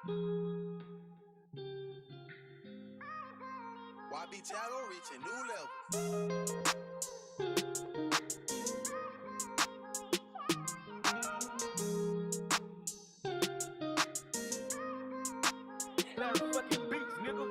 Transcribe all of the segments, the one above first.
YB Tiago reaching new levels. Fucking beats, nigga.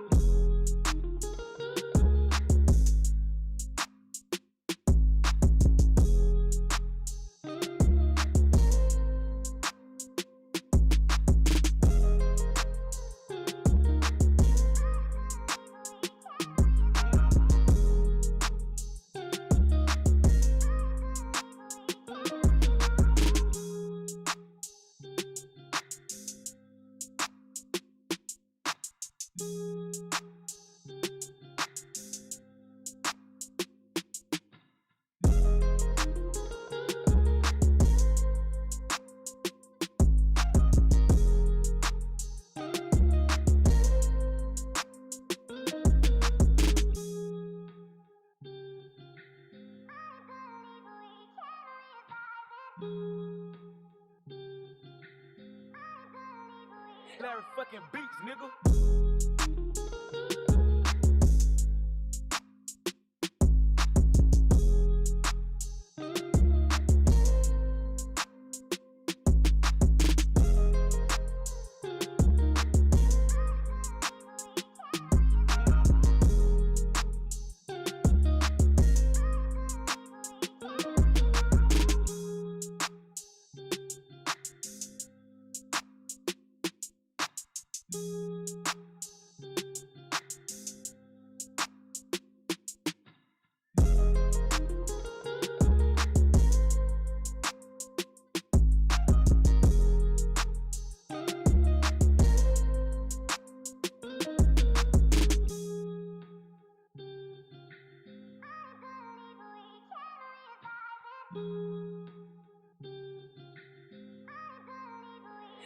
Larry fucking beats, nigga.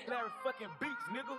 Larry fucking beats, nigga.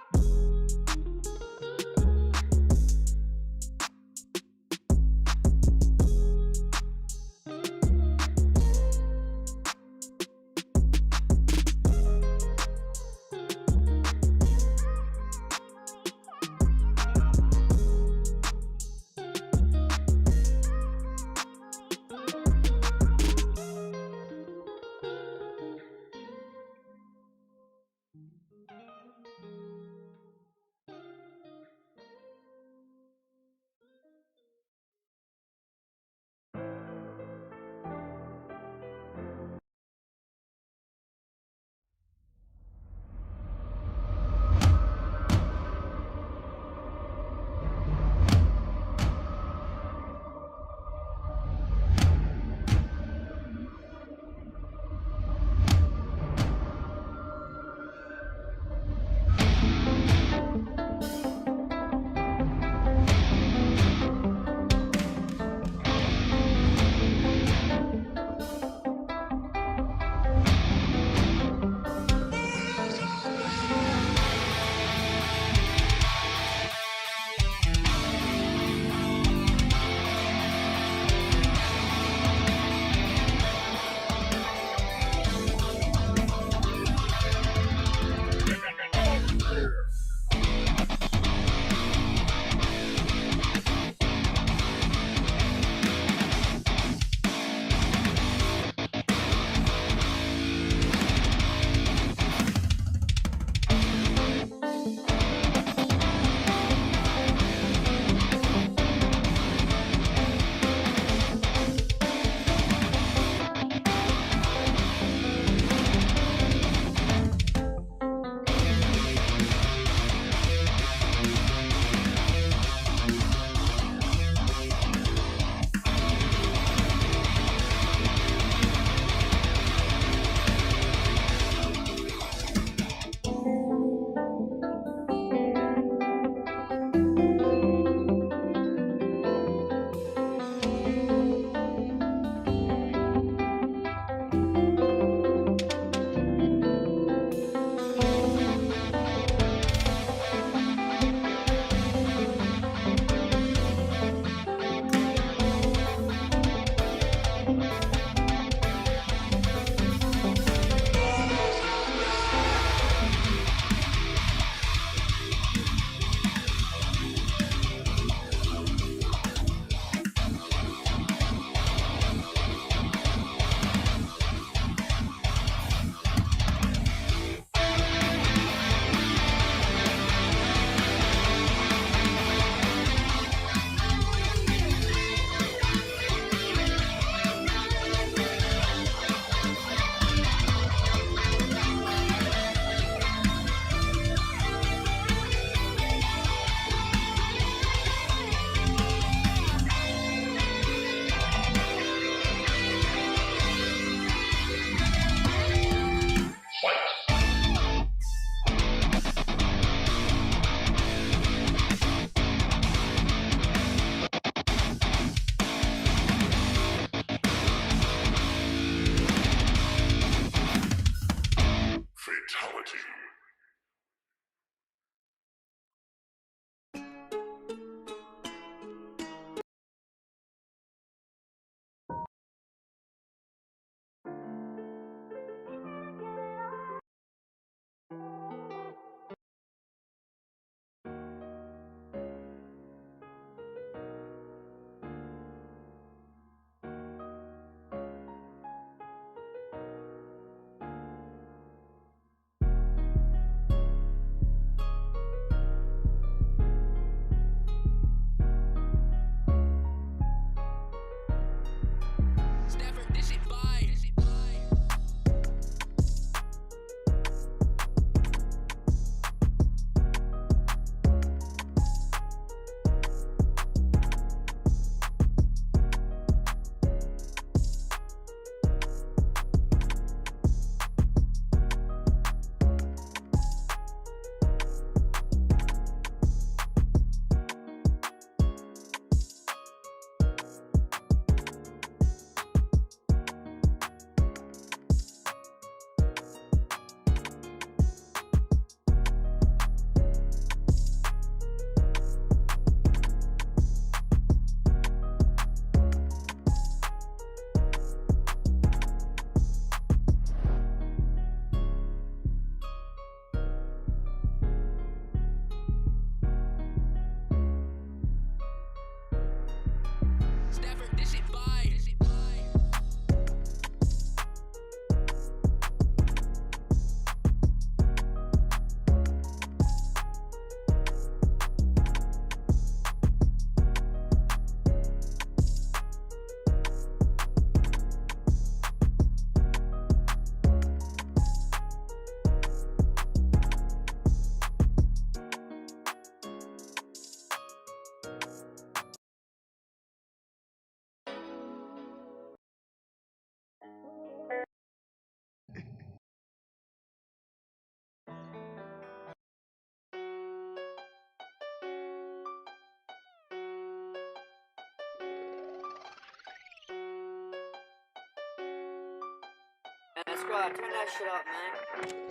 Bro, turn that shit up, man.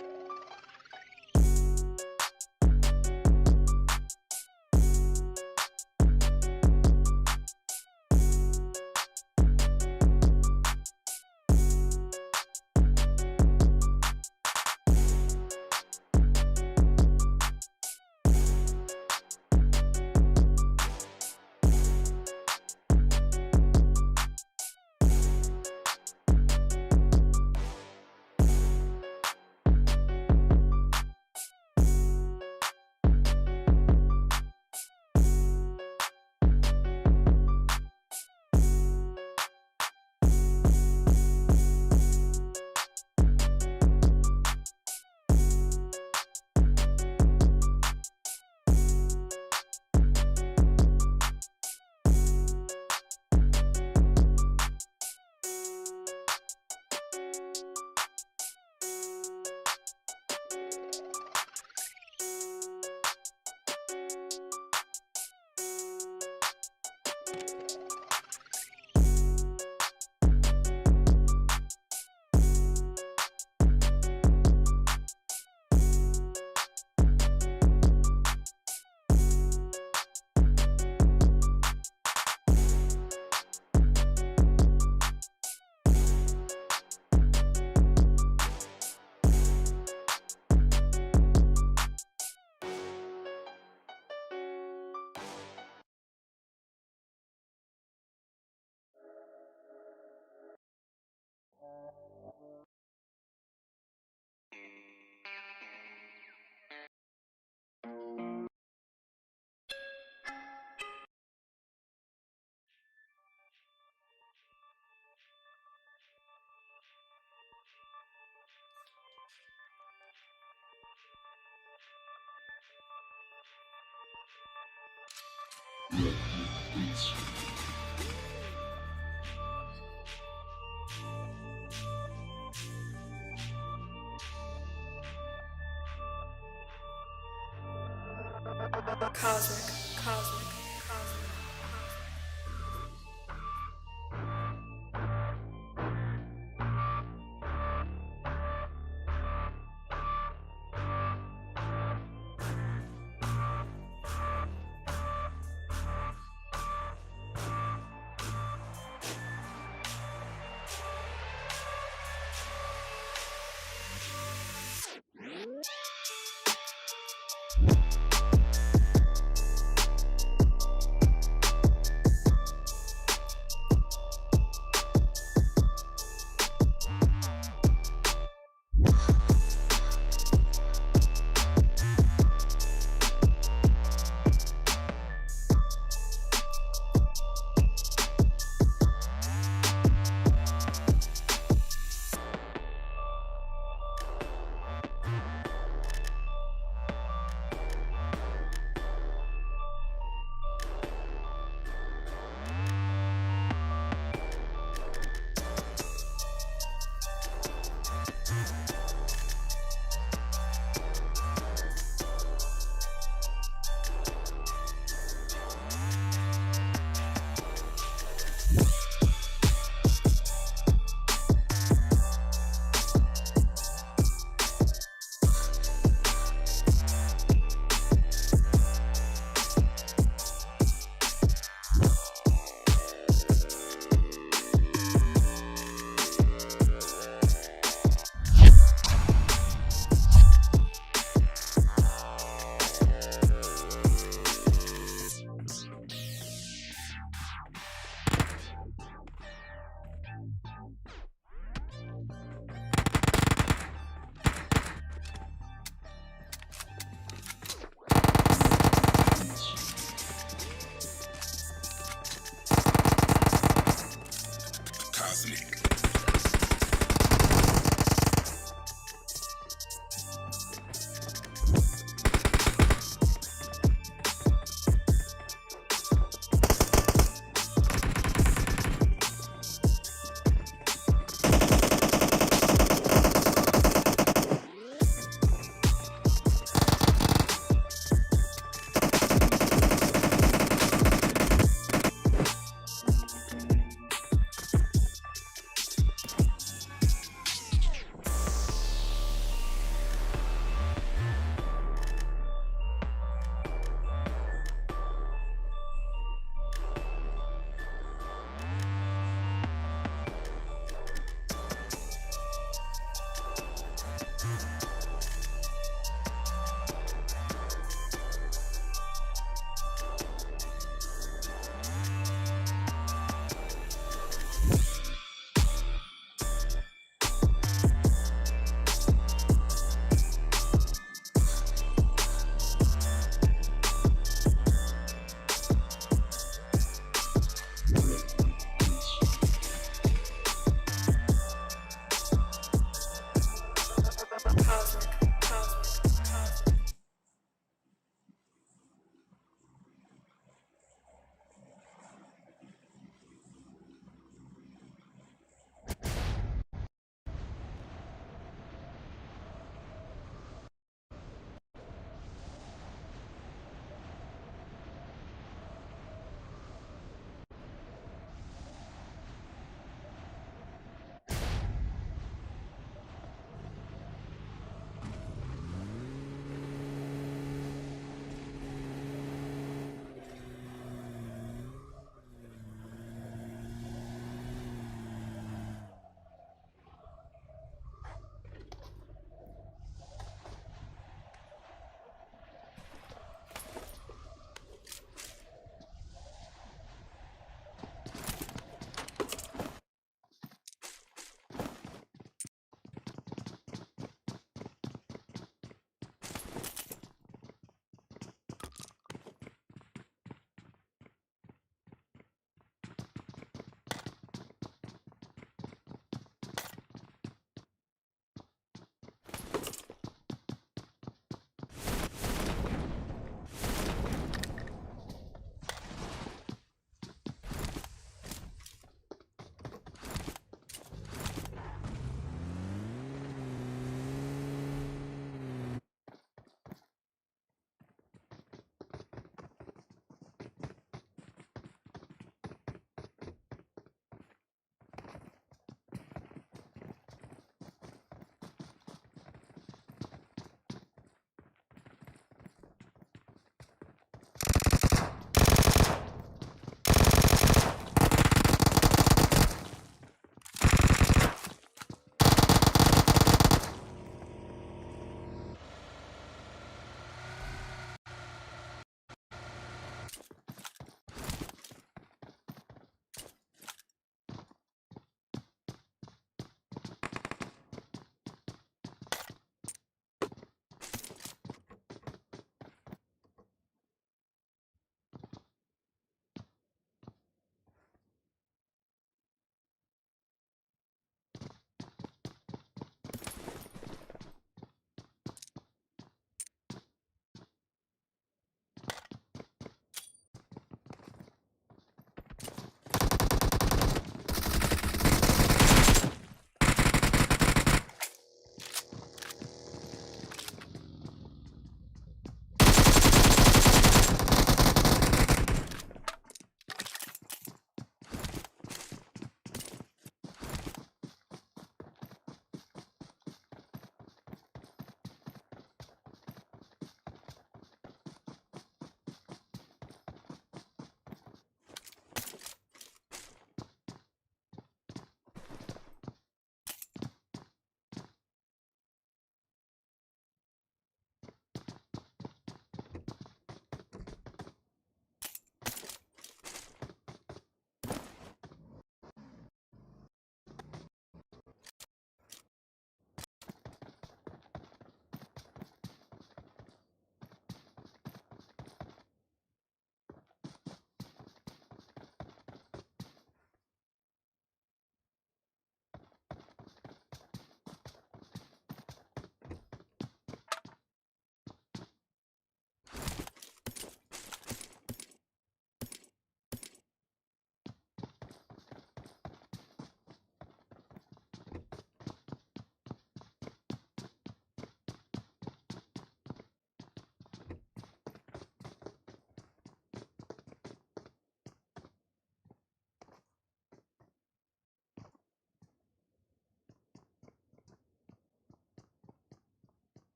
Cosmic.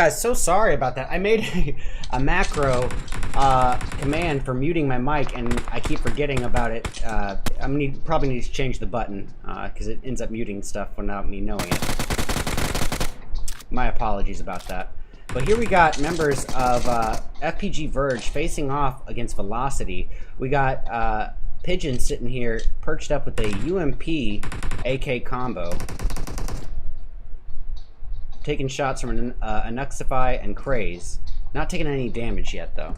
Guys, so sorry about that. I made a macro command for muting my mic, and I keep forgetting about it. Probably need to change the button because it ends up muting stuff without me knowing it. My apologies about that. But here we got members of FPG Verge facing off against Velocity. We got Pigeon sitting here perched up with a UMP AK combo, taking shots from Anuxify and Craze. Not taking any damage yet, though.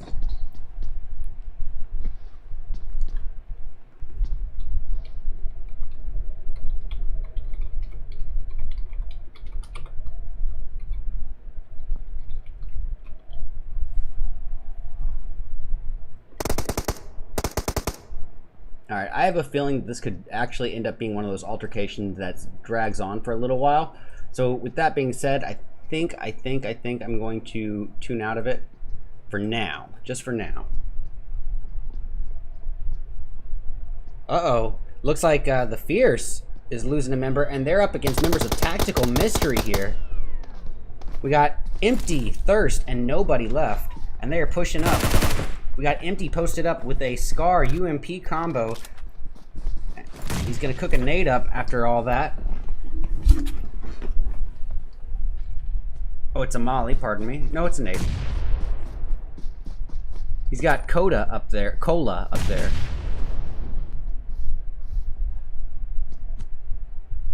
Alright, I have a feeling this could actually end up being one of those altercations that drags on for a little while. So with that being said, I think I'm going to tune out of it for now, just for now. Uh-oh, looks like the Fierce is losing a member, and they're up against members of Tactical Mystery here. We got Empty, Thirst, and nobody left, and they are pushing up. We got Empty posted up with a Scar UMP combo. He's gonna cook a nade up after all that. Oh, it's a molly, pardon me. No, it's a nade. He's got Cola up there.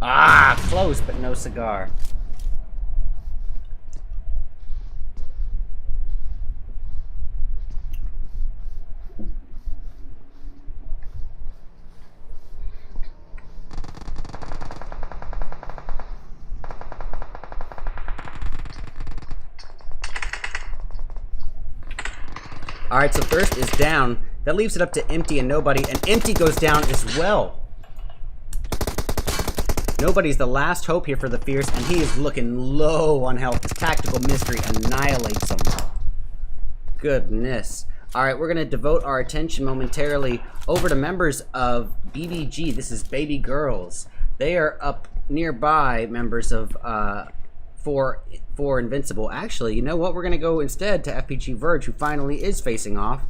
Ah, close, but no cigar. Alright, so Thirst is down. That leaves it up to Empty and Nobody, and Empty goes down as well. Nobody's the last hope here for the Fierce, and he is looking low on health. His Tactical Mystery annihilates him. Goodness. Alright, we're going to devote our attention momentarily over to members of BBG. This is Baby Girls. They are up nearby, members of for Invincible. Actually, you know what? We're going to go instead to FPG Verge, who finally is facing off.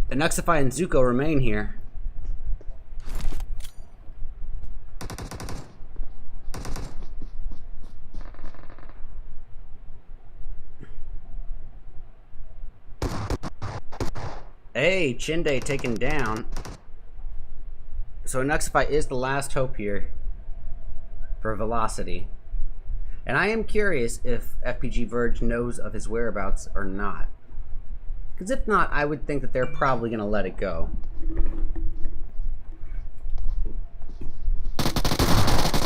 Anuxify and Zuko remain here. Hey, Chinde taken down. So Anuxify is the last hope here for Velocity. And I am curious if FPG Verge knows of his whereabouts or not. Because if not, I would think that they're probably going to let it go.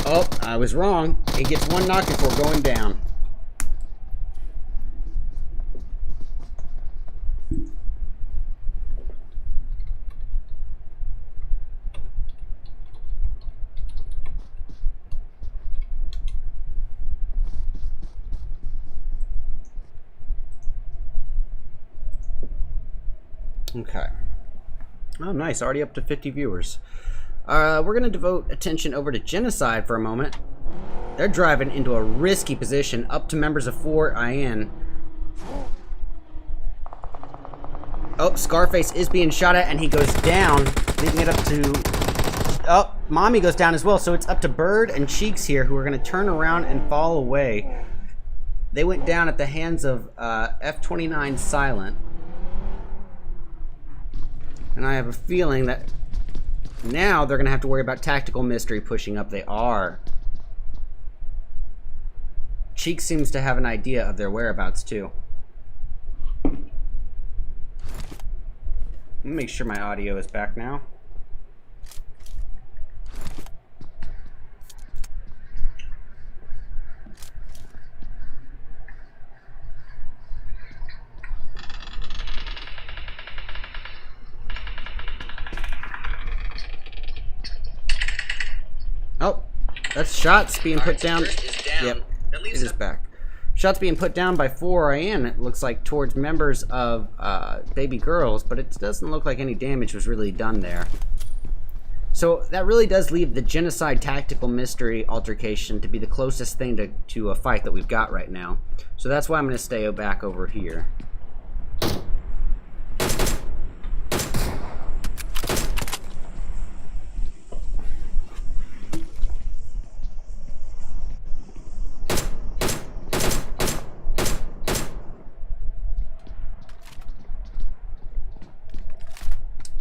Oh, I was wrong. He gets one knock before going down. Okay. Oh, nice. Already up to 50 viewers. We're going to devote attention over to Genocide for a moment. They're driving into a risky position up to members of 4IN. Oh, Scarface is being shot at, and he goes down, leaving it up to... Oh, Mommy goes down as well, so it's up to Bird and Cheeks here, who are going to turn around and fall away. They went down at the hands of F29 Silent. And I have a feeling that now they're going to have to worry about Tactical Mystery pushing up. They are. Cheek seems to have an idea of their whereabouts, too. Let me make sure my audio is back now. Oh, that's shots being put down. Yep, it is back. Shots being put down by 4IN, it looks like, towards members of Baby Girls, but it doesn't look like any damage was really done there. So that really does leave the Genocide Tactical Mystery Altercation to be the closest thing to a fight that we've got right now. So that's why I'm going to stay back over here.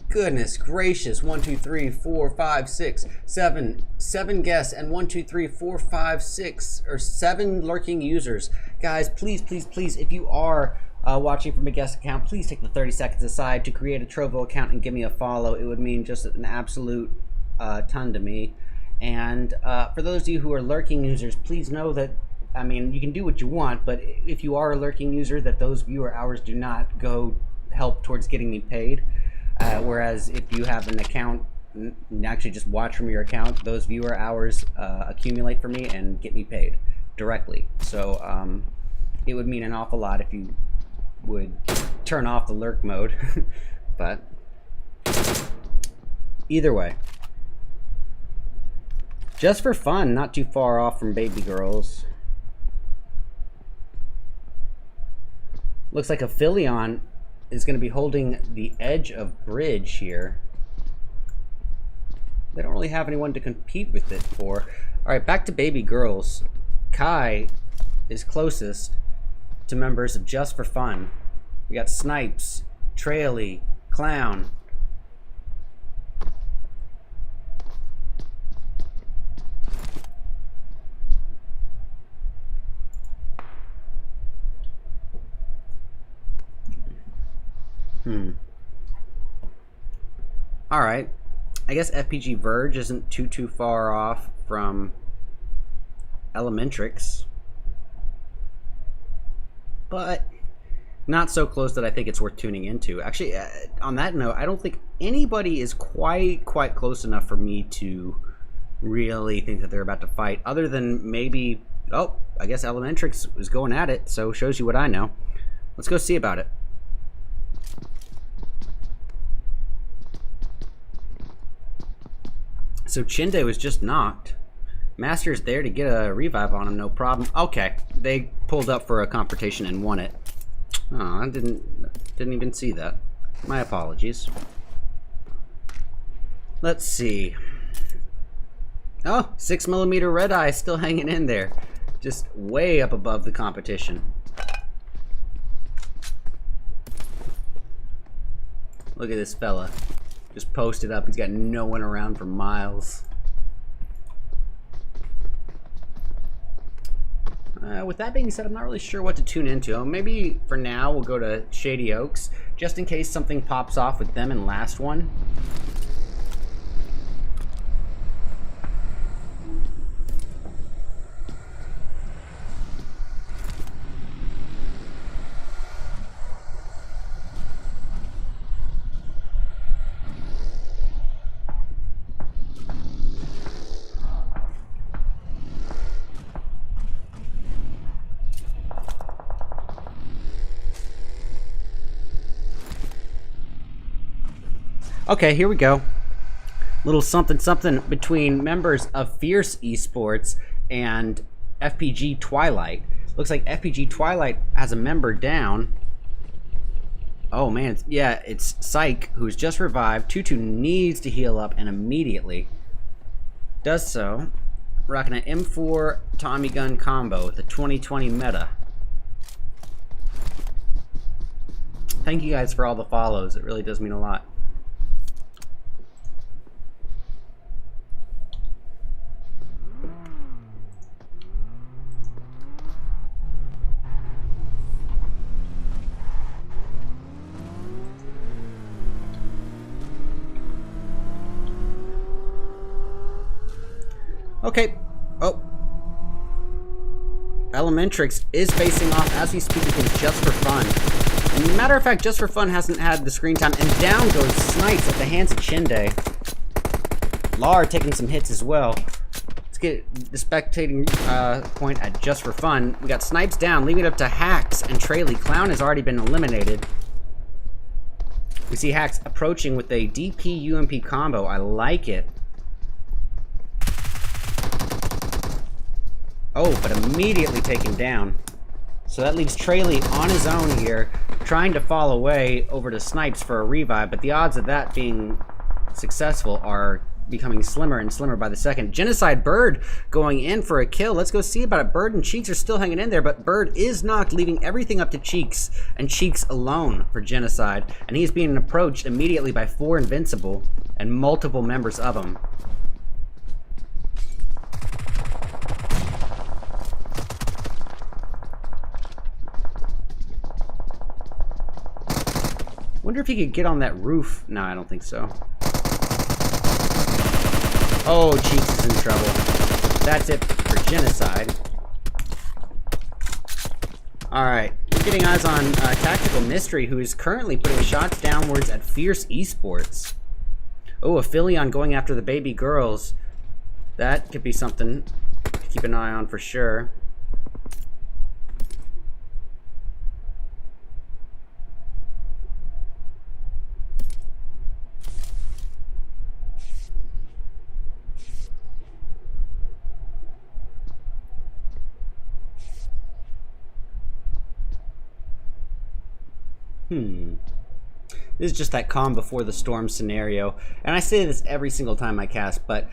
Goodness gracious, 1, 2, 3, 4, 5, 6, 7. 7 guests and 1, 2, 3, 4, 5, 6 or 7 lurking users. Guys, please, please, please, if you are watching from a guest account, please take the 30 seconds aside to create a Trovo account and give me a follow. It would mean just an absolute ton to me. And for those of you who are lurking users, please know that, I mean, you can do what you want, but if you are a lurking user, that those viewer hours do not go help towards getting me paid. Whereas if you have an account and actually just watch from your account, those viewer hours accumulate for me and get me paid directly. So it would mean an awful lot if you would turn off the lurk mode. But either way, just for fun, not too far off from baby girls. Looks like a Philion is going to be holding the edge of bridge here. They don't really have anyone to compete with it for. Alright, back to baby girls. Kai is closest to members of Just for Fun. We got Snipes, Traily, Clown. Alright. I guess FPG Verge isn't too far off from Elementrix. But not so close that I think it's worth tuning into. Actually, on that note, I don't think anybody is quite close enough for me to really think that they're about to fight. Other than maybe... Oh, I guess Elementrix is going at it, so shows you what I know. Let's go see about it. So Chinde was just knocked. Master's there to get a revive on him, no problem. Okay, they pulled up for a confrontation and won it. Oh, I didn't even see that. My apologies. Let's see. Oh, 6mm Redeye still hanging in there. Just way up above the competition. Look at this fella. Just posted up. He's got no one around for miles. With that being said, I'm not really sure what to tune into. Maybe for now we'll go to Shady Oaks, just in case something pops off with them in last one. Okay, here we go. Little something between members of Fierce Esports and FPG Twilight. Looks like FPG Twilight has a member down. Oh man, yeah, it's Psych, who's just revived. Tutu needs to heal up, and immediately does so. Rocking an M4 Tommy gun combo with the 2020 meta. Thank you guys for all the follows. It really does mean a lot. Okay. Oh. Elementrix is facing off as we speak against Just for Fun. And matter of fact, Just for Fun hasn't had the screen time. And down goes Snipes at the hands of Chinde. Lar taking some hits as well. Let's get the spectating point at Just for Fun. We got Snipes down, leaving it up to Hacks and Traily. Clown has already been eliminated. We see Hacks approaching with a DP UMP combo. I like it. Oh, but immediately taken down. So that leaves Trayley on his own here, trying to fall away over to Snipes for a revive, but the odds of that being successful are becoming slimmer and slimmer by the second. Genocide Bird going in for a kill. Let's go see about it. Bird and Cheeks are still hanging in there, but Bird is knocked, leaving everything up to Cheeks, and Cheeks alone for Genocide. And he's being approached immediately by 4 Invincible and multiple members of them. Wonder if he could get on that roof. No, I don't think so. Oh, Cheeks is in trouble. That's it for Genocide. Alright, we're getting eyes on Tactical Mystery, who is currently putting shots downwards at Fierce Esports. Oh, Aphelion going after the baby girls. That could be something to keep an eye on for sure. This is just that calm before the storm scenario. And I say this every single time I cast, but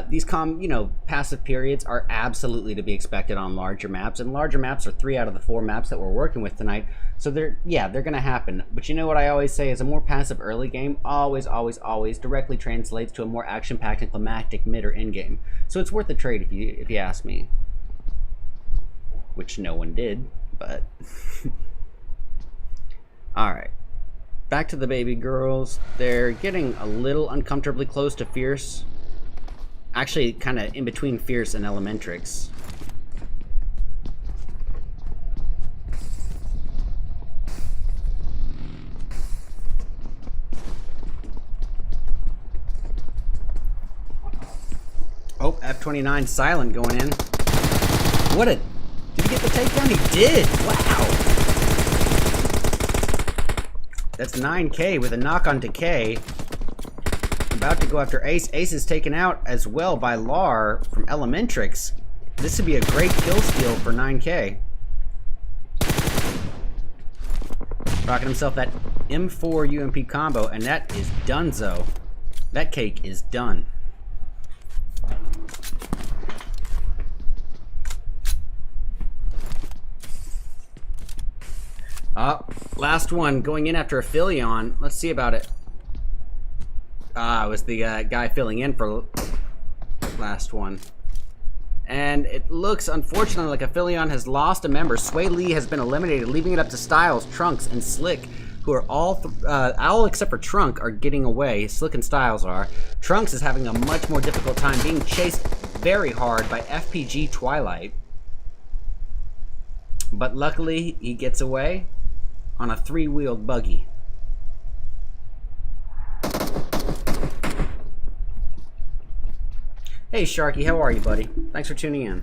these calm, passive periods are absolutely to be expected on larger maps. And larger maps are 3 out of the 4 maps that we're working with tonight. So they're going to happen. But you know what I always say is a more passive early game always directly translates to a more action-packed and climactic mid or end game. So it's worth the trade if you ask me. Which no one did, but... Alright, back to the baby girls. They're getting a little uncomfortably close to Fierce. Actually, kind of in between Fierce and Elementrix. Oh, F29 silent going in. What a... Did he get the takedown? He did! Wow! That's 9K with a knock on Decay. About to go after Ace. Ace is taken out as well by Lar from Elementrix. This would be a great kill steal for 9K. Rocking himself that M4 UMP combo, and that is donezo. That cake is done. Last one going in after Aphelion. Let's see about it. It was the guy filling in for last one. And it looks, unfortunately, like Aphelion has lost a member. Sway Lee has been eliminated, leaving it up to Styles, Trunks, and Slick, who are all except for Trunk are getting away. Slick and Styles are. Trunks is having a much more difficult time, being chased very hard by FPG Twilight. But luckily, he gets away on a 3-wheeled buggy. Hey Sharky, how are you, buddy? Thanks for tuning in.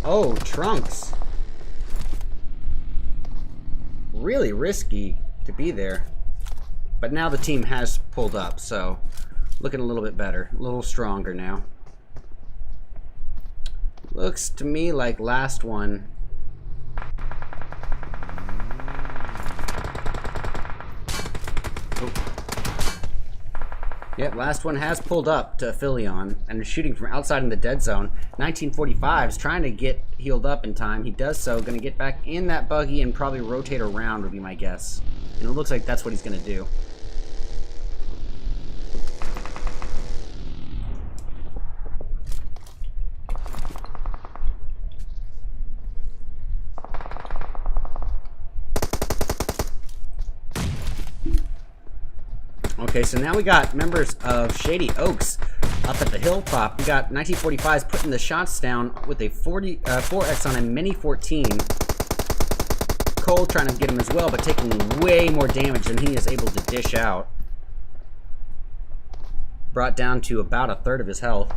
Oh, Trunks. Really risky to be there. But now the team has pulled up, so looking a little bit better, a little stronger now. Looks to me like last one. Oh. Yep, last one has pulled up to Aphelion and is shooting from outside in the dead zone. 1945 is trying to get healed up in time. He does so, going to get back in that buggy and probably rotate around would be my guess. And it looks like that's what he's going to do. Okay, so now we got members of Shady Oaks up at the hilltop. We got 1945s putting the shots down with a 4X on a Mini 14. Cole trying to get him as well, but taking way more damage than he is able to dish out. Brought down to about 1/3 of his health.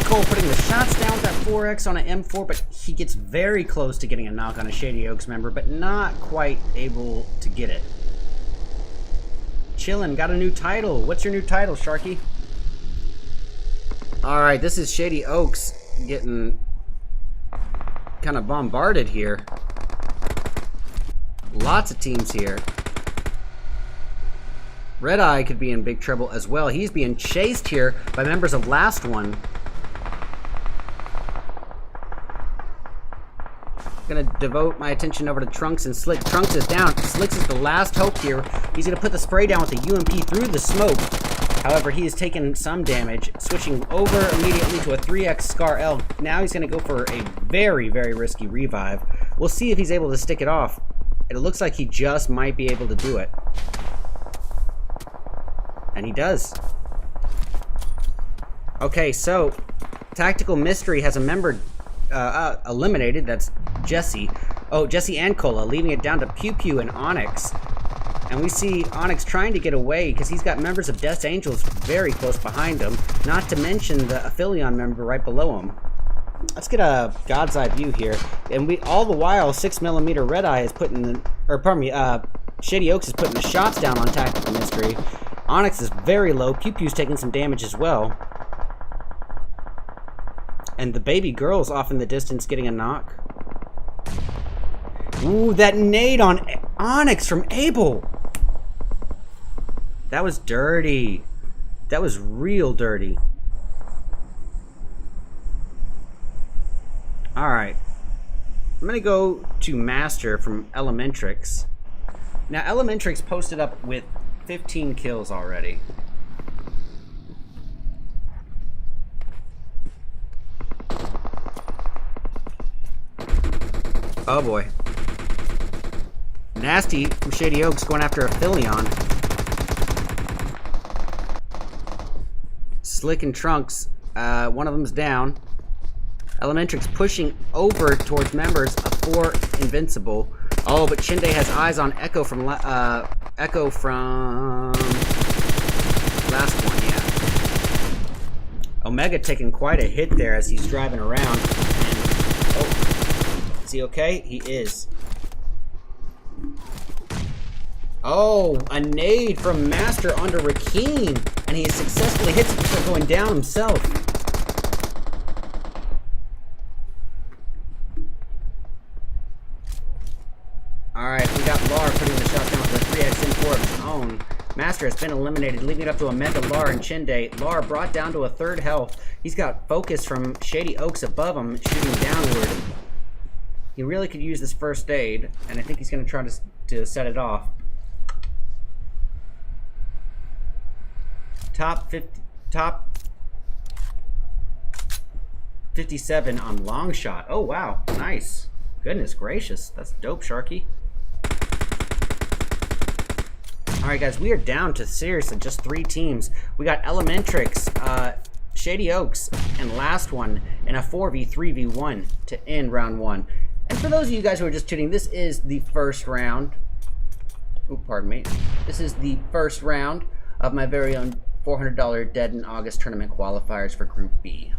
Cole putting the shots down with that 4X on an M4, but he gets very close to getting a knock on a Shady Oaks member, but not quite able to get it. Chillin', got a new title. What's your new title, Sharky? Alright, this is Shady Oaks getting kind of bombarded here. Lots of teams here. Redeye could be in big trouble as well. He's being chased here by members of Last One. Gonna devote my attention over to Trunks and Slick. Trunks is down. Slicks is the last hope here. He's gonna put the spray down with the UMP through the smoke. However, he has taken some damage, switching over immediately to a 3X Scar L. Now he's gonna go for a very, very risky revive. We'll see if he's able to stick it off. It looks like he just might be able to do it. And he does. Okay, so Tactical Mystery has a member eliminated. That's Jesse. Oh, Jesse and Cola, leaving it down to Pew Pew and Onyx. And we see Onyx trying to get away because he's got members of Death's Angels very close behind him, not to mention the Aphelion member right below him. Let's get a God's Eye view here. And we, all the while, 6mm Redeye is putting the, or pardon me, Shady Oaks is putting the shots down on Tactical Mystery. Onyx is very low. Pew Pew's taking some damage as well. And the baby girl's off in the distance getting a knock. Ooh, that nade on Onyx from Abel. That was dirty. That was real dirty. Alright. I'm going to go to Master from Elementrix. Now, Elementrix posted up with 15 kills already. Oh boy. Nasty from Shady Oaks going after Aphelion. Slick and Trunks, one of them's down. Elementrix pushing over towards members of 4 Invincible. Oh, but Chinde has eyes on Echo from Last One, yeah. Omega taking quite a hit there as he's driving around. And, oh, is he okay? He is. Oh, a nade from Master onto Rakeen, and he successfully hits it before going down himself. Alright, we got Lar putting the shot down with a 3X M4 of his own. Master has been eliminated, leaving it up to Omega, Lar, and Chinde. Lar brought down to a 3rd health. He's got focus from Shady Oaks above him, shooting downward. He really could use this first aid, and I think he's going to try to set it off. Top 57 on long shot. Oh, wow. Nice. Goodness gracious. That's dope, Sharky. Alright, guys. We are down to seriously just 3 teams. We got Elementrix, Shady Oaks, and Last One in a 4v3v1 to end round 1. And for those of you guys who are just tuning, this is the first round. Oh, pardon me. This is the first round of my very own $400 Dead in August tournament qualifiers for Group B.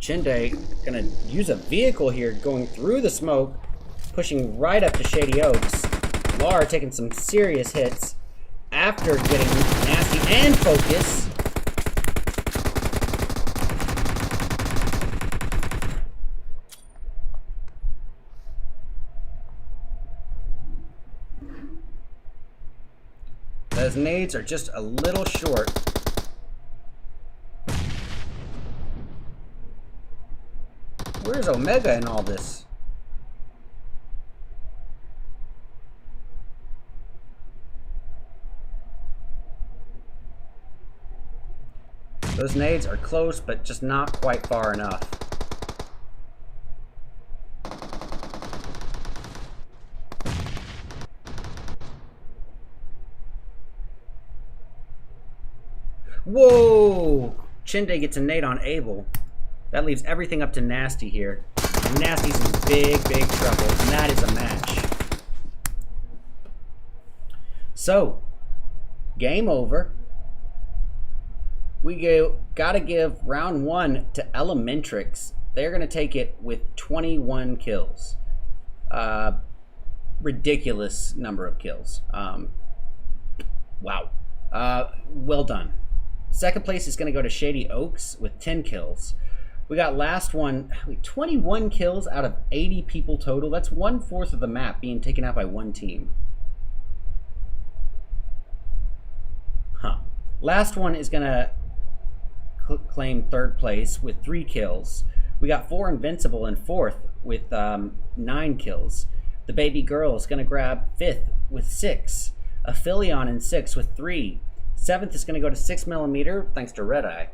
Chinde gonna use a vehicle here, going through the smoke, pushing right up to Shady Oaks. Lar taking some serious hits after getting nasty and focus. Those nades are just a little short. Where's Omega in all this? Those nades are close, but just not quite far enough. Whoa! Chinde gets a nade on Abel. That leaves everything up to Nasty here. And Nasty's in big, big trouble, and that is a match. So, game over. We gotta give round 1 to Elementrix. They're gonna take it with 21 kills. Ridiculous number of kills. Wow. Well done. Second place is gonna go to Shady Oaks with 10 kills. We got last one, 21 kills out of 80 people total. That's 1/4 of the map being taken out by one team. Huh. Last one is gonna claim third place with 3 kills. We got 4 Invincible in fourth with 9 kills. The Baby Girl is gonna grab 5th with 6. Aphelion in 6th with 3. 7th is gonna go to 6mm thanks to Redeye.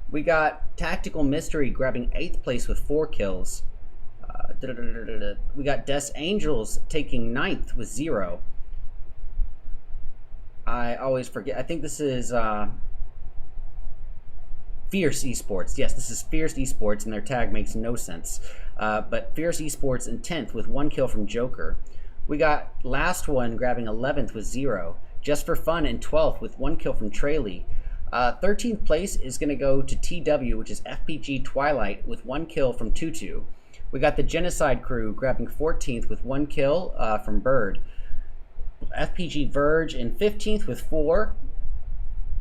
We got Tactical Mystery grabbing 8th place with 4 kills. We got Des Angels taking 9th with 0. I always forget. I think this is Fierce Esports. Yes, this is Fierce Esports, and their tag makes no sense. But Fierce Esports in 10th with 1 kill from Joker. We got last one grabbing 11th with 0. Just for Fun in 12th with 1 kill from Traley. 13th place is going to go to TW, which is FPG Twilight, with 1 kill from Tutu. We got the Genocide Crew grabbing 14th with 1 kill from Bird. FPG Verge in 15th with 4.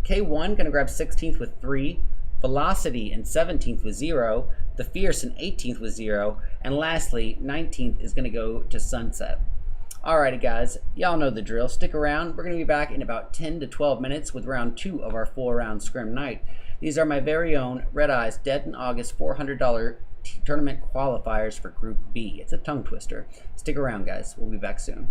K1 going to grab 16th with 3. Velocity in 17th with 0. The Fierce in 18th with 0. And lastly, 19th is going to go to Sunset. Alrighty guys, y'all know the drill. Stick around. We're going to be back in about 10 to 12 minutes with round 2 of our 4-round scrim night. These are my very own Redeye'S Dead in August $400 tournament qualifiers for Group B. It's a tongue twister. Stick around guys. We'll be back soon.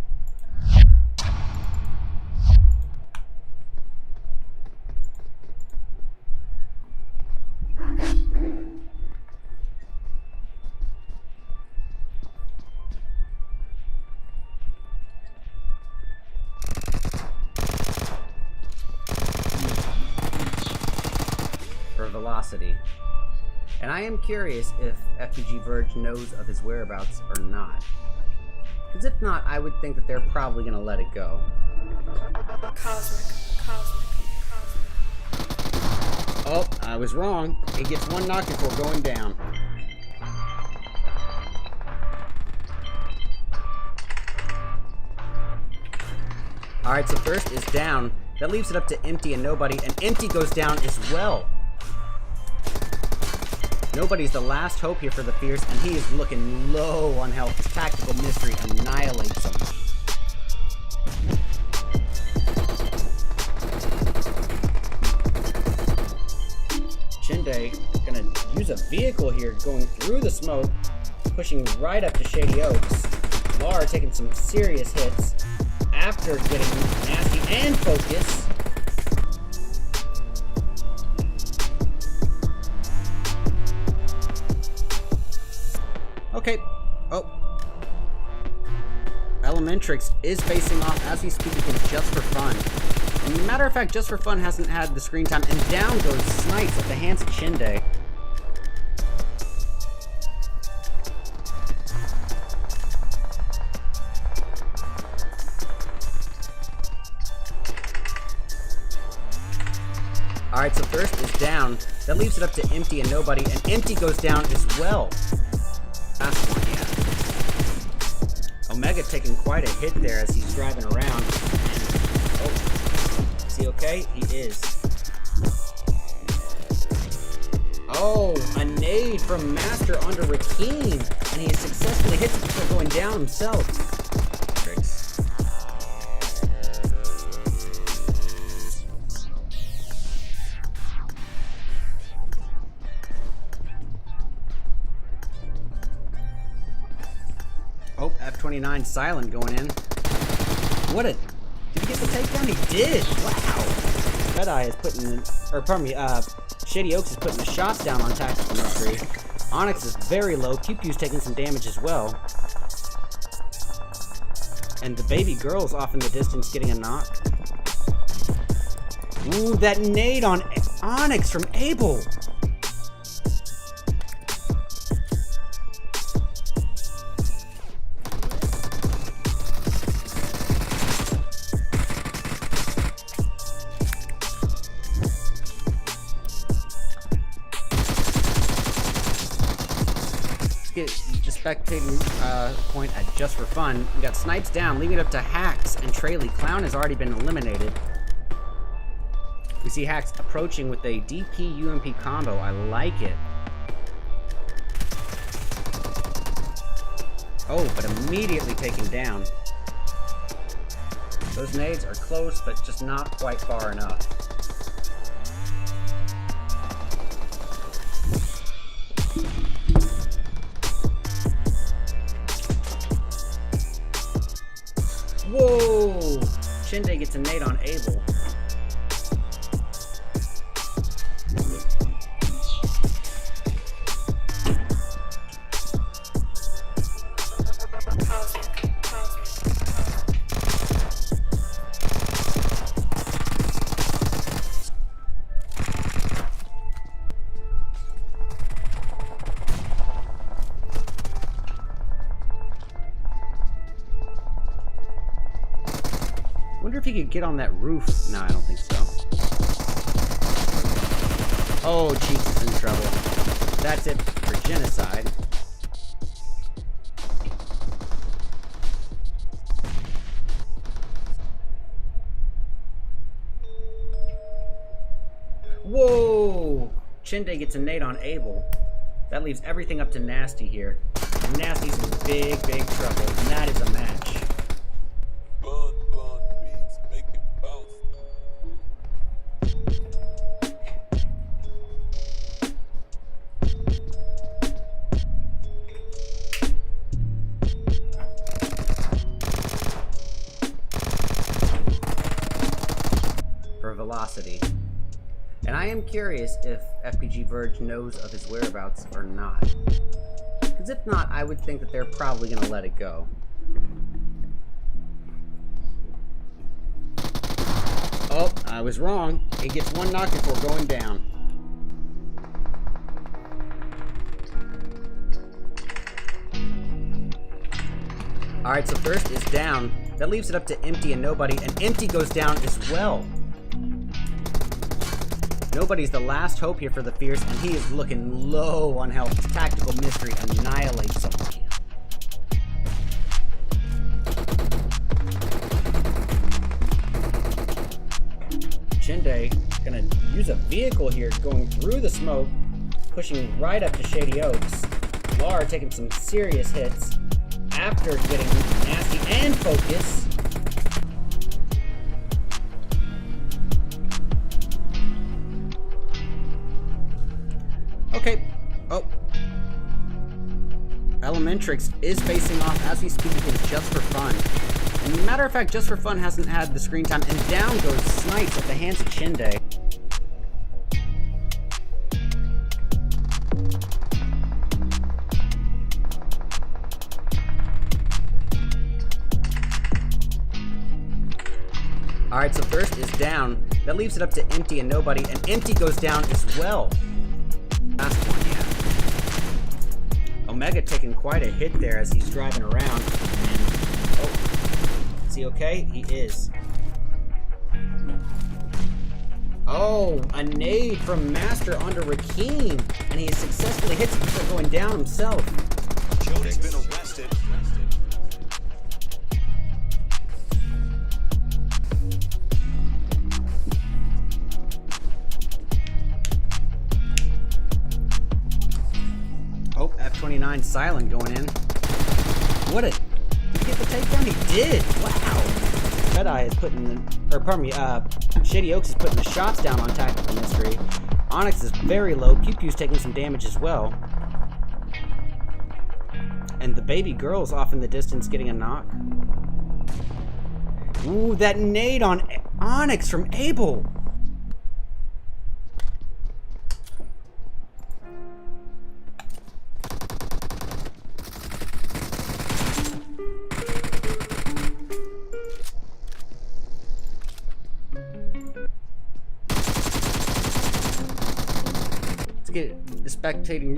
Velocity. And I am curious if FPG Verge knows of his whereabouts or not. Because if not, I would think that they're probably going to let it go. Cosmic. Oh, I was wrong. He gets 1 knock before going down. Alright, so first is down. That leaves it up to Empty and Nobody, and Empty goes down as well. Nobody's the last hope here for the Fierce, and he is looking low on health. Tactical Mystery annihilates him. Chinde gonna use a vehicle here going through the smoke, pushing right up to Shady Oaks. Lar taking some serious hits after getting nasty and focus. Okay. Oh. Elementrix is facing off as we speak against Just for Fun. And matter of fact, Just for Fun hasn't had the screen time, and down goes Snipes at the hands of Chinde. Alright, so first is down. That leaves it up to Empty and Nobody, and Empty goes down as well. Last one, yeah. Omega taking quite a hit there as he's driving around. And, oh, is he okay? He is. Oh, a nade from Master onto Rakeem, and he successfully hits it before going down himself. Tricks. Oh, F29 silent going in. What a... Did he get the takedown? He did! Wow! Redeye is putting... Or, pardon me, Shady Oaks is putting the shots down on Tactical Mystery. Onyx is very low. QQ's taking some damage as well. And the Baby Girl's off in the distance getting a knock. Ooh, that nade on Onyx from Abel! spectating point at Just for Fun. We got Snipes down, leaving it up to Hacks and Traley. Clown has already been eliminated. We see Hacks approaching with a DP UMP combo. I like it. Oh, but immediately taken down. Those nades are close, but just not quite far enough. Whoa! Shinde gets a nade on Abel. Wonder if he could get on that roof. No, I don't think so. Oh, Cheeks is in trouble. That's it for genocide. Whoa! Shinde gets a nade on Abel. That leaves everything up to Nasty here. And Nasty's in big, big trouble. And that is a match. Velocity. And I am curious if FPG Verge knows of his whereabouts or not. Because if not, I would think that they're probably going to let it go. Oh, I was wrong. He gets one knock before going down. Alright, so Thirst is down. That leaves it up to Empty and Nobody, and Empty goes down as well. Nobody's the last hope here for the Fierce, and he is looking low on health. Tactical Mystery annihilates him. Shinde gonna use a vehicle here, going through the smoke, pushing right up to Shady Oaks. Lar taking some serious hits after getting Nasty and Focus. Okay. Oh. Elementrix is facing off as we speak against Just for Fun. And matter of fact, Just for Fun hasn't had the screen time, and down goes Snipes at the hands of Shinde. Alright, so Thirst is down. That leaves it up to Empty and Nobody, and Empty goes down as well. Last one, yeah. Omega taking quite a hit there as he's driving around. And, oh, is he okay? He is. Oh, a nade from Master onto Rakeem, and he successfully hits it before going down himself. Jody's been arrested. Oh, F29 silent going in. What a... Did he get the takedown? He did! Wow! Redeye is putting the... Or, pardon me, Shady Oaks is putting the shots down on Tactical Mystery. Onyx is very low. Pew Pew's taking some damage as well. And the baby girl's off in the distance getting a knock. Ooh, that nade on Onyx from Abel! Get the spectating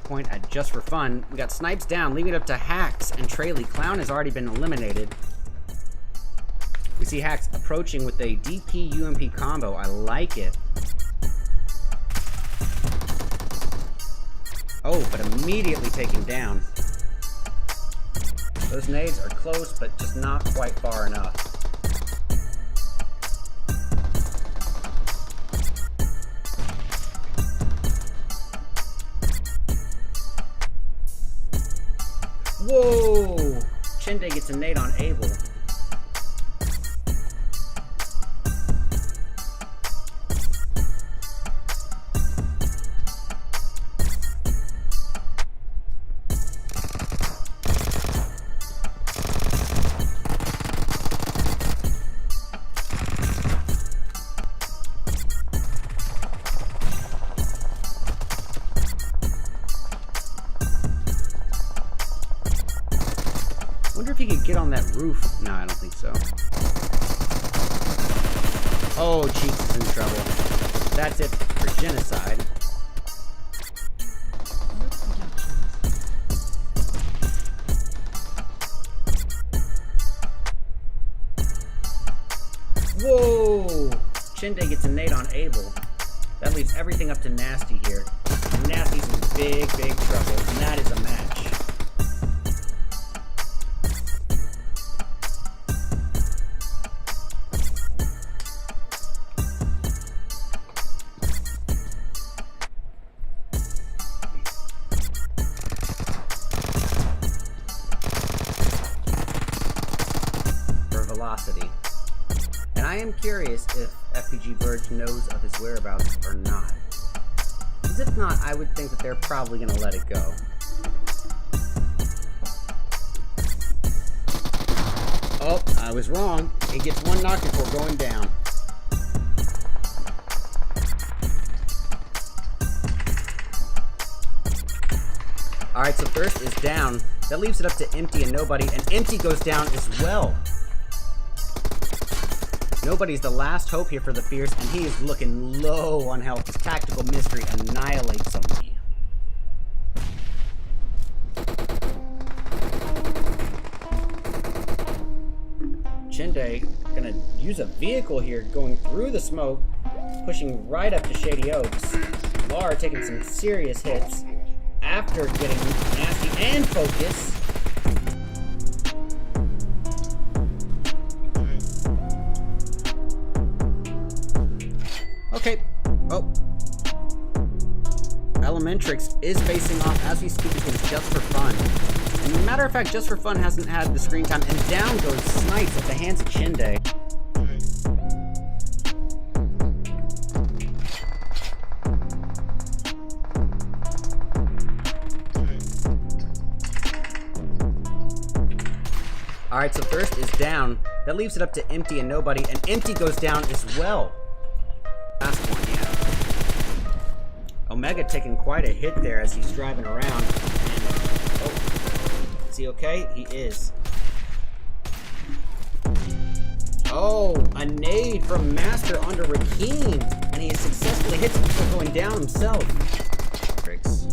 point at Just for Fun. We got Snipes down, leaving it up to Hacks and Traley. Clown has already been eliminated. We see Hacks approaching with a DP UMP combo. I like it. Oh, but immediately taken down. Those nades are close, but just not quite far enough. Whoa! Chinde gets a nade on Abel. Wonder if he could get on that roof. No, I don't think so. Oh, Cheeks is in trouble. That's it for genocide. Whoa! Chinde gets a nade on Abel. That leaves everything up to Nasty here. Nasty's in big, big trouble, and that is a match. Velocity. And I am curious if FPG Verge knows of his whereabouts or not. Because if not, I would think that they're probably going to let it go. Oh, I was wrong. He gets one knock before going down. Alright, so Thirst is down. That leaves it up to Empty and Nobody, and Empty goes down as well. Nobody's the last hope here for the Fierce, and he is looking low on health. His Tactical Mystery annihilates him. Chinde gonna use a vehicle here, going through the smoke, pushing right up to Shady Oaks. Lar taking some serious hits after getting Nasty and Focus. Okay. Oh. Elementrix is facing off as we speak against Just for Fun. And matter of fact, Just for Fun hasn't had the screen time, and down goes Snipes at the hands of Chinde. Alright, so Thirst is down. That leaves it up to Empty and Nobody, and Empty goes down as well. Last one, yeah. Omega taking quite a hit there as he's driving around. And, oh, is he okay? He is. Oh, a nade from Master onto Rakeen, and he successfully hits him before going down himself. Tricks.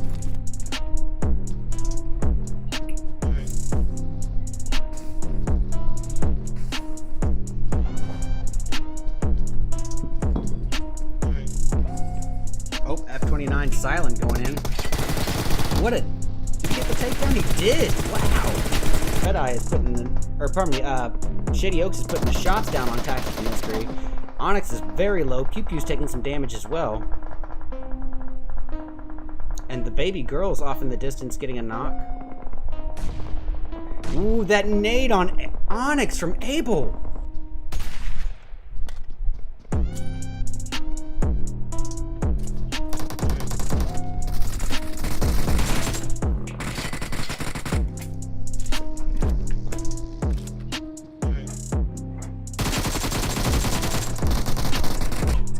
Oh, F29 silent going in. What a... Did he get the takedown? He did! Wow! Redeye is putting the... Or, pardon me, Shady Oaks is putting the shots down on Tactical Mystery. Onyx is very low. Pew Pew's taking some damage as well. And the baby girl's off in the distance getting a knock. Ooh, that nade on Onyx from Abel!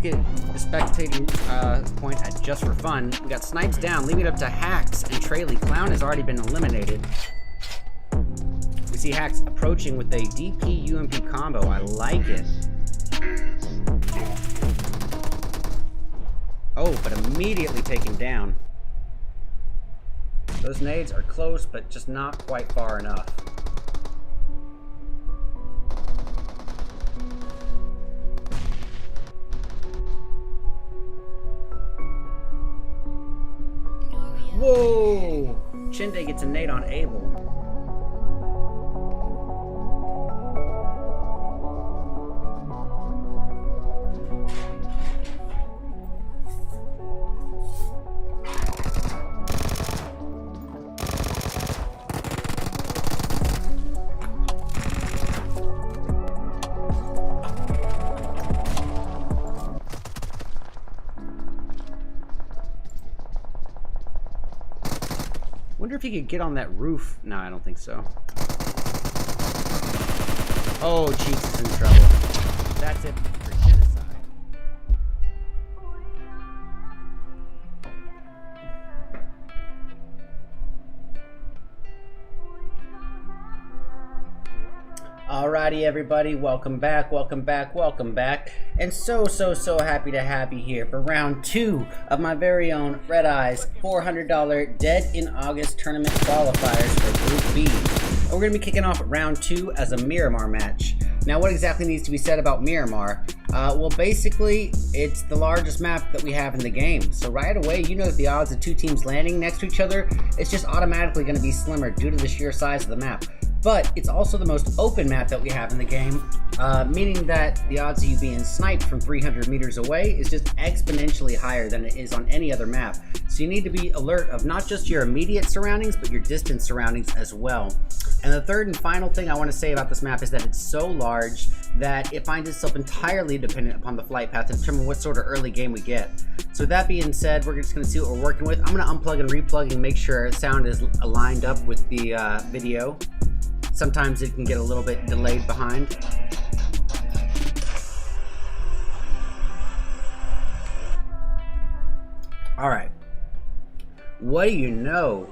Get a spectating point at Just for Fun. We got Snipes down, leaving it up to Hacks and Trayley. Clown has already been eliminated. We see Hacks approaching with a DP UMP combo. I like it. Oh, but immediately taken down. Those nades are close, but just not quite far enough. Whoa! Chinde gets a nade on Abel. Wonder if he could get on that roof. No, I don't think so. Oh, Cheeks is in trouble. That's it for genocide. Alrighty, everybody, welcome back, welcome back, welcome back. And so happy to have you here for round 2 of my very own Redeye'S $400 Dead in August tournament qualifiers for Group B. And we're going to be kicking off round 2 as a Miramar match. Now, what exactly needs to be said about Miramar? Well, basically, it's the largest map that we have in the game. So right away, you know that the odds of two teams landing next to each other, it's just automatically going to be slimmer due to the sheer size of the map. But it's also the most open map that we have in the game, meaning that the odds of you being sniped from 300 meters away is just exponentially higher than it is on any other map. So you need to be alert of not just your immediate surroundings, but your distant surroundings as well. And the third and final thing I want to say about this map is that it's so large that it finds itself entirely dependent upon the flight path to determine what sort of early game we get. So with that being said, we're just going to see what we're working with. I'm going to unplug and replug and make sure sound is aligned up with the video. Sometimes it can get a little bit delayed behind. Alright. What do you know?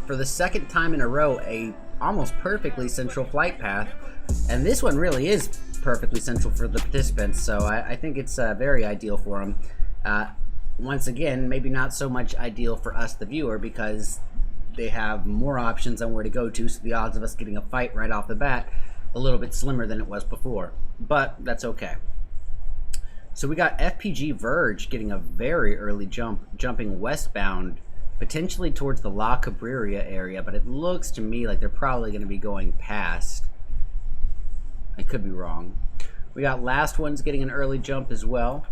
For the second time in a row, a almost perfectly central flight path. And this one really is perfectly central for the participants, so I think it's very ideal for them. Once again, maybe not so much ideal for us, the viewer, because they have more options on where to go to, so the odds of us getting a fight right off the bat a little bit slimmer than it was before, but that's okay. So we got FPG Verge getting a very early jumping westbound, potentially towards the La Cabrera area, but it looks to me like they're probably going to be going past. I could be wrong. We got Last Ones getting an early jump as well.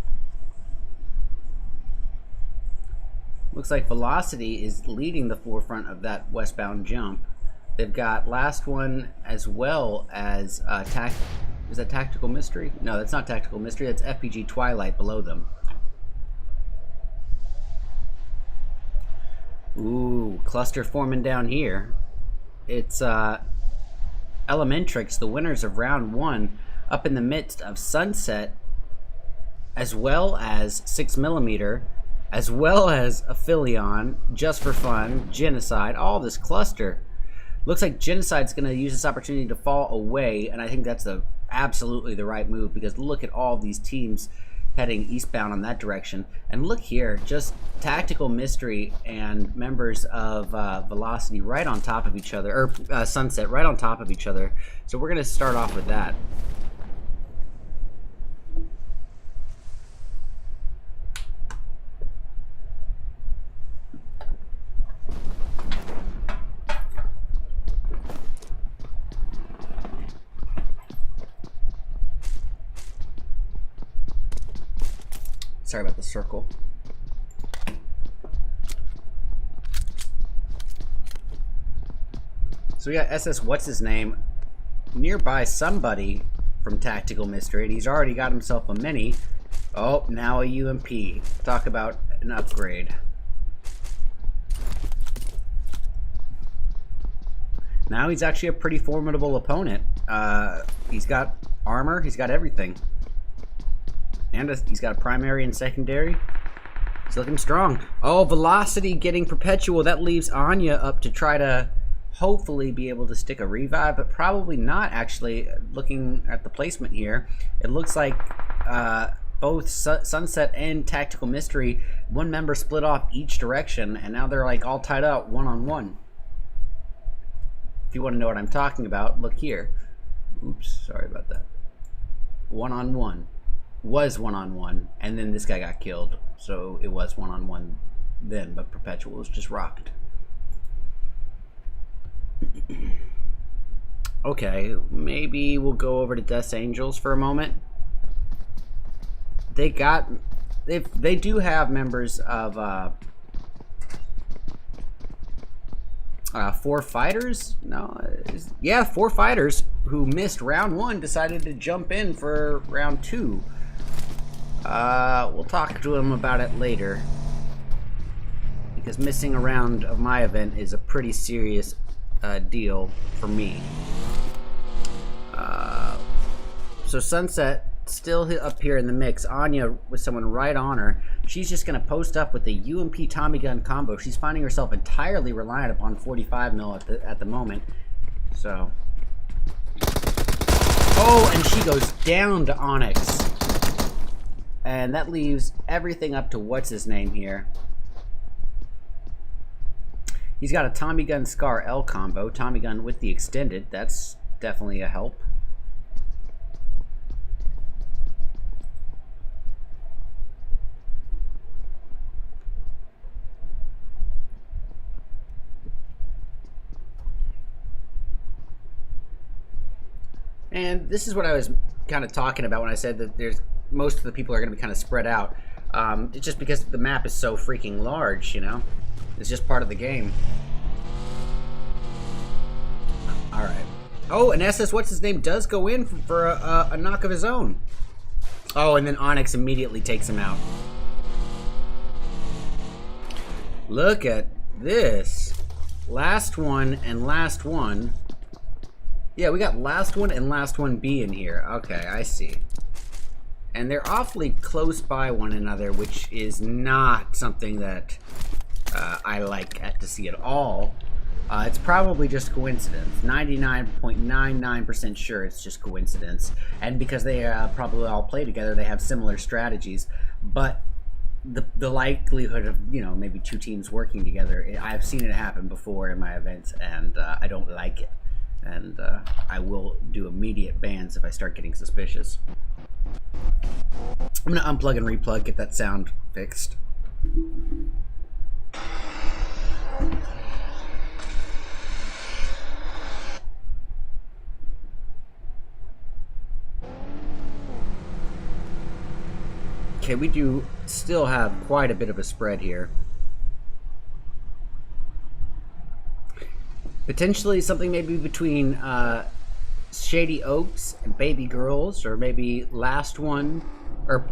Looks like Velocity is leading the forefront of that westbound jump. They've got Last One as well as is that Tactical Mystery? No, that's not Tactical Mystery. That's FPG Twilight below them. Ooh, cluster forming down here. It's Elementrix, the winners of round 1, up in the midst of Sunset, as well as 6mm. As well as Aphelion, Just for Fun, Genocide, all this cluster. Looks like Genocide's going to use this opportunity to fall away, and I think that's absolutely the right move, because look at all these teams heading eastbound on that direction. And look here, just Tactical Mystery and members of Velocity right on top of each other, or Sunset right on top of each other. So we're going to start off with that. Sorry about the circle. So we got SS What's His Name nearby somebody from Tactical Mystery, and he's already got himself a mini. Oh, now a UMP. Talk about an upgrade. Now he's actually a pretty formidable opponent. He's got armor, he's got everything. And he's got a primary and secondary. He's looking strong. Oh, Velocity getting Perpetual. That leaves Anya up to try to hopefully be able to stick a revive, but probably not, actually. Looking at the placement here, it looks like both Sunset and Tactical Mystery, one member split off each direction, and now they're like all tied up one-on-one. If you want to know what I'm talking about, look here. Oops, sorry about that. One-on-one. Was one-on-one, and then this guy got killed, so it was one-on-one then, but Perpetual was just rocked. Okay, maybe we'll go over to Death's Angels for a moment. They do have members of 4 fighters. Yeah, 4 fighters who missed round 1 decided to jump in for round 2. We'll talk to him about it later, because missing a round of my event is a pretty serious deal for me. So Sunset still up here in the mix. Anya with someone right on her. She's just going to post up with the UMP Tommy gun combo. She's finding herself entirely reliant upon 45 mil at the moment. So, oh, and she goes down to Onyx. And that leaves everything up to what's his name here. He's got a Tommy gun Scar L combo. Tommy gun with the extended. That's definitely a help. And this is what I was kind of talking about when I said that there's most of the people are going to be kind of spread out. It's just because the map is so freaking large, you know? It's just part of the game. Alright. Oh, and SS What's-His-Name does go in for a knock of his own. Oh, and then Onyx immediately takes him out. Look at this. Last one and last one. Yeah, we got last one and last one B in here. Okay, I see. And they're awfully close by one another, which is not something that I like to see at all. It's probably just coincidence. 99.99% sure it's just coincidence. And because they probably all play together, they have similar strategies. But the likelihood of, you know, maybe two teams working together, I've seen it happen before in my events, and I don't like it. And I will do immediate bans if I start getting suspicious. I'm gonna unplug and replug, get that sound fixed. Okay, we do still have quite a bit of a spread here. Potentially something maybe between Shady Oaks and Baby Girls, or maybe Last One, or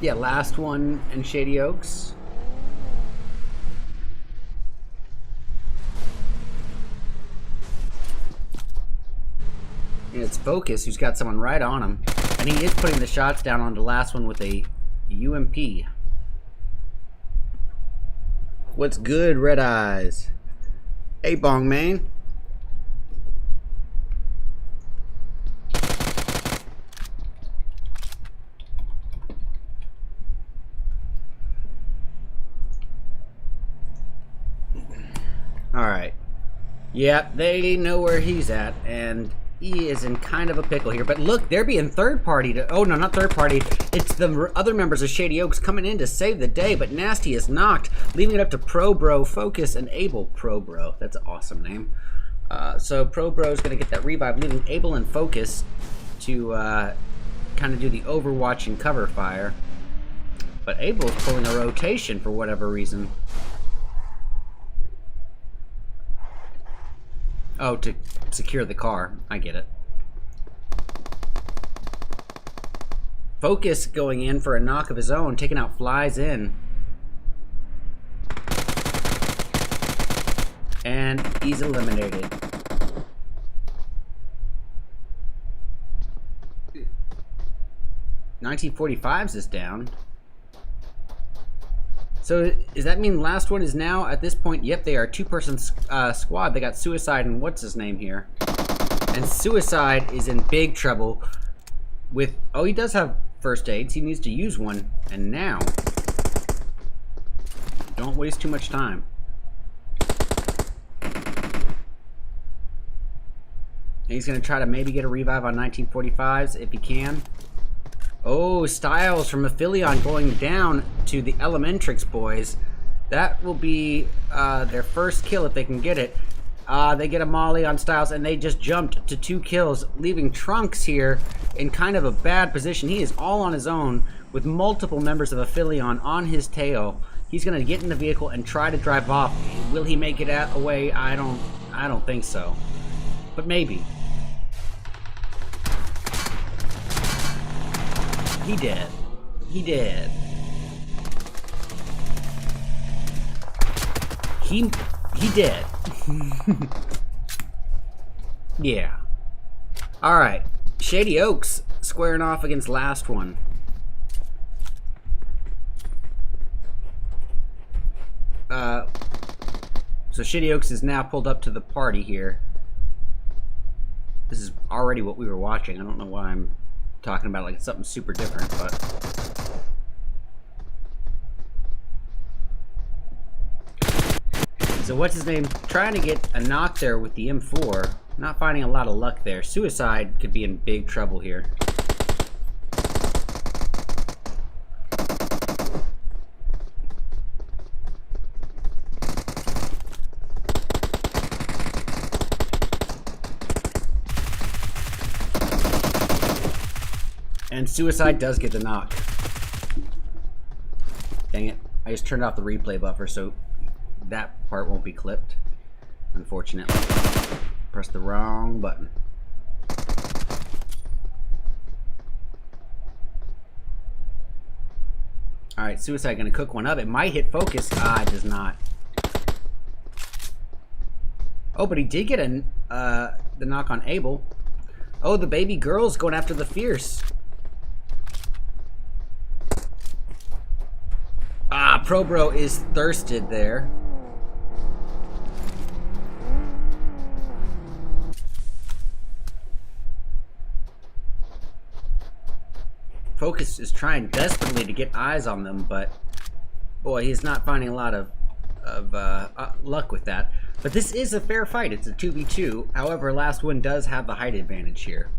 yeah, Last One and Shady Oaks. And it's Focus who's got someone right on him, and he is putting the shots down on the Last One with a UMP. What's good, Redeye'S? Hey, Bong Man. Alright. Yeah, they know where he's at, and he is in kind of a pickle here. But look, they're being third party to... Oh, no, not third party. It's the other members of Shady Oaks coming in to save the day, but Nasty is knocked, leaving it up to Pro Bro, Focus, and Able. Pro Bro. That's an awesome name. So Pro Bro is going to get that revive, leaving Able and Focus to kind of do the overwatch and cover fire. But Able is pulling a rotation for whatever reason. Oh, to secure the car. I get it. Focus going in for a knock of his own, taking out Flies in. And he's eliminated. .1945's is down. So does that mean Last One is now at this point? Yep, they are a two-person squad. They got Suicide and what's his name here, and Suicide is in big trouble with. Oh, he does have first aids. He needs to use one, and now don't waste too much time. And he's gonna try to maybe get a revive on 1945s if he can. Oh, Styles from Aphelion going down to the Elementrix boys. That will be their first kill if they can get it. They get a molly on Styles, and they just jumped to 2 kills, leaving Trunks here in kind of a bad position. He is all on his own with multiple members of Aphelion on his tail. He's going to get in the vehicle and try to drive off. Will he make it away? I don't think so. But maybe. He did. He did. He did. Yeah. Alright. Shady Oaks squaring off against last one. So Shady Oaks is now pulled up to the party here. This is already what we were watching. I don't know why I'm talking about it like it's something super different, but... So what's his name? Trying to get a knock there with the M4. Not finding a lot of luck there. Suicide could be in big trouble here. And Suicide does get the knock. Dang it. I just turned off the replay buffer, so that part won't be clipped. Unfortunately. Press the wrong button. Alright, Suicide gonna cook one up. It might hit focus. Ah, it does not. Oh, but he did get the knock on Abel. Oh, the baby girl's going after the Fierce. Ah, Probro is thirsted there. Focus is trying desperately to get eyes on them, but boy, he's not finding a lot of luck with that. But this is a fair fight. It's a 2v2. However, last one does have the height advantage here.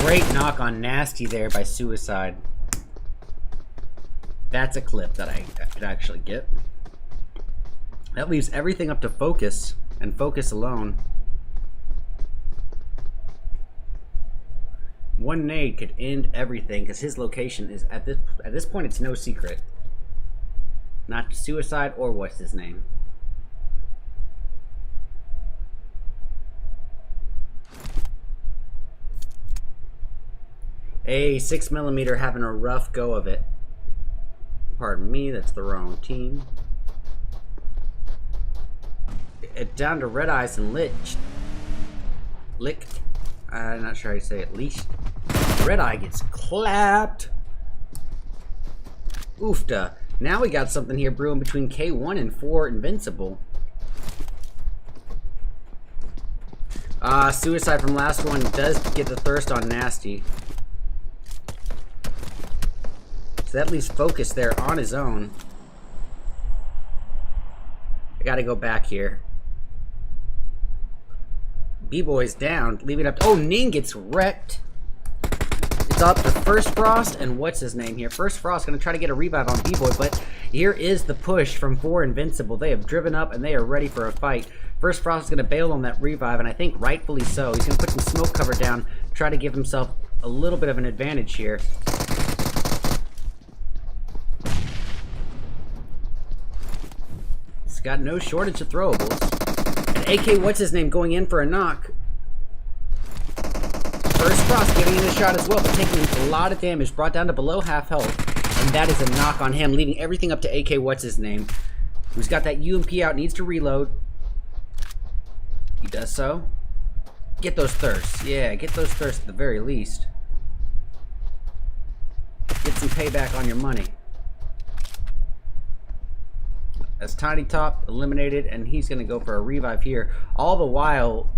Great knock on Nasty there by Suicide. That's a clip that I could actually get. That leaves everything up to Focus, and Focus alone. One nade could end everything, because his location is at this point it's no secret. Not Suicide or what's his name. A 6mm having a rough go of it. Pardon me, that's the wrong team. Down to Redeye'S and Lick. I'm not sure how you say it. Leashed. Redeye gets clapped. Oofta. Now we got something here brewing between K1 and 4 Invincible. Suicide from last one does get the thirst on Nasty. So that leaves Focus there on his own. I gotta go back here. B-Boy's down, leaving it up to, oh, Ning gets wrecked. It's up to First Frost, and what's his name here? First Frost gonna try to get a revive on B-Boy, but here is the push from 4 Invincible. They have driven up, and they are ready for a fight. First Frost is gonna bail on that revive, and I think rightfully so. He's gonna put some smoke cover down, try to give himself a little bit of an advantage here. It's got no shortage of throwables. AK, what's his name, going in for a knock. First Frost getting in a shot as well, but taking a lot of damage, brought down to below half health, and that is a knock on him, leaving everything up to AK, what's his name, who's got that UMP out, needs to reload. He does so. Get those thirsts. Yeah, get those thirsts at the very least. Get some payback on your money. As Tiny Top eliminated, and he's going to go for a revive here. All the while,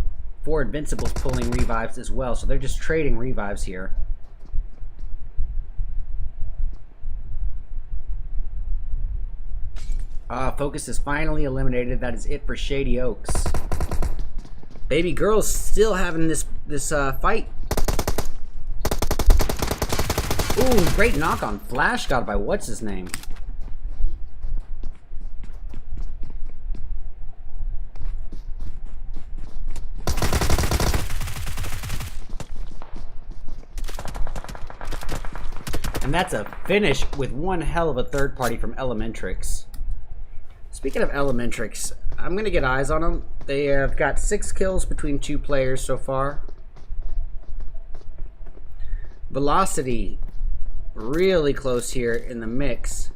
4 Invincibles pulling revives as well, so they're just trading revives here. Focus is finally eliminated. That is it for Shady Oaks. Baby Girl's still having this fight. Ooh, great knock on Flash got by what's his name. And that's a finish with one hell of a third party from Elementrix. Speaking of Elementrix, I'm going to get eyes on them. They have got 6 kills between 2 players so far. Velocity really close here in the mix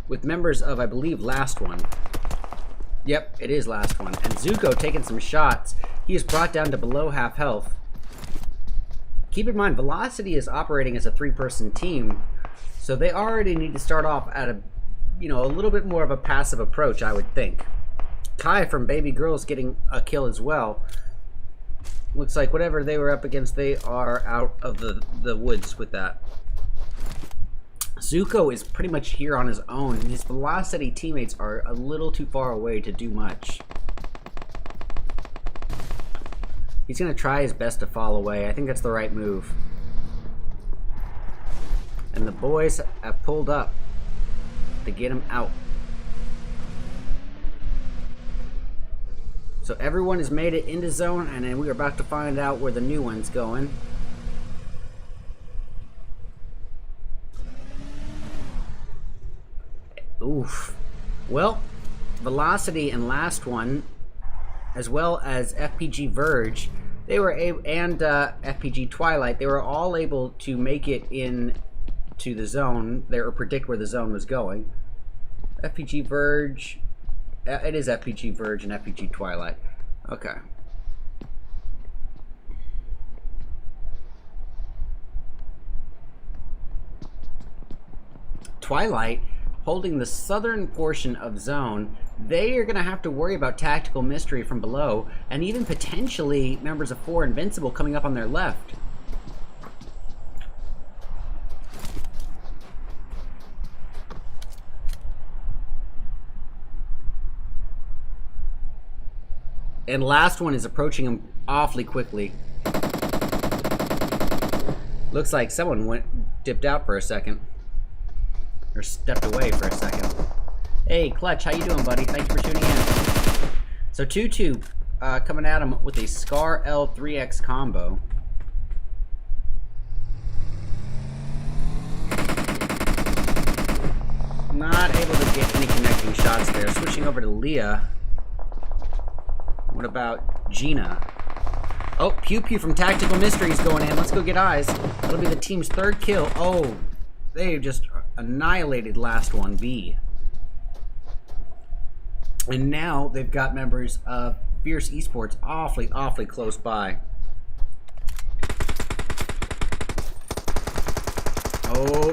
with members of, I believe, Last One. Yep, it is Last One. And Zuko taking some shots. He is brought down to below half health. Keep in mind, Velocity is operating as a 3-person team, so they already need to start off at a little bit more of a passive approach, I would think. Kai from Baby Girl's getting a kill as well. Looks like whatever they were up against, they are out of the woods with that. Zuko is pretty much here on his own, and his Velocity teammates are a little too far away to do much. He's going to try his best to fall away. I think that's the right move. And the boys have pulled up to get him out. So everyone has made it into zone, and then we are about to find out where the new one's going. Oof. Well, Velocity and Last One, as well as FPG Verge, they were and FPG Twilight, they were all able to make it in to the zone there, or predict where the zone was going. FPG Verge, it is FPG Verge and FPG Twilight. Okay. Twilight holding the southern portion of zone. They are going to have to worry about Tactical Mystery from below, and even potentially members of 4 Invincible coming up on their left. And Last One is approaching him awfully quickly. Looks like someone dipped out for a second. Or stepped away for a second. Hey, Clutch, how you doing, buddy? Thank you for tuning in. So Tutu coming at him with a Scar L3X combo. Not able to get any connecting shots there. Switching over to Leah. What about Gina? Oh, Pew Pew from Tactical Mysteries going in. Let's go get eyes. That'll be the team's 3rd kill. Oh, they just annihilated Last One B. And now they've got members of Fierce Esports awfully close by. Oh.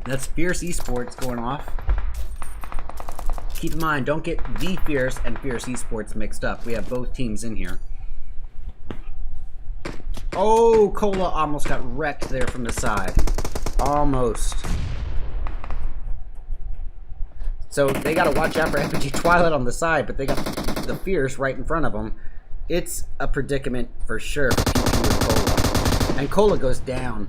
That's Fierce Esports going off. Keep in mind, don't get the Fierce and Fierce Esports mixed up. We have both teams in here. Oh, Cola almost got wrecked there from the side. Almost. So they got to watch out for FPG Twilight on the side, but they got the Fierce right in front of them. It's a predicament for sure for Pew Pew and Cola. And Cola goes down.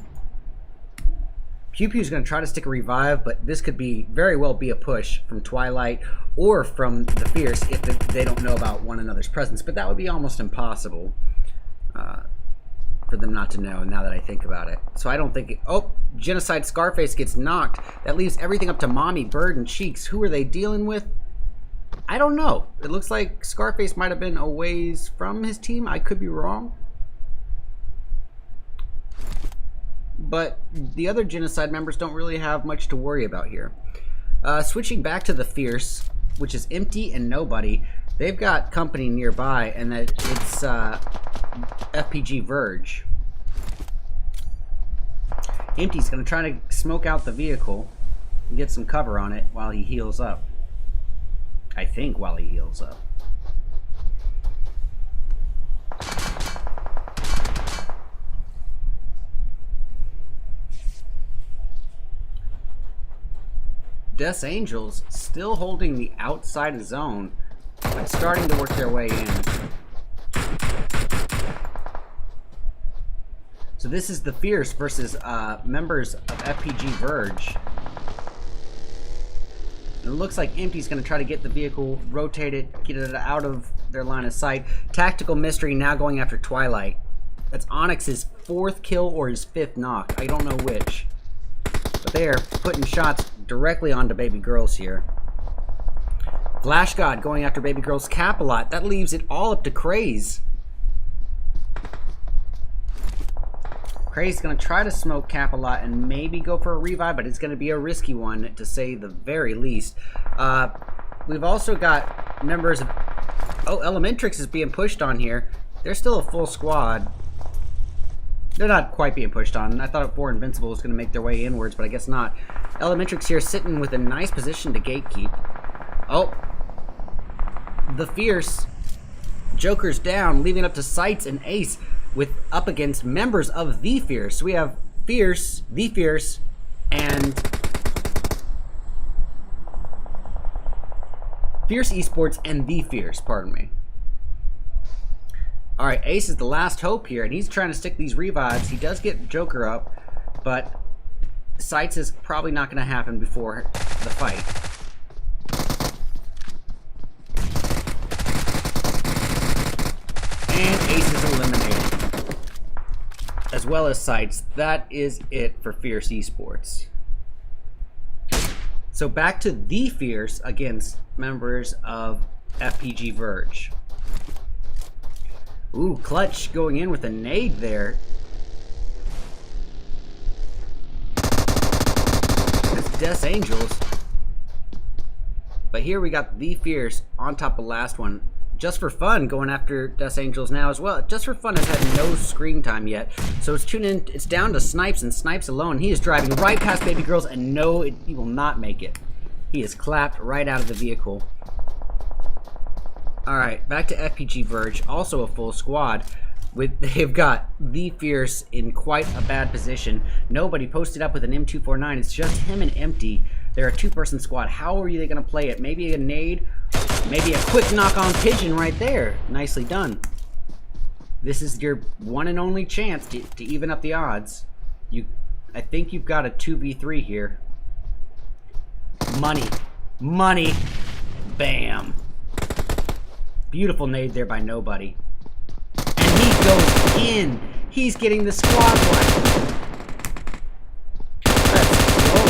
Pew Pew's going to try to stick a revive, but this could be very well be a push from Twilight or from the Fierce if they don't know about one another's presence. But that would be almost impossible for them not to know, now that I think about it. So I don't think... Oh, Genocide Scarface gets knocked. That leaves everything up to Mommy, Bird, and Cheeks. Who are they dealing with? I don't know. It looks like Scarface might have been a ways from his team. I could be wrong. But the other Genocide members don't really have much to worry about here. Switching back to the Fierce, which is Empty and Nobody. They've got company nearby, and that it's FPG Verge. Empty's going to try to smoke out the vehicle and get some cover on it while he heals up. I think while he heals up. Death's Angels still holding the outside zone, but starting to work their way in. So this is the Fierce versus members of FPG Verge. And it looks like Empty's going to try to get the vehicle, rotate it, get it out of their line of sight. Tactical Mystery now going after Twilight. That's Onyx's 4th kill or his 5th knock. I don't know which. But they are putting shots directly onto Baby Girls here. Flash God going after Baby Girl's cap a lot. That leaves it all up to Craze. Craig's going to try to smoke cap a lot and maybe go for a revive, but it's going to be a risky one, to say the very least. We've also got members of... Oh, Elementrix is being pushed on here. They're still a full squad. They're not quite being pushed on. I thought 4 Invincible was going to make their way inwards, but I guess not. Elementrix here sitting with a nice position to gatekeep. Oh. The Fierce. Joker's down, leaving up to Sights and Ace with up against members of the Fierce. So we have Fierce, the Fierce, and Fierce Esports and the Fierce, pardon me. Alright, Ace is the last hope here, and he's trying to stick these revives. He does get Joker up, but Sights is probably not going to happen before the fight. And Ace is eliminated, as well as Sights. That is it for Fierce Esports. So back to the Fierce against members of FPG Verge. Ooh, Clutch going in with a nade there. It's Death Angels. But here we got the Fierce on top of last one. Just for fun, going after Death Angels now as well. Just for fun has had no screen time yet. So it's tuned in, it's down to Snipes and Snipes alone. He is driving right past Baby Girls, and no, he will not make it. He is clapped right out of the vehicle. Alright, back to FPG Verge, also a full squad. They've got the Fierce in quite a bad position. Nobody posted up with an M249. It's just him and Empty. They're a 2-person squad. How are they going to play it? Maybe a nade? Maybe a quick knock-on pigeon right there. Nicely done. This is your one and only chance to even up the odds. I think you've got a 2v3 here. Money. Money. Bam. Beautiful nade there by Nobody. And he goes in. He's getting the squad wipe. Let's go.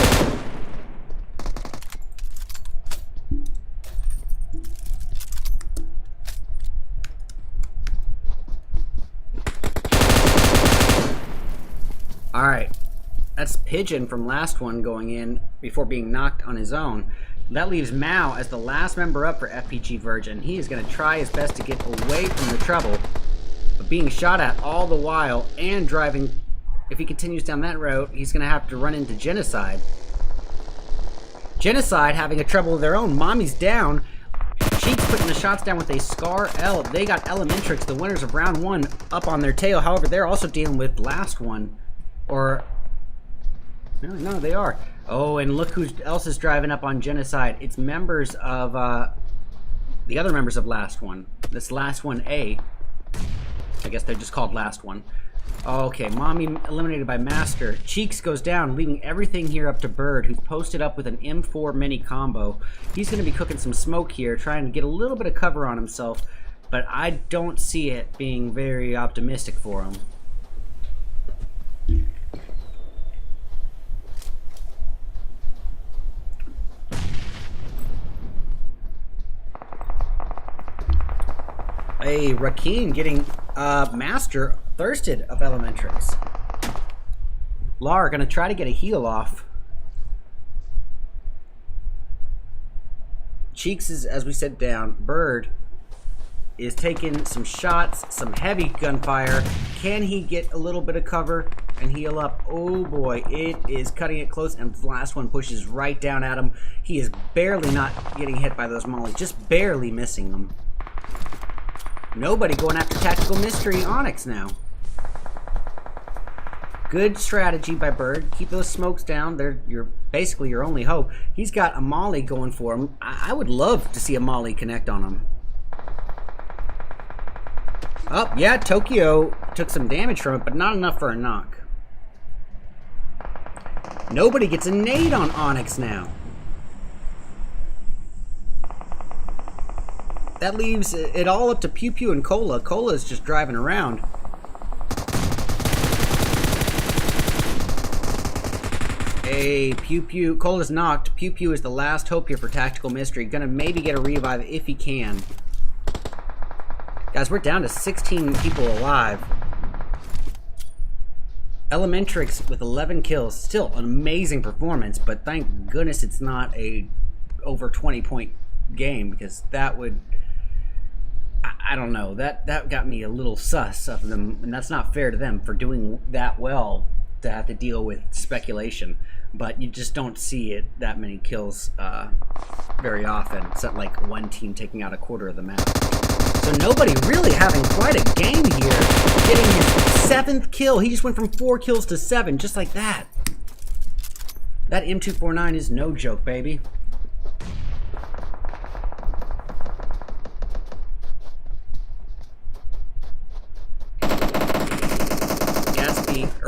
Alright. That's Pigeon from last one going in before being knocked on his own. That leaves Mao as the last member up for FPG Verge, and he is going to try his best to get away from the trouble, but being shot at all the while and driving. If he continues down that route, he's going to have to run into Genocide. Genocide having a trouble of their own. Mommy's down. Cheeks putting the shots down with a Scar L. They got Elementrix, the winners of round 1, up on their tail. However, they're also dealing with last one. Or... No, they are. Oh, and look who else is driving up on Genocide. It's members of, the other members of Last One. This Last One A. I guess they're just called Last One. Okay, Mommy eliminated by Master. Cheeks goes down, leaving everything here up to Bird, who's posted up with an M4 mini combo. He's going to be cooking some smoke here, trying to get a little bit of cover on himself, but I don't see it being very optimistic for him. Hey, Rakim getting Master thirsted of Elementrix. Lar gonna try to get a heal off. Cheeks is, as we said, down. Bird is taking some shots, some heavy gunfire. Can he get a little bit of cover and heal up? Oh boy, it is cutting it close, and the last one pushes right down at him. He is barely not getting hit by those mollies, just barely missing them. Nobody going after Tactical Mystery Onyx now. Good strategy by Bird. Keep those smokes down. They're basically your only hope. He's got a molly going for him. I would love to see a molly connect on him. Oh, yeah, Tokyo took some damage from it, but not enough for a knock. Nobody gets a nade on Onyx now. That leaves it all up to Pew Pew and Cola. Cola is just driving around. Hey, Pew Pew. Cola's knocked. Pew Pew is the last hope here for Tactical Mystery. Gonna maybe get a revive if he can. Guys, we're down to 16 people alive. Elementrix with 11 kills, still an amazing performance, but thank goodness it's not a over 20-point game, because that would, I don't know, that got me a little sus of them, and that's not fair to them for doing that well to have to deal with speculation. But you just don't see it that many kills very often, except like one team taking out a quarter of the map. So nobody really having quite a game here, getting his 7th kill. He just went from 4 kills to 7, just like that. That M249 is no joke, baby.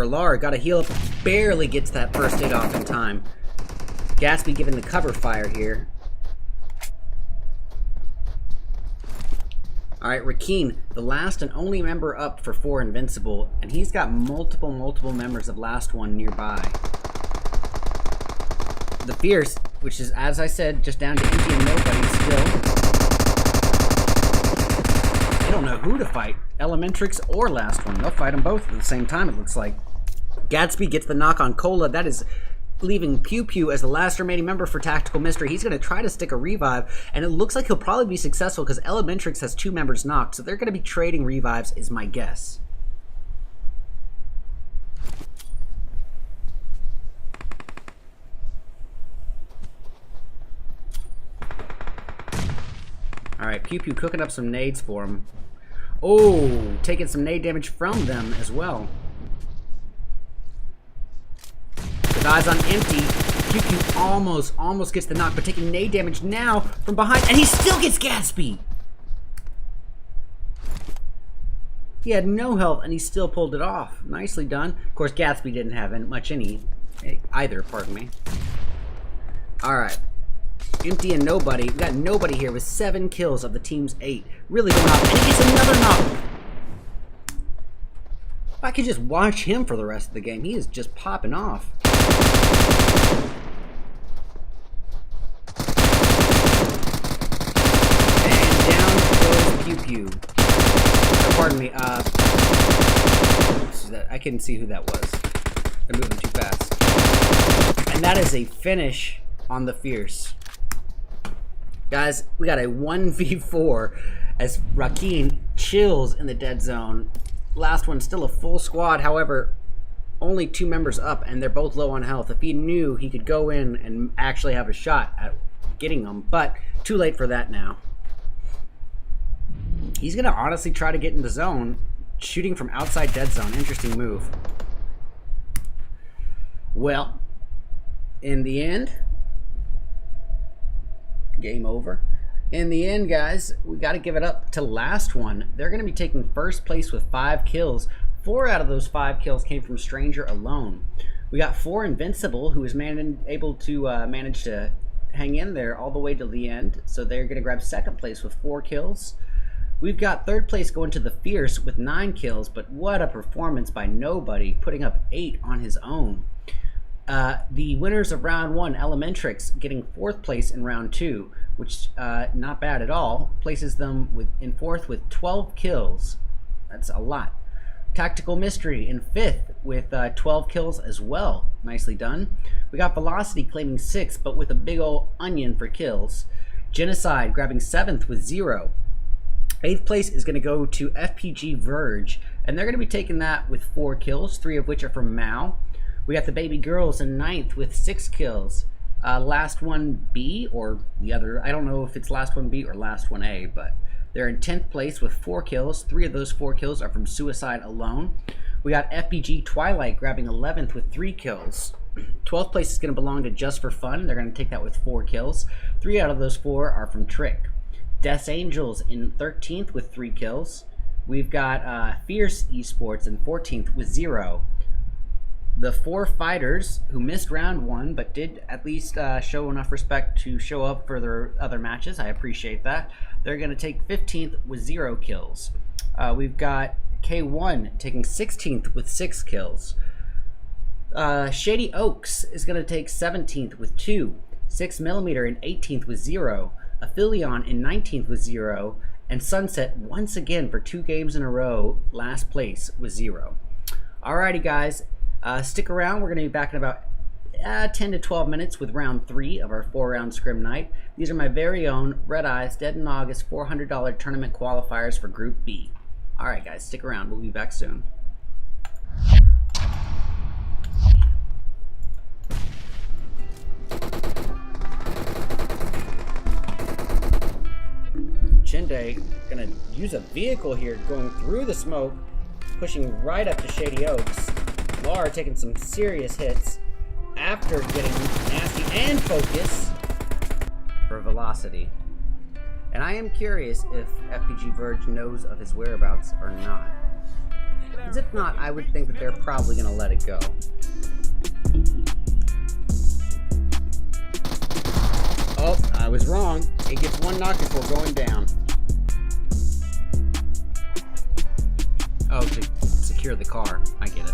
Lara got a heal up, barely gets that first hit off in time. Gatsby giving the cover fire here. Alright, Rakeen, the last and only member up for 4 Invincible, and he's got multiple members of last one nearby. The Fierce, which is, as I said, just down to empty and nobody still. They don't know who to fight, Elementrix or last one. They'll fight them both at the same time, it looks like. Gatsby gets the knock on Cola. That is leaving Pew Pew as the last remaining member for Tactical Mystery. He's going to try to stick a revive, and it looks like he'll probably be successful because Elementrix has 2 members knocked, so they're going to be trading revives is my guess. Alright, Pew Pew cooking up some nades for him. Oh, taking some nade damage from them as well. With eyes on empty, Pew Pew almost gets the knock, but taking nade damage now from behind, and he still gets Gatsby! He had no health, and he still pulled it off. Nicely done. Of course, Gatsby didn't have much either, pardon me. Alright. Empty and nobody. We got nobody here with 7 kills of the team's 8. Really going off, and he gets another knock! I could just watch him for the rest of the game. He is just popping off. And down goes Pew Pew. Or, pardon me, I couldn't see who that was. They're moving too fast. And that is a finish on the Fierce. Guys, we got a 1v4 as Rakeen chills in the dead zone. Last one still a full squad, however, only 2 members up, and they're both low on health. If he knew, he could go in and actually have a shot at getting them, but too late for that now. He's going to honestly try to get in the zone, shooting from outside dead zone. Interesting move. Well, in the end, game over. In the end, guys, we got to give it up to last one. They're going to be taking first place with 5 kills. 4 out of those 5 kills came from Stranger alone. We got 4 Invincible, who is able to manage to hang in there all the way to the end. So they're going to grab second place with 4 kills. We've got third place going to the Fierce with 9 kills, but what a performance by nobody, putting up 8 on his own. The winners of round 1, Elementrix, getting 4th place in round 2, which not bad at all, places them in 4th with 12 kills. That's a lot. Tactical Mystery in 5th with 12 kills as well. Nicely done. We got Velocity claiming 6th, but with a big old onion for kills. Genocide grabbing 7th with 0. 8th place is going to go to FPG Verge, and they're going to be taking that with 4 kills, 3 of which are from Mao. We got the Baby Girls in 9th with 6 kills. Last one B, or the other, I don't know if it's last one B or last one A, but they're in 10th place with 4 kills. 3 of those 4 kills are from Suicide alone. We got FPG Twilight grabbing 11th with 3 kills. 12th place is going to belong to Just for Fun. They're going to take that with 4 kills. 3 out of those 4 are from Trick. Death's Angels in 13th with 3 kills. We've got Fierce Esports in 14th with 0. The 4 fighters who missed round 1 but did at least show enough respect to show up for their other matches. I appreciate that. They're going to take 15th with 0 kills. We've got K1 taking 16th with 6 kills. Shady Oaks is going to take 17th with 2. 6mm in 18th with 0. Aphelion in 19th with 0. And Sunset once again for 2 games in a row, last place with 0. Alrighty guys. Stick around. We're going to be back in about 10 to 12 minutes with round 3 of our 4-round scrim night. These are my very own Redeye'S Dead in August $400 tournament qualifiers for Group B. Alright guys, stick around. We'll be back soon. Chinde gonna use a vehicle here, going through the smoke, pushing right up to Shady Oaks. Lar taking some serious hits after getting nasty and focus for velocity. And I am curious if FPG Verge knows of his whereabouts or not. Because if not, I would think that they're probably gonna let it go. Oh, I was wrong. He gets one knock before going down. Oh, to secure the car. I get it.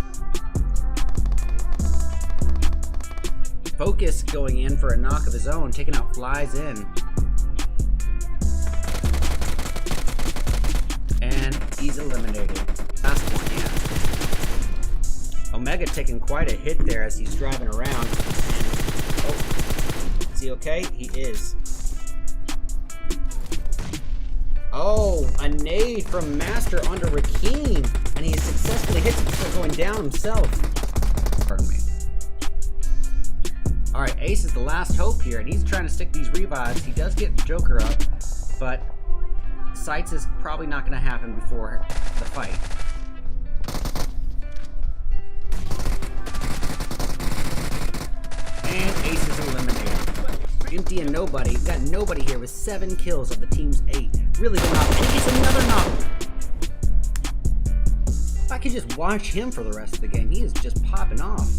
Focus going in for a knock of his own, taking out Flies in. And he's eliminated. Last one, yeah. Omega taking quite a hit there as he's driving around. And, oh, is he okay? He is. Oh, a nade from Master onto Rakeem, and he successfully hits it before going down himself. Pardon me. Alright, Ace is the last hope here, and he's trying to stick these revives. He does get Joker up, but Sights is probably not going to happen before the fight. And Ace is eliminated. Empty and nobody. Got nobody here with 7 kills of the team's 8. Really going off. And he gets another knock. If I could just watch him for the rest of the game, he is just popping off.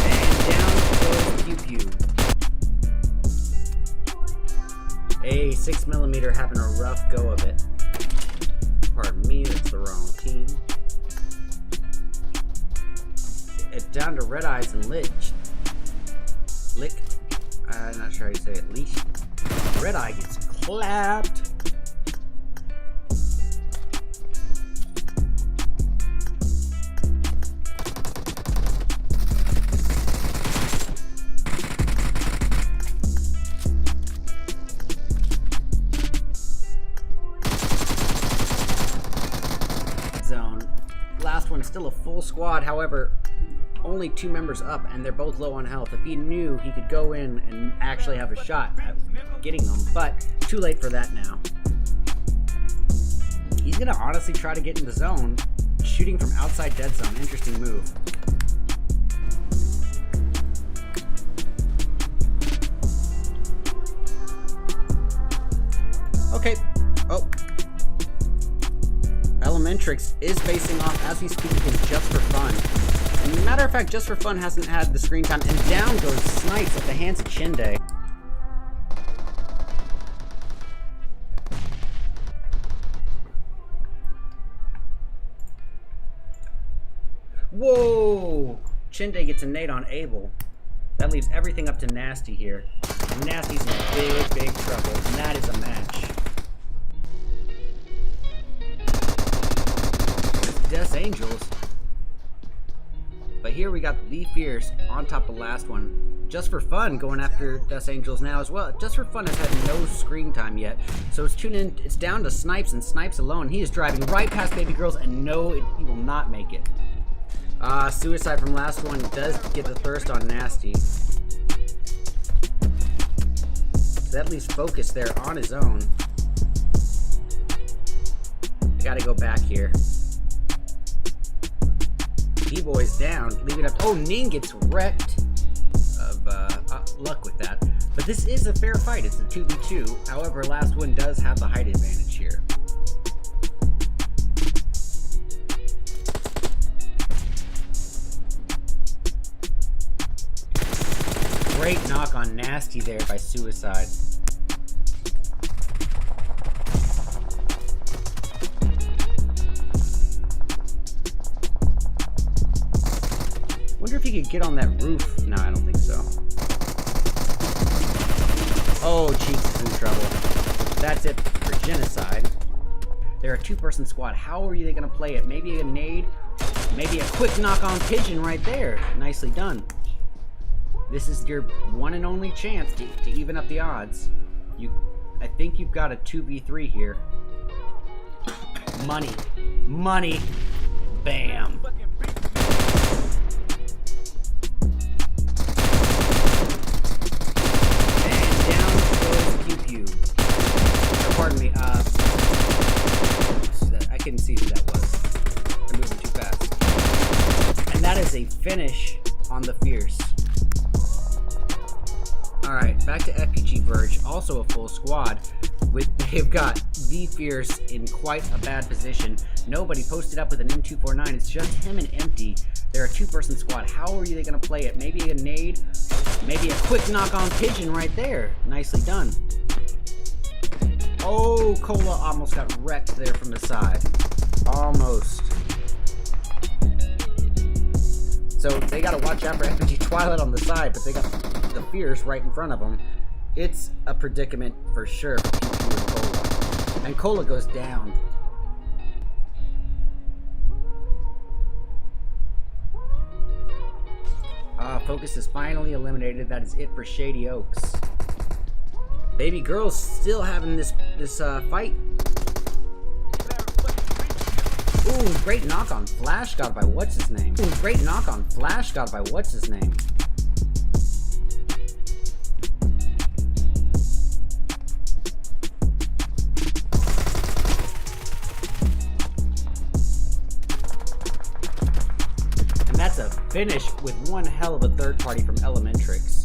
And down goes Pew Pew. A 6mm having a rough go of it. Pardon me, that's the wrong team. Down to Redeye'S and Lick. I'm not sure how you say it. Leash. Redeye gets clapped. Zone. Last one, still a full squad. However, only 2 members up, and they're both low on health. If he knew, he could go in and actually have a shot at getting them, but too late for that now. He's gonna honestly try to get in the zone, shooting from outside dead zone. Interesting move. Okay. Oh. Elementrix is facing off as we speak against Just for Fun. And matter of fact, Just for Fun hasn't had the screen time, and down goes Snipes at the hands of Chinde. Whoa! Chinde gets a nade on Abel. That leaves everything up to Nasty here. And Nasty's in big, big trouble, and that is a match. Death Angels. But here we got the Fierce on top of the last one. Just for Fun going after Death Angels now as well. Just for Fun has had no screen time yet. So it's tuned in, it's down to Snipes, and Snipes alone. He is driving right past Baby Girls, and no, he will not make it. Suicide from last one does get the thirst on Nasty. So that leaves Focus there on his own. Gotta go back here. B-Boy's down, leaving up. Oh, Ning gets wrecked. Of luck with that. But this is a fair fight. It's a 2v2. However, last one does have the height advantage here. Great knock on Nasty there by Suicide. Wonder if he could get on that roof. No, I don't think so. Oh, Cheeks is in trouble. That's it for Genocide. They're a two-person squad. How are they going to play it? Maybe a nade, maybe a quick knock on pigeon right there. Nicely done. This is your one and only chance to even up the odds. I think you've got a 2v3 here. Money. Money. Bam. And down goes Pew Pew. Or, pardon me, I couldn't see who that was. They're moving too fast. And that is a finish on the Fierce. Alright, back to FPG Verge, also a full squad. They've got the Fierce in quite a bad position. Nobody posted up with an M249. It's just him and Empty. They're a two-person squad. How are they going to play it? Maybe a nade, maybe a quick knock on pigeon right there. Nicely done. Oh, Cola almost got wrecked there from the side. Almost. So they got to watch out for FPG Twilight on the side, but they got the Fierce right in front of them. It's a predicament for sure for Pew Pew and Cola. And Cola goes down. Focus is finally eliminated. That is it for Shady Oaks. Baby girl's still having this fight. Ooh, great knock on Flash God by what's his name. Ooh, great knock on Flash God by what's his name. And that's a finish with one hell of a third party from Elementrix.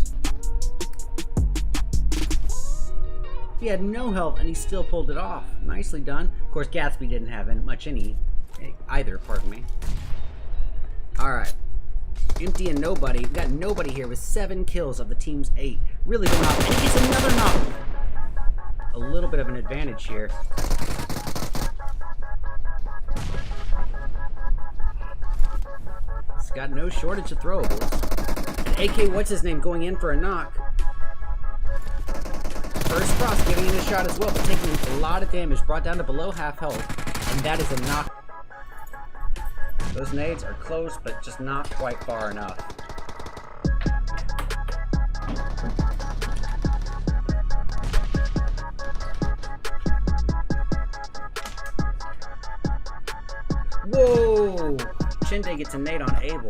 He had no health and he still pulled it off. Nicely done. Of course, Gatsby didn't have much either, pardon me. Alright. Empty and Nobody. We've got Nobody here with 7 kills of the team's 8. Really going off. And he gets another knock. A little bit of an advantage here. It's got no shortage of throwables. And AK what's his name going in for a knock. First Frost giving it a shot as well, but taking a lot of damage, brought down to below half health, and that is a knock. Those nades are close, but just not quite far enough. Whoa! Chinde gets a nade on Abel.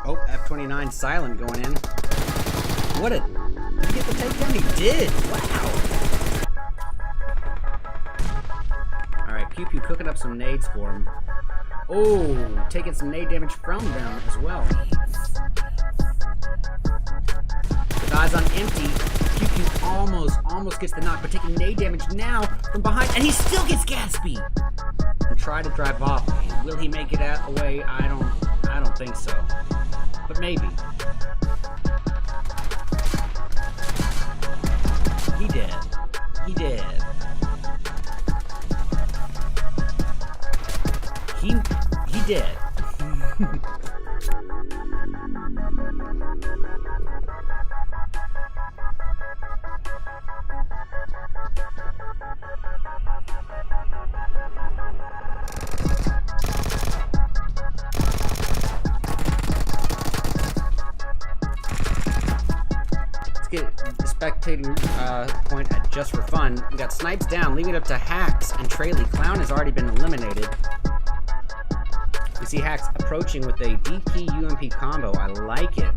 Oh, F29 silent going in. What a... Did he get the takedown? He did! Wow! Alright, Pew Pew cooking up some nades for him. Oh, taking some nade damage from them as well. With eyes on Empty, Pew Pew almost gets the knock, but taking nade damage now from behind, and he still gets Gatsby! And try to drive off. Will he make it away? I don't think so. But maybe. He did. He did. He did. Get the spectating point at just for fun. We got Snipes down, leaving it up to Hacks and Trayley. Clown has already been eliminated. We see Hacks approaching with a DP UMP combo. I like it.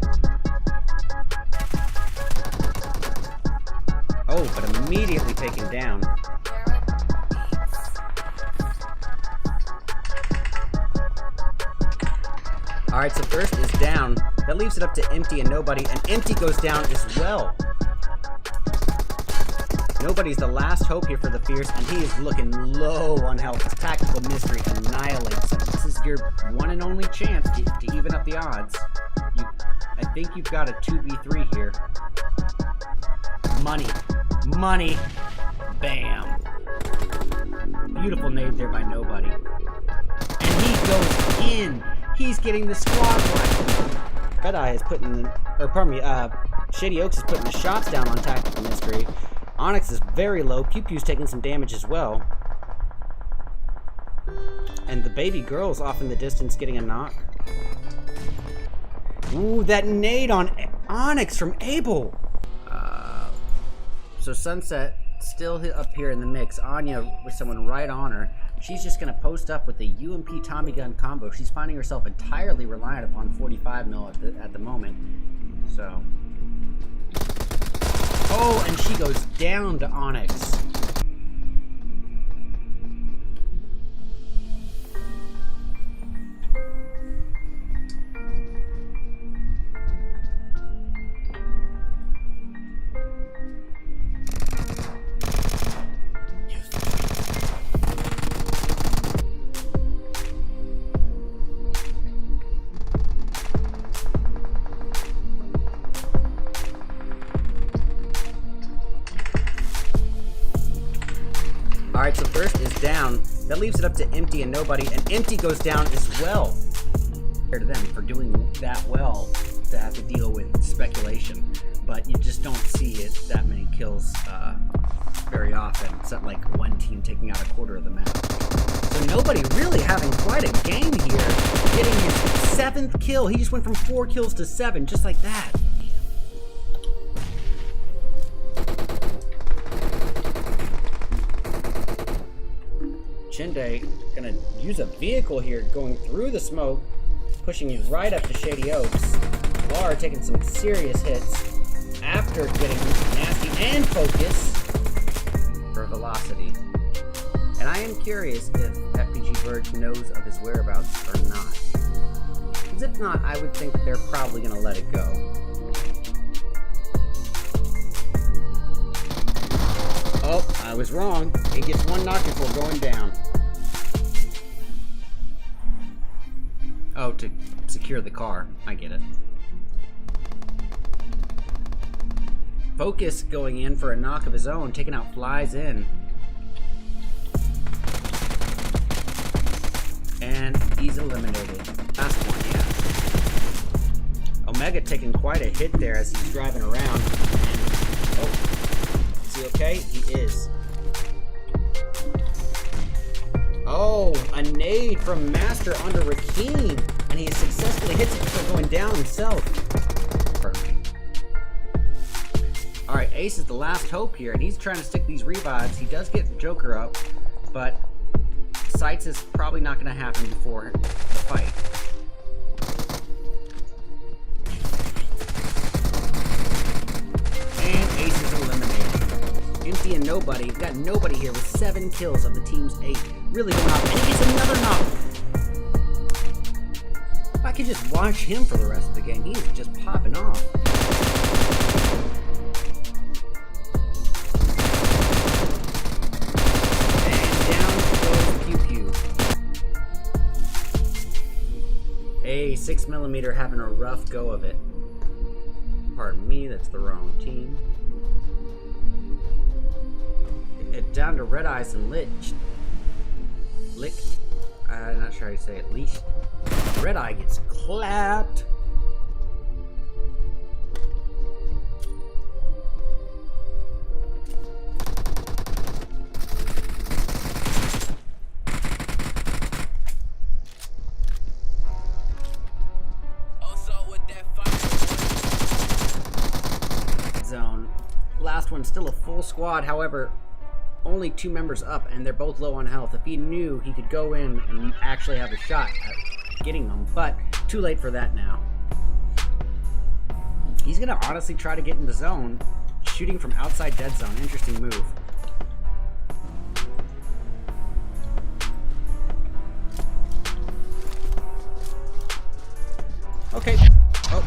Oh, but immediately taken down. Alright, so Thirst is down. That leaves it up to Empty and Nobody, and Empty goes down as well. Nobody's the last hope here for the Fierce, and he is looking low on health. His Tactical Mystery annihilates him. This is your one and only chance to even up the odds. I think you've got a 2v3 here. Money. Money. Bam. Beautiful nade there by Nobody. And he goes in. He's getting the squad right. Redeye is putting, or pardon me, Shady Oaks is putting the shots down on Tactical Mystery. Onyx is very low. Pew Pew's taking some damage as well. And the baby girl's off in the distance getting a knock. Ooh, that nade on Onyx from Abel. So Sunset still up here in the mix. Anya with someone right on her. She's just going to post up with the UMP Tommy gun combo. She's finding herself entirely reliant upon 45 mil at the moment. So. Oh, and she goes down to Onyx. Alright, so Burst is down. That leaves it up to Empty and Nobody, and Empty goes down as well. Fair to them for doing that well to have to deal with speculation. But you just don't see it that many kills very often. It's not like one team taking out a quarter of the map. So Nobody really having quite a game here, getting his 7th kill. He just went from 4 kills to 7, just like that. Chinde gonna use a vehicle here, going through the smoke, pushing it right up to Shady Oaks. Lar taking some serious hits after getting nasty and focus for velocity. And I am curious if FPG Verge knows of his whereabouts or not. Because if not, I would think that they're probably gonna let it go. Oh, I was wrong. He gets one knock before going down. Oh, to secure the car. I get it. Focus going in for a knock of his own, taking out Flies in. And he's eliminated. Last one, yeah. Omega taking quite a hit there as he's driving around. And, oh. Is he okay? He is. Oh, a nade from Master onto Rakeem, and he successfully hits it before going down himself. Perfect. Alright, Ace is the last hope here, and he's trying to stick these revives. He does get Joker up, but Sights is probably not going to happen before the fight. And Ace is eliminated. Empty and Nobody. We've got Nobody here with 7 kills of the team's 8. Really going off. And he gets another knock. If I could just watch him for the rest of the game, he is just popping off. And down goes Pew Pew. A 6mm having a rough go of it. Pardon me, that's the wrong team. Down to Redeye'S and Lick. I'm not sure how you say it. Leash. Redeye gets clapped. Zone. Last one, still a full squad. However, only 2 members up, and they're both low on health. If he knew, he could go in and actually have a shot at getting them, but too late for that now. He's gonna honestly try to get in the zone, shooting from outside dead zone. Interesting move. Okay. Oh.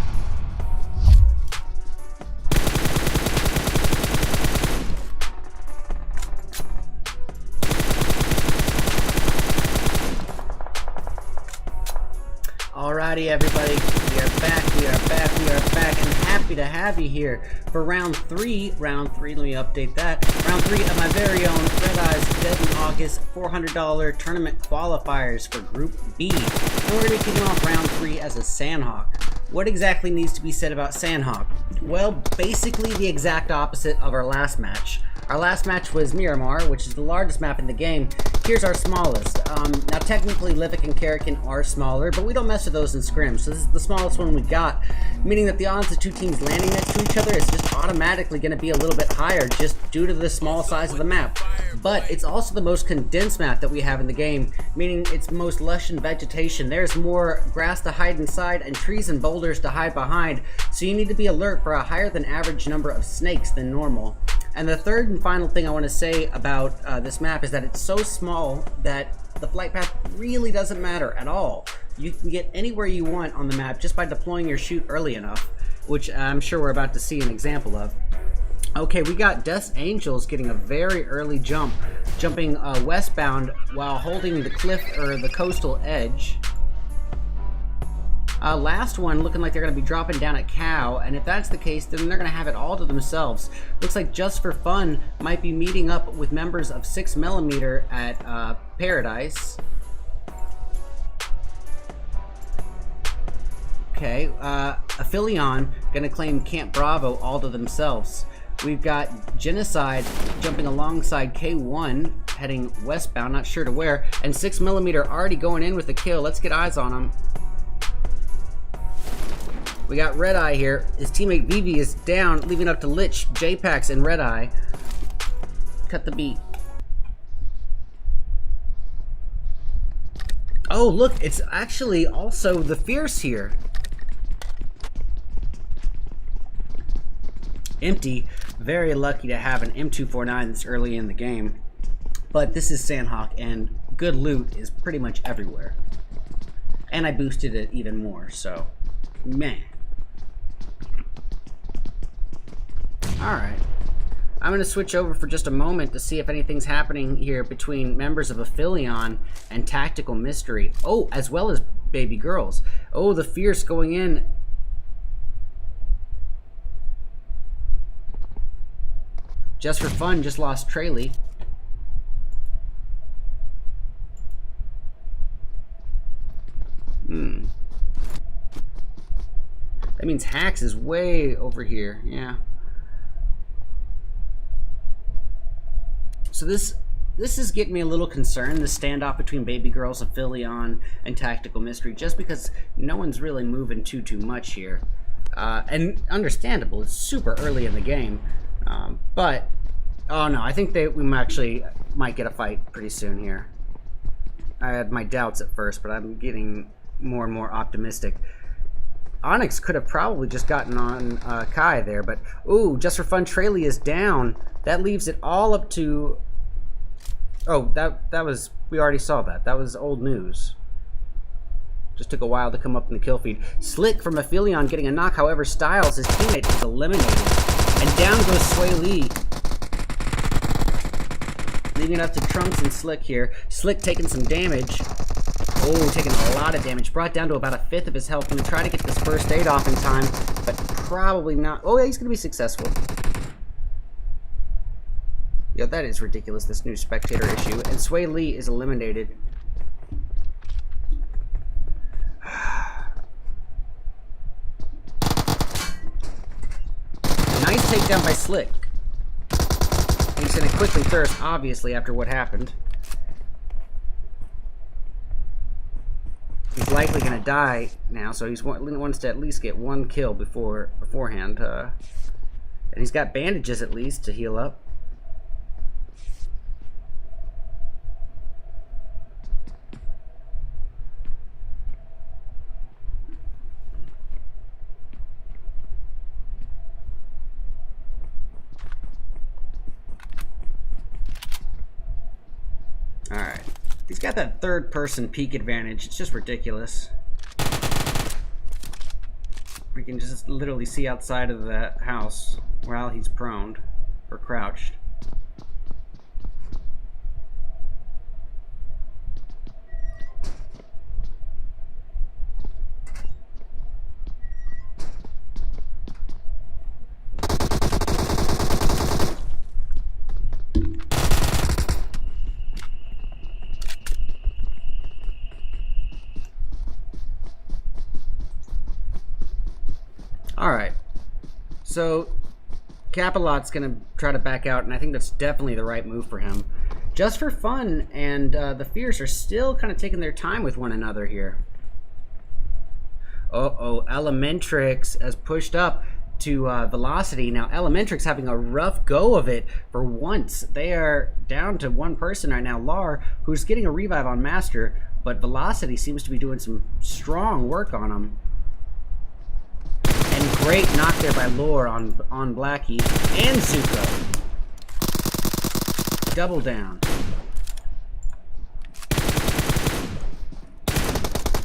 Howdy everybody, we are back, and happy to have you here for round 3, let me update that, round 3 of my very own Redeye'S Dead in August $400 tournament qualifiers for Group B. And we're going to be kicking off round 3 as a Sandhawk. What exactly needs to be said about Sandhawk? Well, basically the exact opposite of our last match. Our last match was Miramar, which is the largest map in the game. Here's our smallest. Now technically Livik and Karakin are smaller, but we don't mess with those in scrims, so this is the smallest one we got, meaning that the odds of two teams landing next to each other is just automatically going to be a little bit higher just due to the small size of the map. But it's also the most condensed map that we have in the game, meaning it's most lush in vegetation. There's more grass to hide inside and trees and boulders to hide behind, so you need to be alert for a higher than average number of snakes than normal. And the third and final thing I want to say about this map is that it's so small that the flight path really doesn't matter at all. You can get anywhere you want on the map just by deploying your chute early enough, which I'm sure we're about to see an example of. Okay, we got Death's Angels getting a very early jump, jumping westbound while holding the cliff or the coastal edge. Last one looking like they're going to be dropping down at Cow, and if that's the case, then they're going to have it all to themselves. Looks like Just for Fun might be meeting up with members of 6mm at Paradise. Okay, Aphelion going to claim Camp Bravo all to themselves. We've got Genocide jumping alongside K1 heading westbound, not sure to where, and 6mm already going in with a kill. Let's get eyes on them. We got Redeye here. His teammate Vivi is down, leaving up to Lich, J-Pax, and Redeye. Cut the beat. Oh, look, it's actually also the Fierce here. Empty, very lucky to have an M249 this early in the game. But this is Sandhawk, and good loot is pretty much everywhere. And I boosted it even more, so man. Alright, I'm going to switch over for just a moment to see if anything's happening here between members of Aphelion and Tactical Mystery. Oh, as well as Baby Girls. Oh, the Fierce going in. Just for Fun just lost Traley. That means Hax is way over here, yeah. So this is getting me a little concerned, the standoff between Baby Girls, Aphelion, and Tactical Mystery, just because no one's really moving too much here. And understandable, it's super early in the game. But, oh no, I think we might get a fight pretty soon here. I had my doubts at first, but I'm getting more and more optimistic. Onyx could have probably just gotten on Kai there, but ooh, Just for Fun, Traley is down. That leaves it all up to... Oh, that was... We already saw that. That was old news. Just took a while to come up in the kill feed. Slick from Aphelion getting a knock, however, Styles, his teammate, is eliminated. And down goes Sway Lee. Leaving it up to Trunks and Slick here. Slick taking some damage. Oh, taking a lot of damage. Brought down to about a fifth of his health. Gonna try to get this first aid off in time, but probably not. Oh, yeah, he's gonna be successful. Yeah, that is ridiculous, this new spectator issue. And Sway Lee is eliminated. Nice takedown by Slick. He's gonna quickly thirst, obviously, after what happened. He's likely gonna die now, so he wants to at least get one kill beforehand. And he's got bandages at least to heal up. Alright. He's got that third-person peek advantage. It's just ridiculous. We can just literally see outside of the house while he's prone or crouched. Alright. So, Capalot's going to try to back out, and I think that's definitely the right move for him. Just for fun, and the Fierce are still kind of taking their time with one another here. Uh-oh, Elementrix has pushed up to Velocity. Now, Elementrix having a rough go of it for once. They are down to one person right now, Lar, who's getting a revive on Master, but Velocity seems to be doing some strong work on him. And great knock there by Lore on Blackie and Zuko. Double down.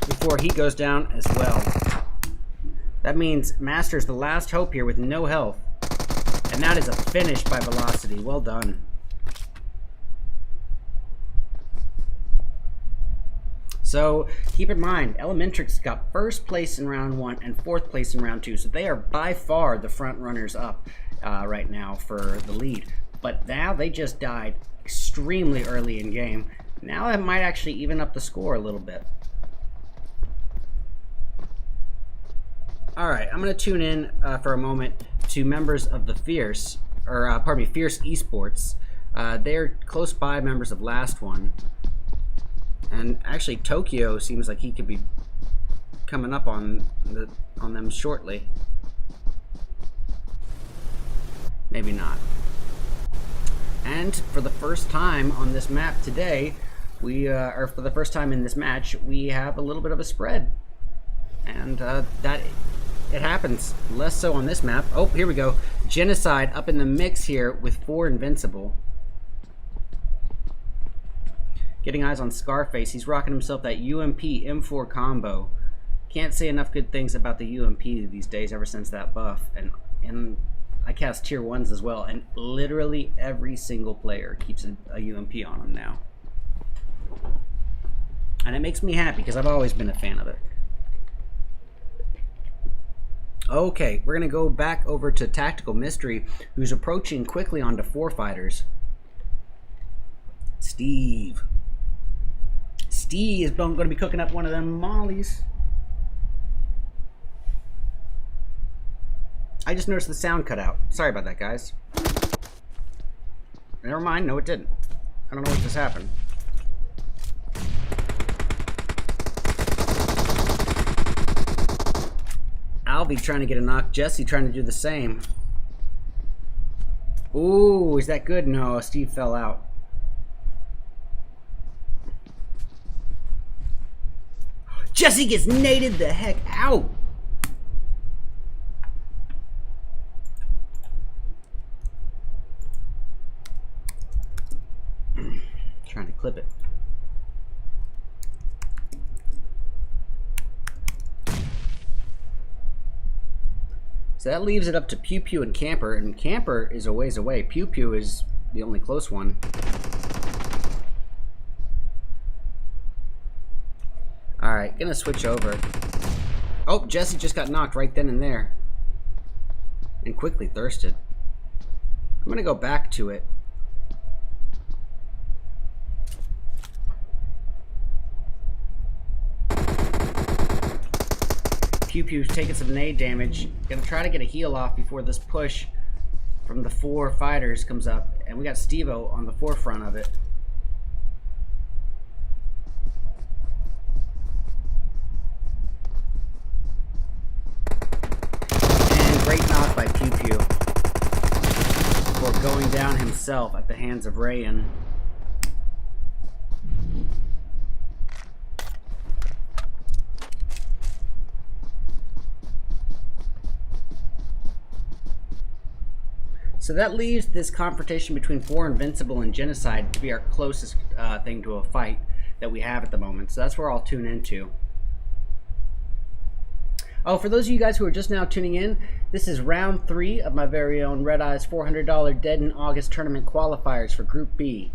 Before he goes down as well. That means Master's the last hope here with no health. And that is a finish by Velocity. Well done. So keep in mind, Elementrix got first place in round 1 and 4th place in round 2. So they are by far the front runners up right now for the lead. But now they just died extremely early in game. Now that might actually even up the score a little bit. Alright, I'm going to tune in for a moment to members of the Fierce, or pardon me, Fierce Esports. They're close by members of last one. And actually, Tokyo seems like he could be coming up on them shortly. Maybe not. And for the first time on this map today, or for the first time in this match, we have a little bit of a spread. And it happens. Less so on this map. Oh, here we go. Genocide up in the mix here with 4 Invincible. Getting eyes on Scarface. He's rocking himself that UMP M4 combo. Can't say enough good things about the UMP these days ever since that buff. And I cast tier 1s as well. And literally every single player keeps a UMP on him now. And it makes me happy because I've always been a fan of it. Okay, we're going to go back over to Tactical Mystery, who's approaching quickly onto 4 fighters. Steve is going to be cooking up one of them mollies. I just noticed the sound cut out. Sorry about that, guys. Never mind. No, it didn't. I don't know what just happened. Alvy trying to get a knock. Jesse trying to do the same. Ooh, is that good? No, Steve fell out. Jesse gets naded the heck out. Trying to clip it. So that leaves it up to Pew Pew and Camper, and Camper is a ways away. Pew Pew is the only close one. Alright, gonna switch over. Oh, Jesse just got knocked right then and there. And quickly thirsted. I'm gonna go back to it. Pew Pew's taking some nade damage. Gonna try to get a heal off before this push from the 4 fighters comes up. And we got Steve-O on the forefront of it. And great knock by Pew Pew. Before going down himself at the hands of Rayan. So that leaves this confrontation between 4 Invincible and Genocide to be our closest thing to a fight that we have at the moment. So that's where I'll tune into. Oh, for those of you guys who are just now tuning in, this is round 3 of my very own Redeye'S $400 Dead in August tournament qualifiers for Group B.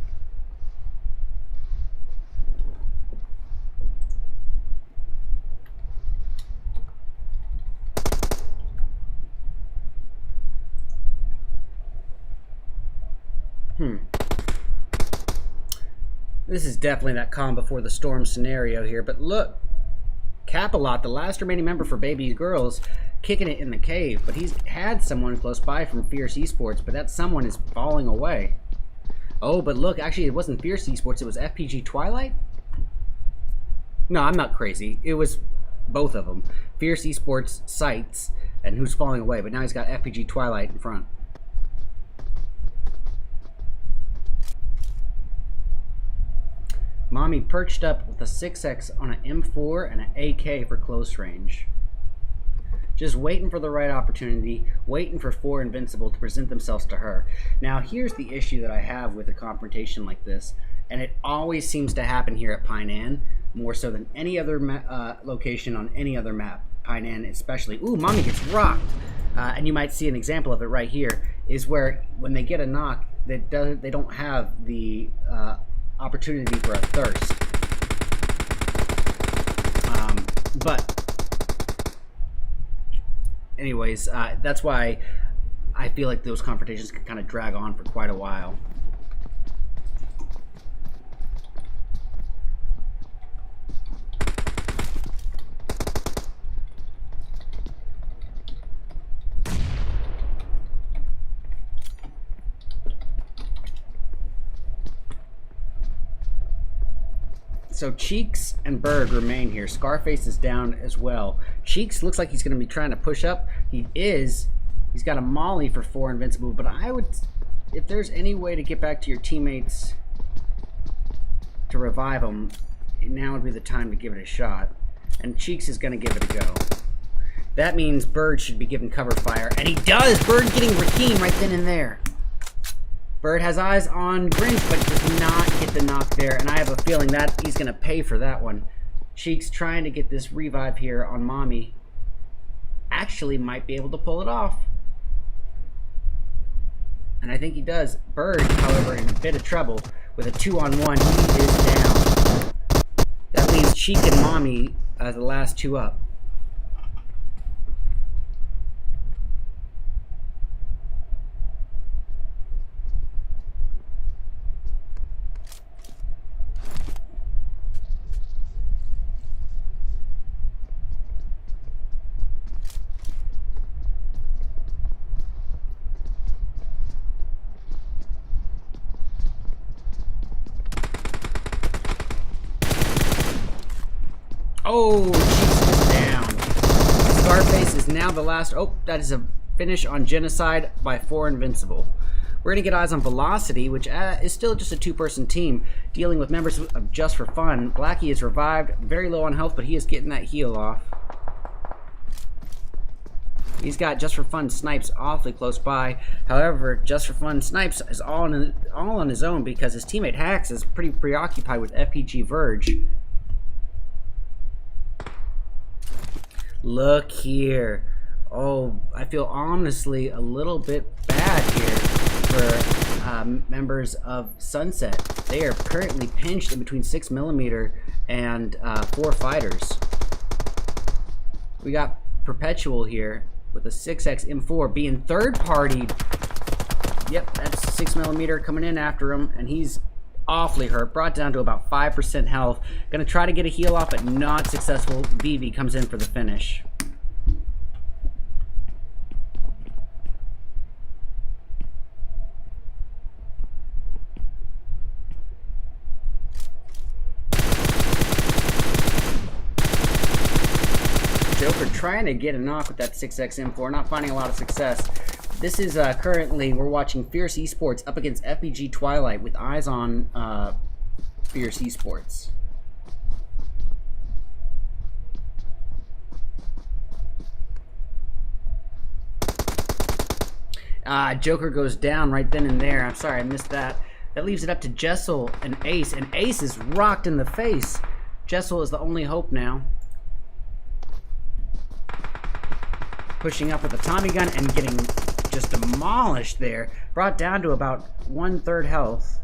This is definitely that calm before the storm scenario here, but look, Capalot, the last remaining member for Baby Girls, kicking it in the cave, but he's had someone close by from Fierce Esports, but that someone is falling away. Oh, but look, actually it wasn't Fierce Esports, it was FPG Twilight? No, I'm not crazy. It was both of them. Fierce Esports sites, and who's falling away, but now he's got FPG Twilight in front. Mommy perched up with a 6X on an M4 and an AK for close range. Just waiting for the right opportunity, waiting for 4 Invincible to present themselves to her. Now here's the issue that I have with a confrontation like this, and it always seems to happen here at Painan, more so than any other location on any other map. Painan especially. Ooh, Mommy gets rocked! And you might see an example of it right here, is where when they get a knock, they don't have the opportunity for a thirst. But anyways, that's why I feel like those confrontations can kind of drag on for quite a while. So Cheeks and Bird remain here. Scarface is down as well. Cheeks looks like he's going to be trying to push up. He is. He's got a molly for 4 Invincible, but I would, if there's any way to get back to your teammates to revive them, now would be the time to give it a shot. And Cheeks is going to give it a go. That means Bird should be given cover fire, and he does! Bird getting Rakeem right then and there. Bird has eyes on Grinch, but does not get the knock there, and I have a feeling that he's going to pay for that one. Cheeks trying to get this revive here on Mommy. Actually might be able to pull it off. And I think he does. Bird, however, in a bit of trouble. With a 2-on-1, he is down. That leaves Cheek and Mommy as the last 2 up. Oh, Cheeks is down. Scarface is now the last. Oh, that is a finish on Genocide by 4 Invincible. We're going to get eyes on Velocity, which is still just a 2-person team, dealing with members of Just for Fun. Blackie is revived, very low on health, but he is getting that heal off. He's got Just for Fun Snipes awfully close by. However, Just for Fun Snipes is all on his own because his teammate Hax is pretty preoccupied with FPG Verge. Look here. Oh, I feel ominously a little bit bad here for members of Sunset. They are currently pinched in between 6mm and 4 fighters. We got Perpetual here with a 6X M4 being third-partied. Yep, that's 6mm coming in after him, and he's awfully hurt, brought down to about 5% health. Gonna try to get a heal off, but not successful. Vivi comes in for the finish. Joker trying to get a knock with that 6X M4, not finding a lot of success. This is currently, we're watching Fierce Esports up against FPG Twilight with eyes on Fierce Esports. Joker goes down right then and there. I'm sorry, I missed that. That leaves it up to Jessel and Ace, and Ace is rocked in the face. Jessel is the only hope now. Pushing up with a Tommy gun and getting just demolished there. Brought down to about 1/3 health.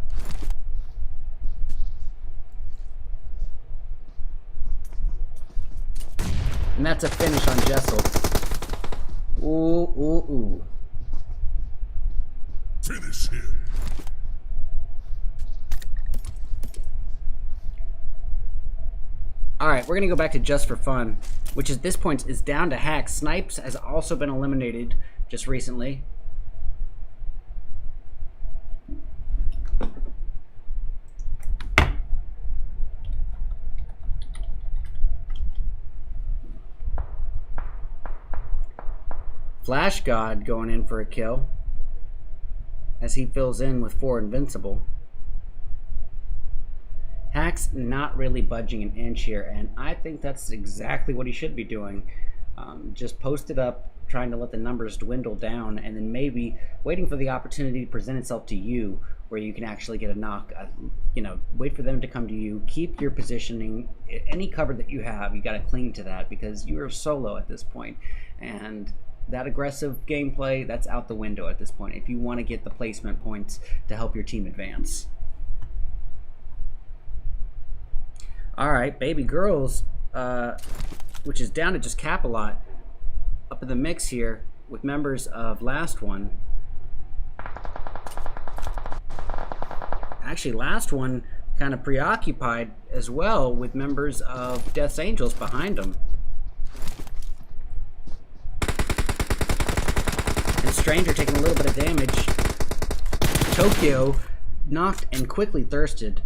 And that's a finish on Jessel. Ooh, ooh, ooh. Finish him. Alright, we're gonna go back to Just for Fun, which at this point is down to hacks. Snipes has also been eliminated just recently. Flash God going in for a kill as he fills in with 4 Invincible. Hack's not really budging an inch here, and I think that's exactly what he should be doing. Just post it up, trying to let the numbers dwindle down, and then maybe waiting for the opportunity to present itself to you where you can actually get a knock. Wait for them to come to you. Keep your positioning. Any cover that you have, you got to cling to that because you are solo at this point, and that aggressive gameplay, that's out the window at this point if you want to get the placement points to help your team advance. Alright, Baby Girls, which is down to just cap a lot, up in the mix here with members of Last One. Actually, Last One kind of preoccupied as well with members of Death's Angels behind him. And Stranger taking a little bit of damage. Tokyo knocked and quickly thirsted.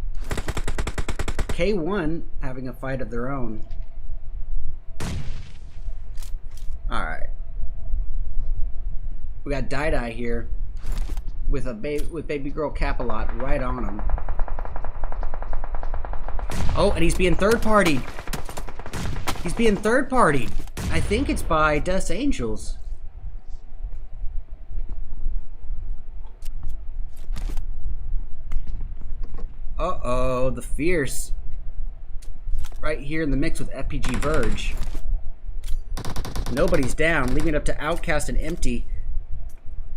K1 having a fight of their own. Alright. We got Dye here with Baby Girl Cap-a-Lot right on him. Oh, and he's being third-partied. He's being third-partied. I think it's by Death's Angels. Uh-oh, the Fierce. Right here in the mix with FPG Verge. Nobody's down, leaving it up to Outcast and Empty.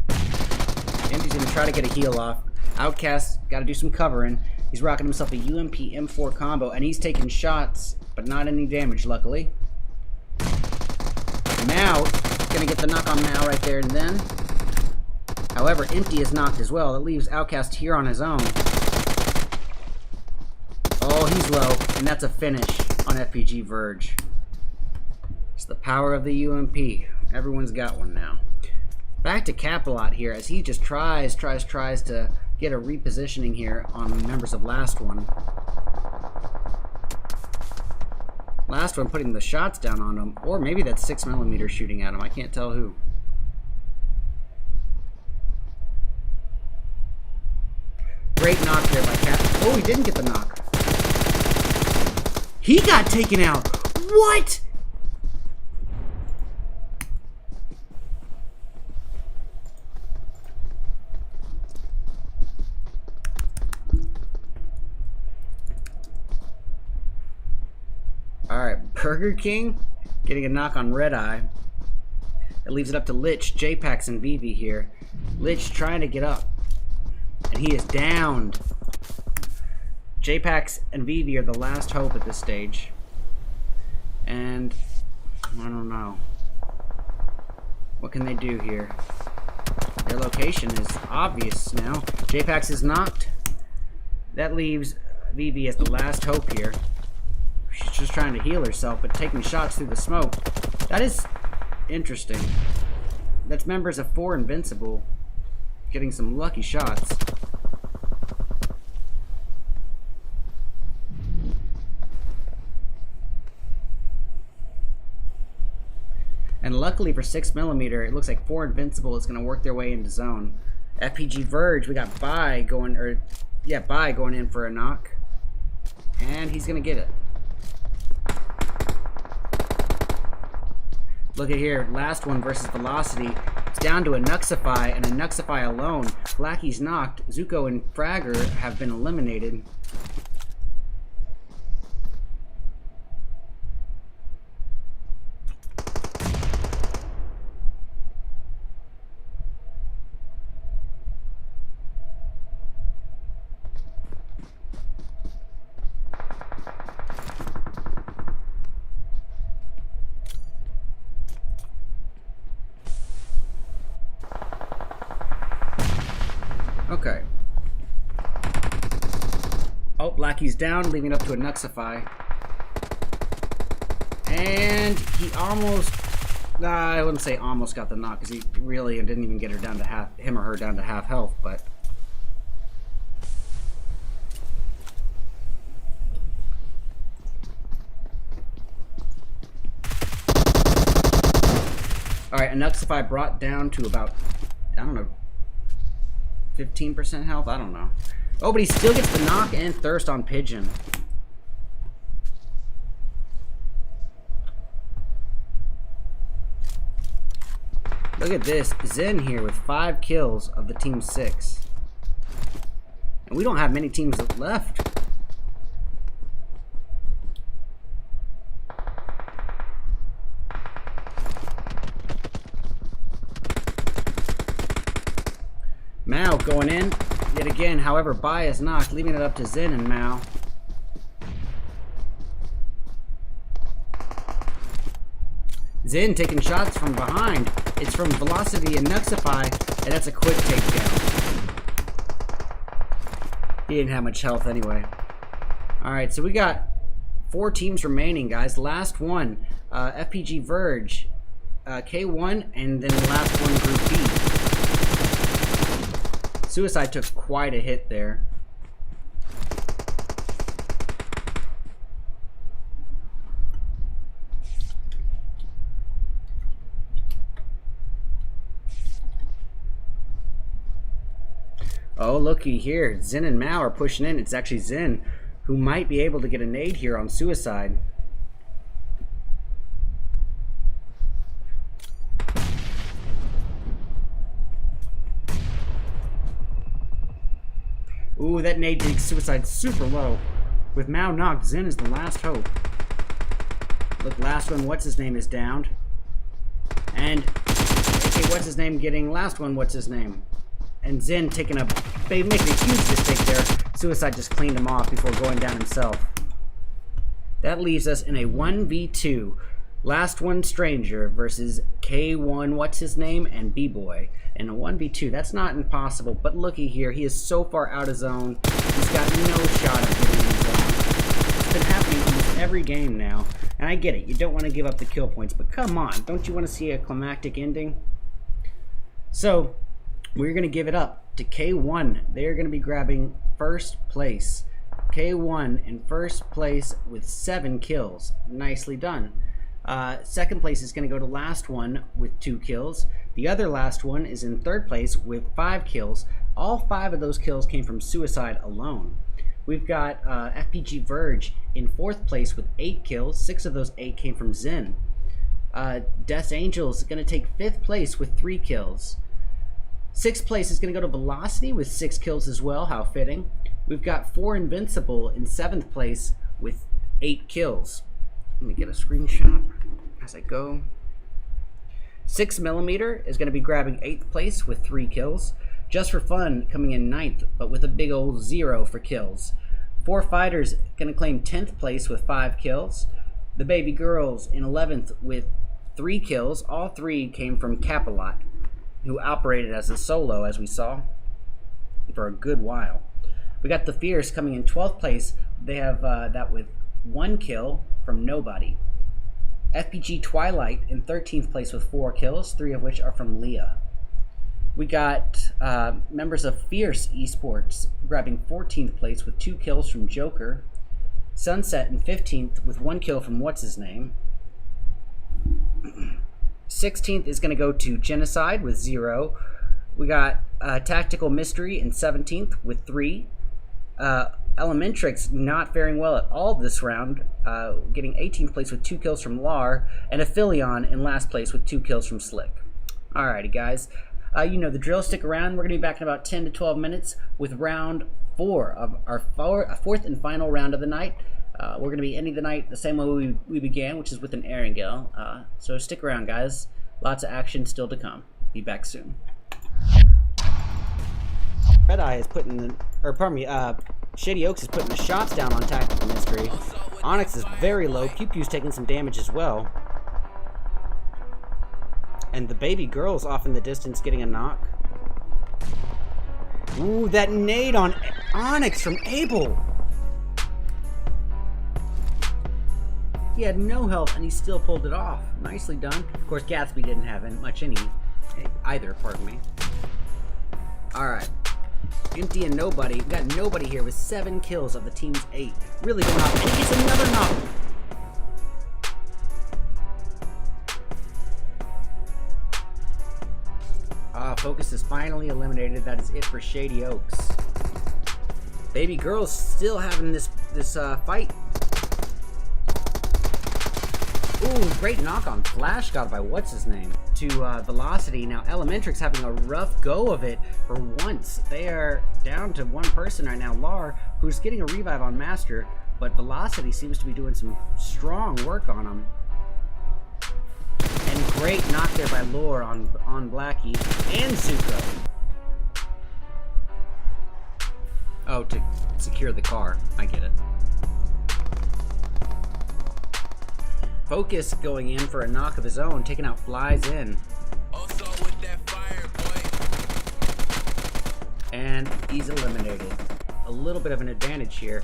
Empty's gonna try to get a heal off. Outcast gotta do some covering. He's rocking himself a UMP M4 combo, and he's taking shots, but not any damage, luckily. Mao gonna get the knock on Mao right there and then. However, Empty is knocked as well. That leaves Outcast here on his own. Oh, he's low, and that's a finish on FPG Verge. It's the power of the UMP. Everyone's got one now. Back to Cap-a-Lot here as he just tries to get a repositioning here on members of Last One. Last One putting the shots down on him, or maybe that's 6mm shooting at him. I can't tell who. Great knock there by Cap. Oh, he didn't get the knock. He got taken out. What? Alright, Burger King getting a knock on Redeye. It leaves it up to Lich, J-Pax, and Vivi here. Lich trying to get up. And he is downed. J-Pax and Vivi are the last hope at this stage. And I don't know. What can they do here? Their location is obvious now. J-Pax is knocked. That leaves Vivi as the last hope here. She's just trying to heal herself, but taking shots through the smoke. That is interesting. That's members of 4 Invincible getting some lucky shots. And luckily for 6mm, it looks like 4 Invincible is going to work their way into zone. FPG Verge, we got Bai going in for a knock. And he's going to get it. Look at here, Last One versus Velocity. It's down to a Nuxify and a Nuxify alone. Blackie's knocked. Zuko and Fragger have been eliminated. Okay. Oh, Blackie's down, leaving it up to a Nuxify. And he almost, I wouldn't say almost got the knock, because he really didn't even get her down to him or her down to half health, but. Alright, Anuxify brought down to about, I don't know, 15% health? I don't know. Oh, but he still gets the knock and thirst on Pigeon. Look at this. Zen here with 5 kills of the team 6. And we don't have many teams left. Mao going in yet again, however, Bai is knocked, leaving it up to Zen and Mao. Zen taking shots from behind. It's from Velocity and Nuxify, and that's a quick takedown. He didn't have much health anyway. Alright, so we got 4 teams remaining, guys. Last one, FPG Verge, K1, and then the last one, Group B. Suicide took quite a hit there. Oh, looky here. Zen and Mao are pushing in. It's actually Zen who might be able to get a nade here on Suicide. Ooh, that nade takes Suicide super low. With Mao knocked, Zen is the last hope. Look, last one, what's his name, is downed. And, okay, what's his name getting last one, what's his name? And Zen taking making a huge mistake there. Suicide just cleaned him off before going down himself. That leaves us in a 1v2. Last one Stranger versus K1, what's his name, and B-Boy. In a 1v2, that's not impossible, but looky here, he is so far out of zone, he's got no shot of getting in zone. It's been happening almost every game now, and I get it, you don't want to give up the kill points, but come on, don't you want to see a climactic ending? So, we're going to give it up to K1. They're going to be grabbing first place. K1 in first place with 7 kills. Nicely done. Second place is going to go to last one with 2 kills. The other last one is in third place with 5 kills. All 5 of those kills came from Suicide alone. We've got FPG Verge in 4th place with 8 kills. 6 of those 8 came from Zen. Death's Angels is going to take 5th place with 3 kills. 6th place is going to go to Velocity with 6 kills as well. How fitting. We've got 4 Invincible in 7th place with 8 kills. Let me get a screenshot as I go. 6mm is going to be grabbing 8th place with 3 kills. Just for Fun coming in 9th, but with a big old 0 for kills. 4 Fighters going to claim 10th place with 5 kills. The Baby Girls in 11th with 3 kills. All 3 came from Capalot, who operated as a solo, as we saw, for a good while. We got the Fierce coming in 12th place. They have that with 1 kill from Nobody. FPG Twilight in 13th place with 4 kills, 3 of which are from Leah. We got members of Fierce Esports grabbing 14th place with 2 kills from Joker. Sunset in 15th with 1 kill from what's-his-name. 16th is going to go to Genocide with 0. We got Tactical Mystery in 17th with 3. Elementrix not faring well at all this round, getting 18th place with 2 kills from Lar, and Aphelion in last place with 2 kills from Slick. Alrighty, guys. You know the drill. Stick around. We're going to be back in about 10 to 12 minutes with round 4 of our 4th and final round of the night. We're going to be ending the night the same way we began, which is with an Erangel. So stick around, guys. Lots of action still to come. Be back soon. Redeye is putting, or pardon me, Shady Oaks is putting the shots down on Tactical Mystery. Onyx is very low. Pew Pew's taking some damage as well. And the Baby Girl's off in the distance getting a knock. Ooh, that nade on Onyx from Abel. He had no health and he still pulled it off. Nicely done. Of course, Gatsby didn't have much either, pardon me. Alright. Empty and nobody. We got nobody here with 7 kills of the team's 8. Really going off. And he gets another knock. Focus is finally eliminated. That is it for Shady Oaks. Baby girl's still having this fight. Ooh, great knock on Flash got by what's his name to Velocity. Now Elementrix having a rough go of it for once. They are down to one person right now, Lar, who's getting a revive on Master, but Velocity seems to be doing some strong work on him. And great knock there by Lore on Blackie and Zuko. Oh, to secure the car. I get it. Focus going in for a knock of his own, taking out Flies in. Also with that fire, boy. And he's eliminated. A little bit of an advantage here.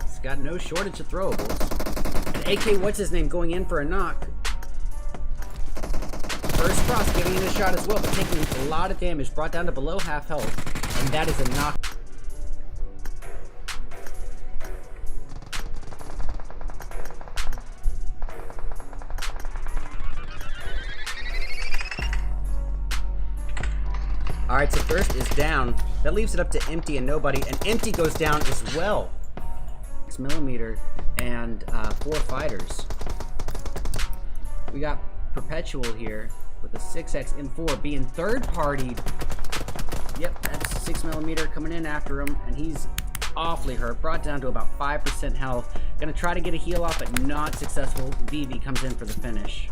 He's got no shortage of throwables. And AK what's his name going in for a knock. First Frost giving it a shot as well, but taking a lot of damage, brought down to below half health, and that is a knock. Alright, so Thirst is down. That leaves it up to Empty and nobody, and Empty goes down as well. 6mm and 4 fighters. We got Perpetual here with a 6x M4 being third-partied. Yep, that's 6mm coming in after him, and he's awfully hurt. Brought down to about 5% health. Gonna try to get a heal off, but not successful. Vivi comes in for the finish.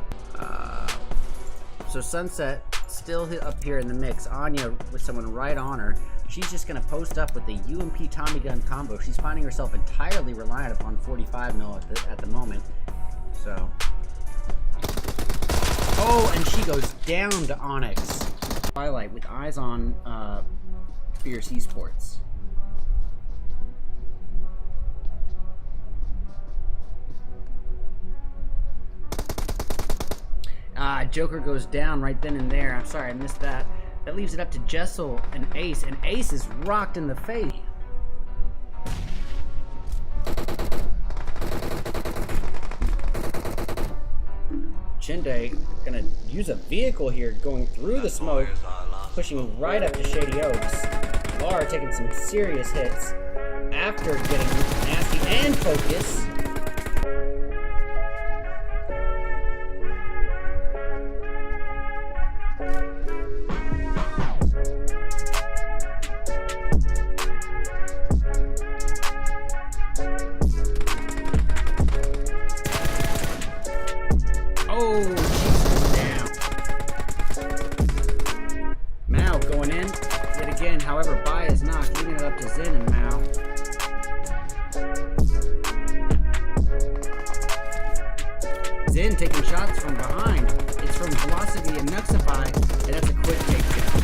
So Sunset still up here in the mix. Anya with someone right on her. She's just gonna post up with the UMP Tommy gun combo. She's finding herself entirely reliant upon 45mm at the moment. So. Oh, and she goes down to Onyx. Twilight with eyes on Fierce Esports. Joker goes down right then and there. I'm sorry, I missed that. That leaves it up to Jessel and Ace, and Ace is rocked in the face. Chinde gonna use a vehicle here, going through the smoke, pushing right up to Shady Oaks. Lara taking some serious hits after getting nasty and focus. However, Bai is not, leaving it up to Zin and Mao. Zin taking shots from behind. It's from Velocity and Nuxify, and that's a quick takedown.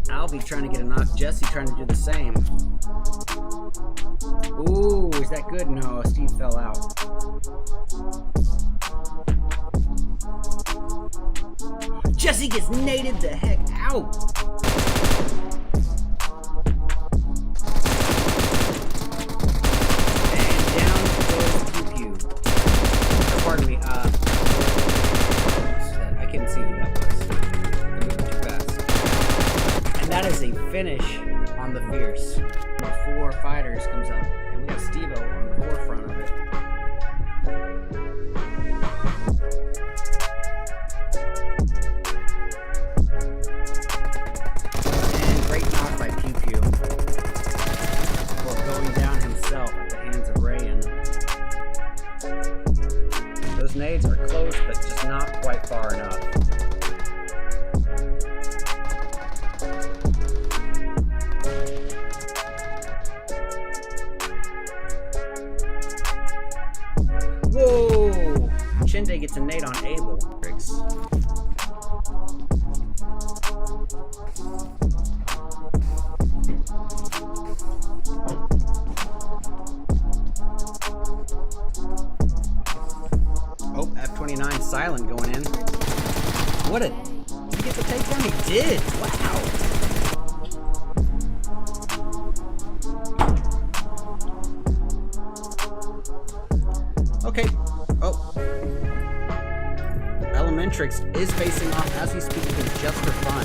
Alvy trying to get a knock. Jesse trying to do the same. Ooh, is that good? No, Steve fell out. Jesse gets naded the heck out. And down goes Pew Pew. Pardon me, I couldn't see who that was. I moved too fast. And that is a finish on the Fierce. Number 4 fighters comes up, and we have Steve-O on the forefront of it. Nades are close, but just not quite far enough. Whoa! Chinde gets a nade on Abel. Oh, F29 silent going in. What a... Did he get the takedown? He did! Wow! Okay. Oh. Elementrix is facing off as we speak against Just for Fun.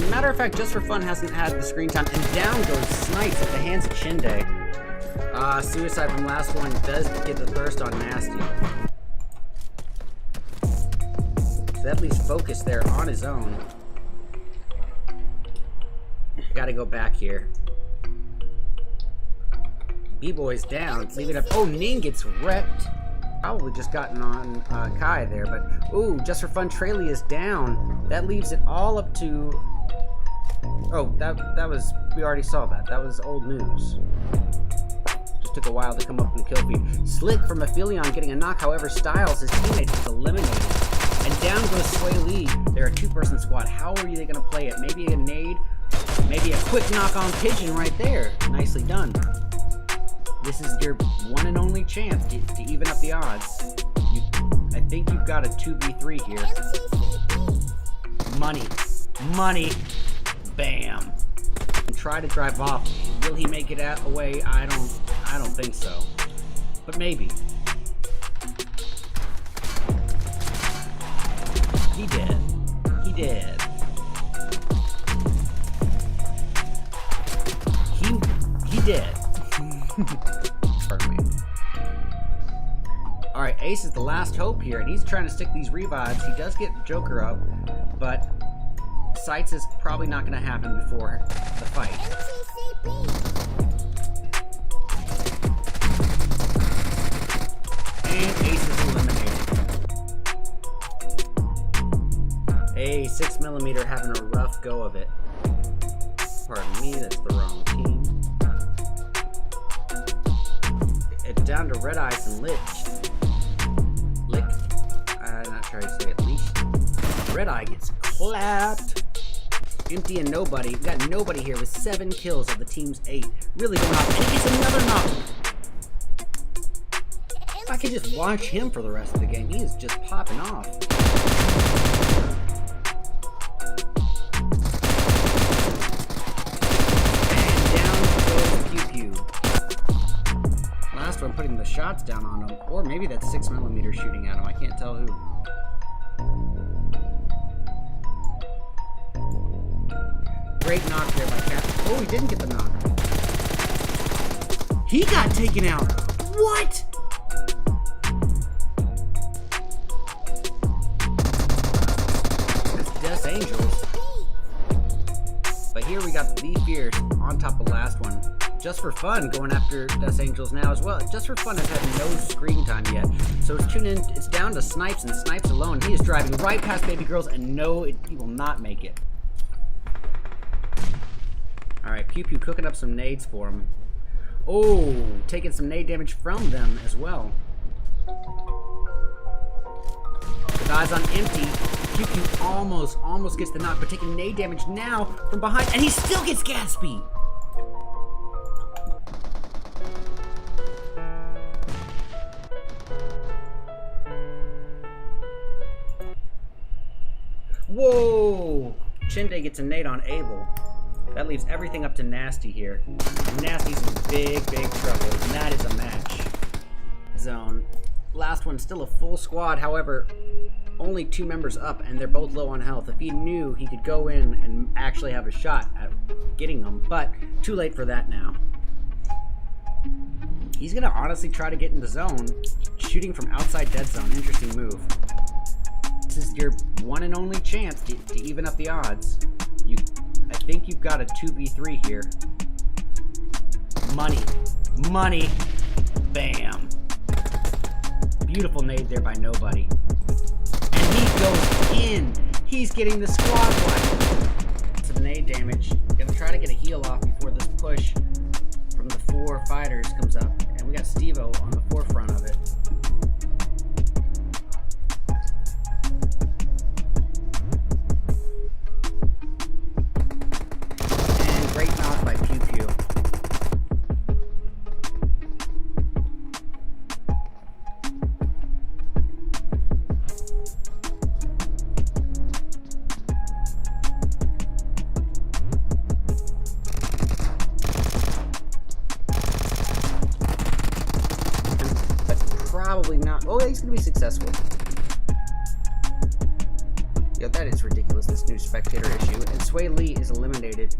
Matter of fact, Just for Fun hasn't had the screen time, and down goes Snipes at the hands of Shinde. Suicide from last one does get the thirst on Nasty. So that leaves Focus there on his own. Gotta go back here. B-Boy's down, leave it up. Oh, Ning gets wrecked. Probably just gotten on Kai there, but ooh, Just for Fun, Traley is down. That leaves it all up to... Oh, that was... We already saw that. That was old news. Just took a while to come up in the kill feed. Slick from Aphelion getting a knock, however, Styles, his teammate, is eliminated. And down goes Sway Lee. They're a two-person squad. How are they gonna play it? Maybe a nade, maybe a quick knock on Pigeon right there. Nicely done. This is your one and only chance to even up the odds. I think you've got a 2v3 here. Money. Money. Bam. And try to drive off. Will he make it away? I don't think so. But maybe. He did. He did. He did. Pardon me. Alright, Ace is the last hope here, and he's trying to stick these revives. He does get Joker up, but Sights is probably not going to happen before the fight. And Ace is eliminated. Hey, 6mm having a rough go of it. Pardon me, that's the wrong team. It's down to Redeye'S and Lich. I'm not sure how to say it. Leash. Redeye gets clapped. Empty and nobody. We got nobody here with 7 kills of the team's 8. Really going off. And he gets another knock. If I could just watch him for the rest of the game, he is just popping off. And down goes Pew Pew. Last one putting the shots down on him. Or maybe that's 6mm shooting at him. I can't tell who. Great knock there by Cap. Oh, he didn't get the knock. He got taken out. What? That's Death Angels. But here we got the Fierce on top of the last one. Just for Fun going after Death Angels now as well. Just for Fun has had no screen time yet. So it's tuned in. It's down to Snipes, and Snipes alone. He is driving right past Baby Girls, and no, he will not make it. Alright, Pew Pew cooking up some nades for him. Oh, taking some nade damage from them as well. The guy's on empty. Pew Pew almost gets the knock, but taking nade damage now from behind, and he still gets Gatsby! Whoa! Shinde gets a nade on Abel. That leaves everything up to Nasty here. Nasty's in big trouble, and that is a match. Zone. Last one, still a full squad, however, only 2 members up, and they're both low on health. If he knew, he could go in and actually have a shot at getting them, but too late for that now. He's gonna honestly try to get in the zone, shooting from outside dead zone. Interesting move. This is your one and only chance to even up the odds. I think you've got a 2v3 here. Money. Bam. Beautiful nade there by nobody. And he goes in. He's getting the squad wipe. Some nade damage. Gonna try to get a heal off before this push from the 4 fighters comes up. And we got Steve-O on the forefront of it. gonna be successful. Yo, that is ridiculous, this new spectator issue. And Sway Lee is eliminated.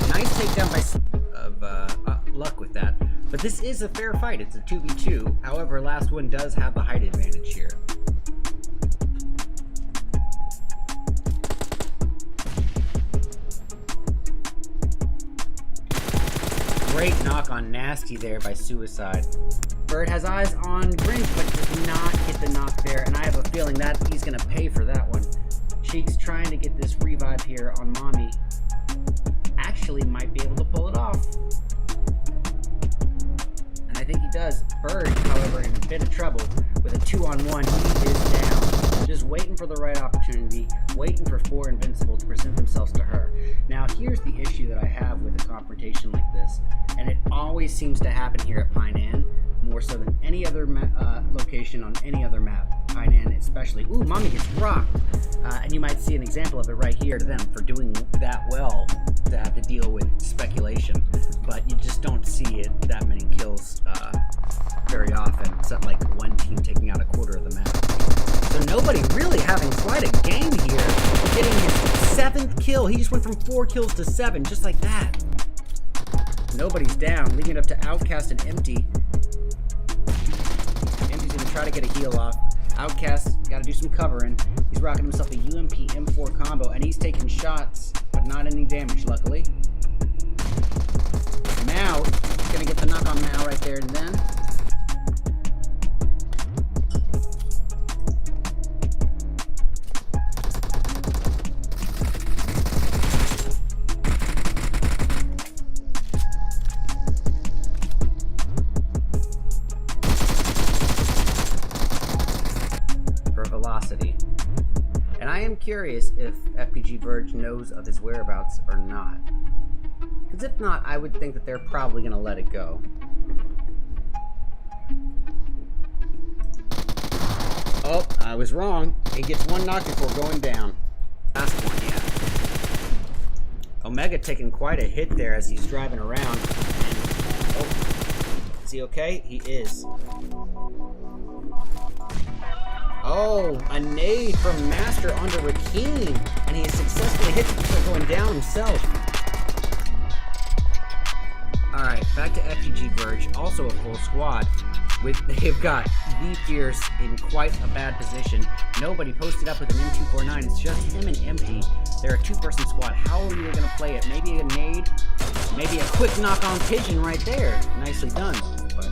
Nice takedown by luck with that. But this is a fair fight. It's a 2v2. However, last one does have the height advantage here. Great knock on Nasty there by Suicide. Bird has eyes on Grinch, but does not get the knock there, and I have a feeling that he's going to pay for that one. Cheeks trying to get this revive here on Mommy. Actually might be able to pull it off. And I think he does. Bird, however, in a bit of trouble with a 2-on-1. He is down. Just waiting for the right opportunity, waiting for 4 Invincible to present themselves to her. Now, here's the issue that I have with a confrontation like this, and it always seems to happen here at Pine An, more so than any other location on any other map. Pine An especially. Ooh, Mommy gets rocked. And you might see an example of it right here to them for doing that well to have to deal with speculation. But you just don't see it that many kills very often, except like one team taking out a quarter of the map. So nobody really having quite a game here. Getting his 7th kill. He just went from 4 kills to 7, just like that. Nobody's down, leaving it up to Outcast and Empty. Empty's gonna try to get a heal off. Outcast gotta do some covering. He's rocking himself a UMP M4 combo, and he's taking shots, but not any damage, luckily. Now, gonna get the knock on Mao right there and then. Velocity. And I am curious if FPG Verge knows of his whereabouts or not. Because if not, I would think that they're probably going to let it go. Oh, I was wrong. He gets one knock before going down. Last one, yeah. Omega taking quite a hit there as he's driving around. And, oh, is he okay? He is. Oh, a nade from Master onto Rakeen, and he successfully hits it before going down himself. Alright, back to FPG Verge, also a full squad. They've got the Fierce in quite a bad position. Nobody posted up with an M249, it's just him and Empty. They're a 2-person squad. How are you going to play it? Maybe a nade, maybe a quick knock on Pigeon right there. Nicely done. But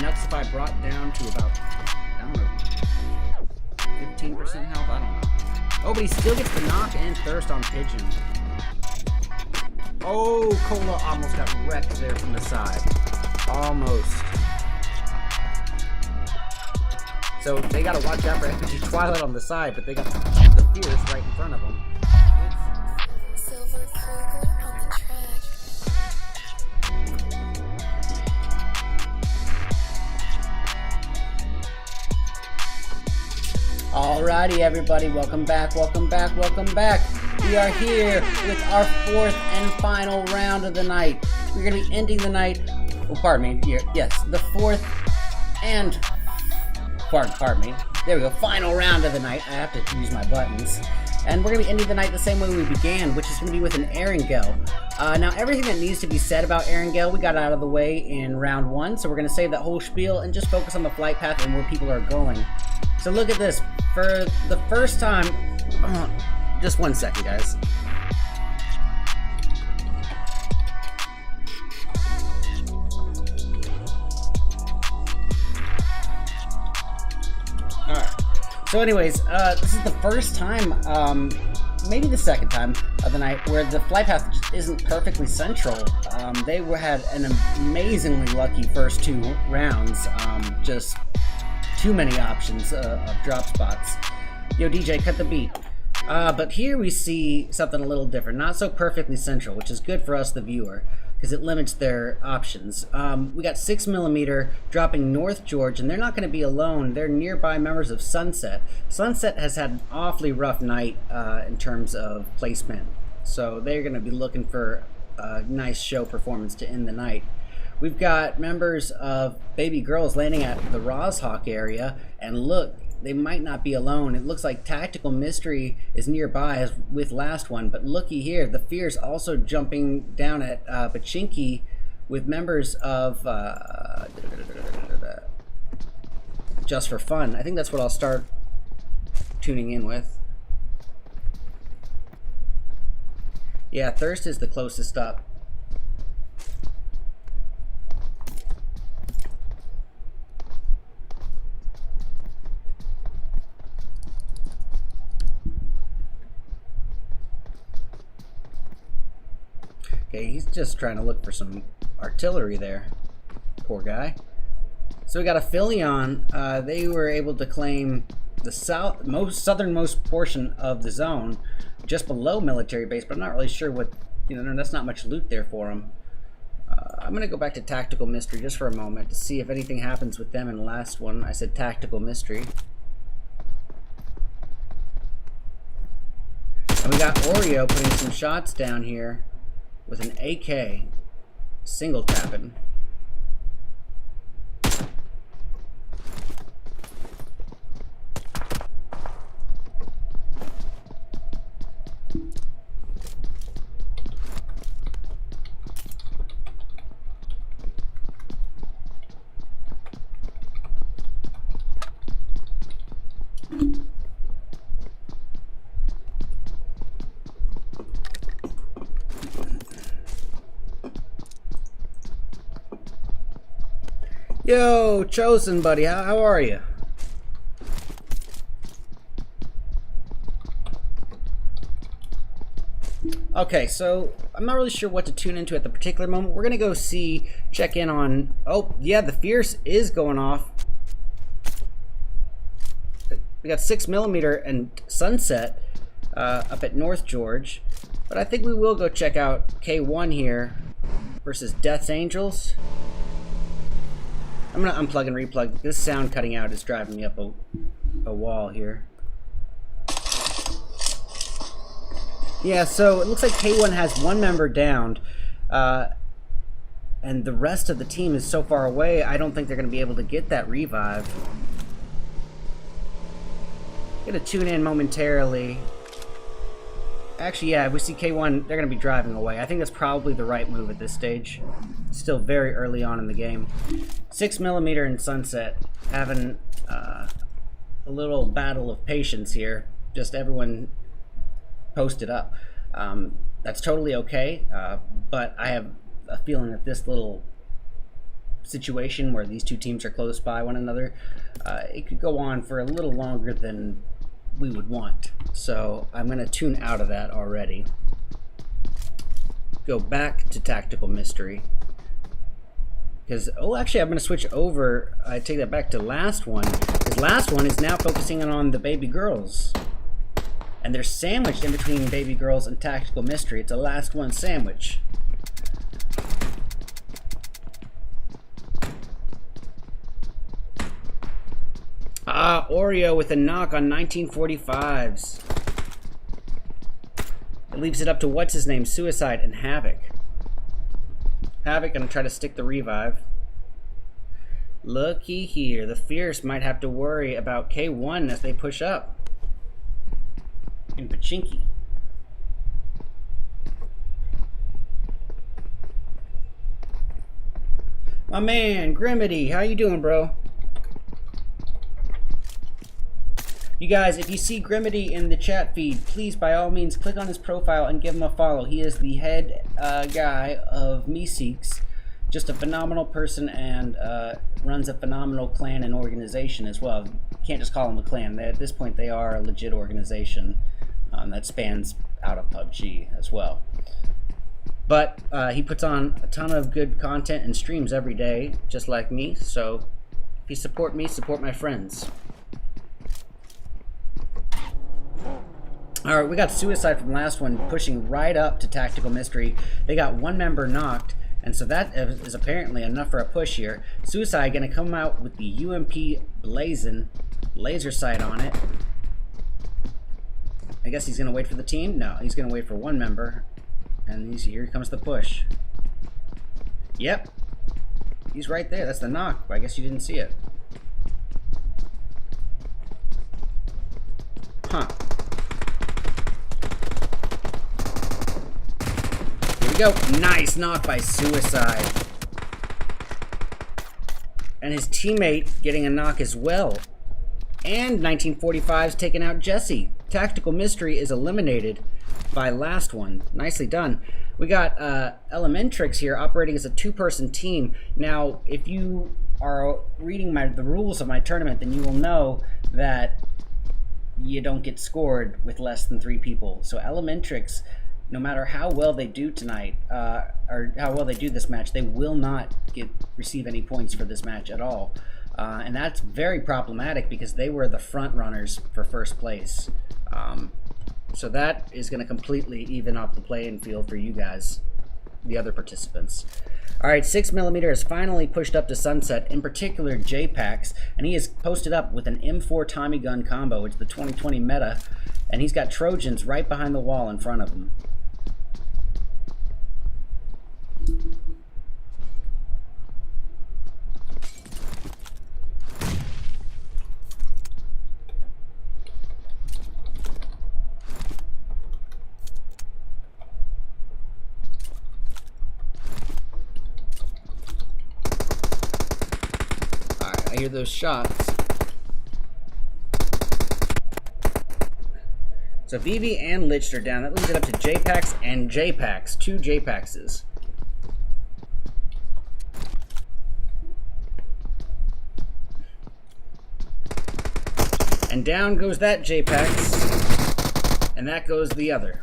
Nuxify brought down to about, I don't know, 15% health? I don't know. Oh, but he still gets the knock and thirst on Pigeon. Oh, Cola almost got wrecked there from the side. Almost. So they gotta watch out for FPG Twilight on the side, but they got the Fierce right in front of them. Alrighty, everybody, welcome back, welcome back, welcome back. We are here with our 4th and final round of the night. We're going to be ending the night, oh, pardon me, yes, the 4th and, pardon me, there we go, final round of the night. I have to use my buttons. And we're going to be ending the night the same way we began, which is going to be with an Erangel. Now, everything that needs to be said about Erangel, we got out of the way in round 1, so we're going to save that whole spiel and just focus on the flight path and where people are going. So look at this. For the first time, just 1 second, guys. Alright. So anyways, this is the first time, maybe the second time of the night, where the flight path just isn't perfectly central. They had an amazingly lucky first 2 rounds. Just too many options of drop spots. Yo, DJ, cut the beat. But here we see something a little different. Not so perfectly central, which is good for us, the viewer. because it limits their options. We got 6mm dropping North George, and they're not going to be alone. They're nearby members of Sunset. Sunset has had an awfully rough night in terms of placement, so they're going to be looking for a nice show performance to end the night. We've got members of Baby Girls landing at the Roshawk area, and look, they might not be alone. It looks like Tactical Mystery is nearby as with last one, but looky here, the Fierce also jumping down at Pachinki with members of Just for Fun. I think that's what I'll start tuning in with. Yeah, Thirst is the closest up. Okay, he's just trying to look for some artillery there. Poor guy. So we got a Philion. They were able to claim the southernmost portion of the zone, just below military base, but I'm not really sure what, that's not much loot there for them. I'm going to go back to Tactical Mystery just for a moment to see if anything happens with them in the last one. I said Tactical Mystery. And we got Oreo putting some shots down here with an AK, single tapping. Yo, Chosen buddy, how are you? Okay, so I'm not really sure what to tune into at the particular moment. We're gonna go check in on. Oh yeah, the Fierce is going off. We got 6mm and Sunset up at North George, but I think we will go check out K1 here versus Death's Angels. I'm gonna unplug and replug. This sound cutting out is driving me up a wall here. Yeah, so it looks like K1 has one member downed, and the rest of the team is so far away, I don't think they're gonna be able to get that revive. Gonna tune in momentarily. Actually, yeah, we see K1, they're gonna be driving away. I think that's probably the right move at this stage. Still very early on in the game. 6mm and Sunset having a little battle of patience here. Just everyone posted up. That's totally okay, but I have a feeling that this little situation where these two teams are close by one another, it could go on for a little longer than we would want. So I'm going to tune out of that already. Go back to Tactical Mystery. Because, oh, actually, I'm going to switch over. I take that back to last one. Because last one is now focusing on the Baby Girls. And they're sandwiched in between Baby Girls and Tactical Mystery. It's a last one sandwich. Ah, Oreo with a knock on 1945s. It leaves it up to what's his name, Suicide and Havoc. Havoc gonna try to stick the revive. Looky here, the Fierce might have to worry about K1 as they push up. And Pachinki. My man, Grimity, how you doing, bro? You guys, if you see Grimity in the chat feed, please, by all means, click on his profile and give him a follow. He is the head guy of Meeseeks. Just a phenomenal person and runs a phenomenal clan and organization as well. Can't just call them a clan. At this point, they are a legit organization that spans out of PUBG as well. But he puts on a ton of good content and streams every day, just like me. So if you support me, support my friends. Alright, we got Suicide from last one pushing right up to Tactical Mystery. They got one member knocked. And so that is apparently enough for a push here. Suicide gonna come out with the UMP blazing, laser sight on it. I guess he's gonna wait for the team? No, he's gonna wait for one member. And here comes the push. Yep. He's right there. That's the knock. I guess you didn't see it. Huh. Here we go. Nice knock by Suicide. And his teammate getting a knock as well. And 1945's taking out Jesse. Tactical Mystery is eliminated by last one. Nicely done. We got Elementrix here operating as a two-person team. Now, if you are reading the rules of my tournament, then you will know that you don't get scored with less than 3 people. So Elementrix, no matter how well they do tonight, or how well they do this match, they will not receive any points for this match at all. And that's very problematic because they were the front runners for first place. So that is going to completely even up the playing field for you guys, the other participants. Alright, 6mm has finally pushed up to Sunset, in particular J-Pax, and he is posted up with an M4 Tommy gun combo. It's the 2020 meta, and he's got Trojans right behind the wall in front of him. I hear those shots. So Vivi and Lich are down. That leaves it up to J-Pax and J-Pax. 2 J-Paxes. And down goes that J-Pax. And that goes the other.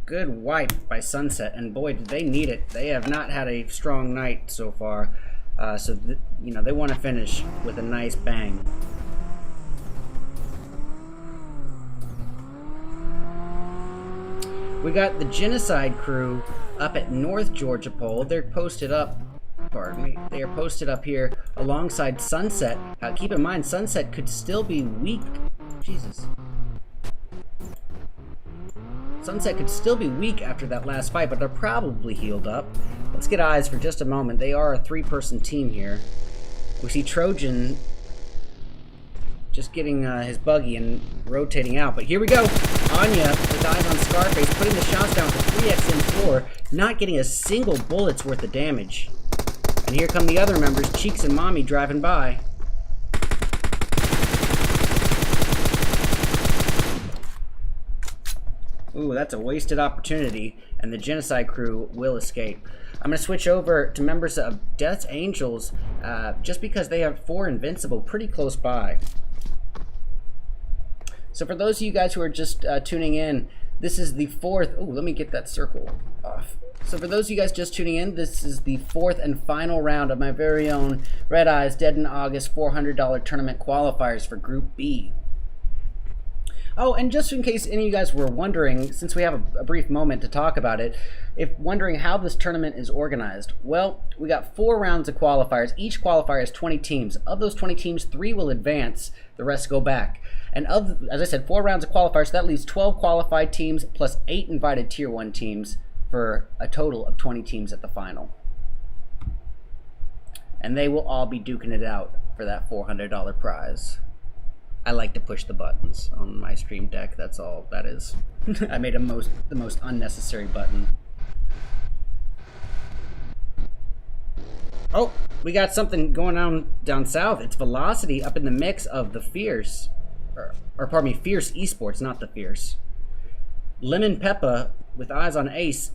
Good wipe by Sunset. And boy, did they need it. They have not had a strong night so far. So, you know, they want to finish with a nice bang. We got the Genocide crew up at North Georgia Pole. They're posted up, pardon me, they are posted up here alongside Sunset. Keep in mind, Sunset could still be weak. Jesus. Sunset could still be weak after that last fight, but they're probably healed up. Let's get eyes for just a moment. They are a 3-person team here. We see Trojan just getting his buggy and rotating out. But here we go. Anya with eyes on Scarface, putting the shots down for 3x M4, not getting a single bullet's worth of damage. And here come the other members, Cheeks and Mommy, driving by. Ooh, that's a wasted opportunity, and the Genocide crew will escape. I'm going to switch over to members of Death's Angels, just because they have 4 Invincible pretty close by. So for those of you guys who are just tuning in, this is the 4th... Ooh, let me get that circle off. So for those of you guys just tuning in, this is the 4th and final round of my very own Redeye'S Dead in August $400 tournament qualifiers for Group B. Oh, and just in case any of you guys were wondering, since we have a brief moment to talk about it, if wondering how this tournament is organized, well, we got 4 rounds of qualifiers. Each qualifier has 20 teams. Of those 20 teams, 3 will advance, the rest go back. And as I said, 4 rounds of qualifiers, so that leaves 12 qualified teams plus 8 invited Tier 1 teams for a total of 20 teams at the final. And they will all be duking it out for that $400 prize. I like to push the buttons on my stream deck, that's all that is. I made the most unnecessary button. Oh, we got something going on down south. It's Velocity up in the mix of the Fierce. Or pardon me, Fierce Esports, not the Fierce. Lemon Peppa with eyes on Ace,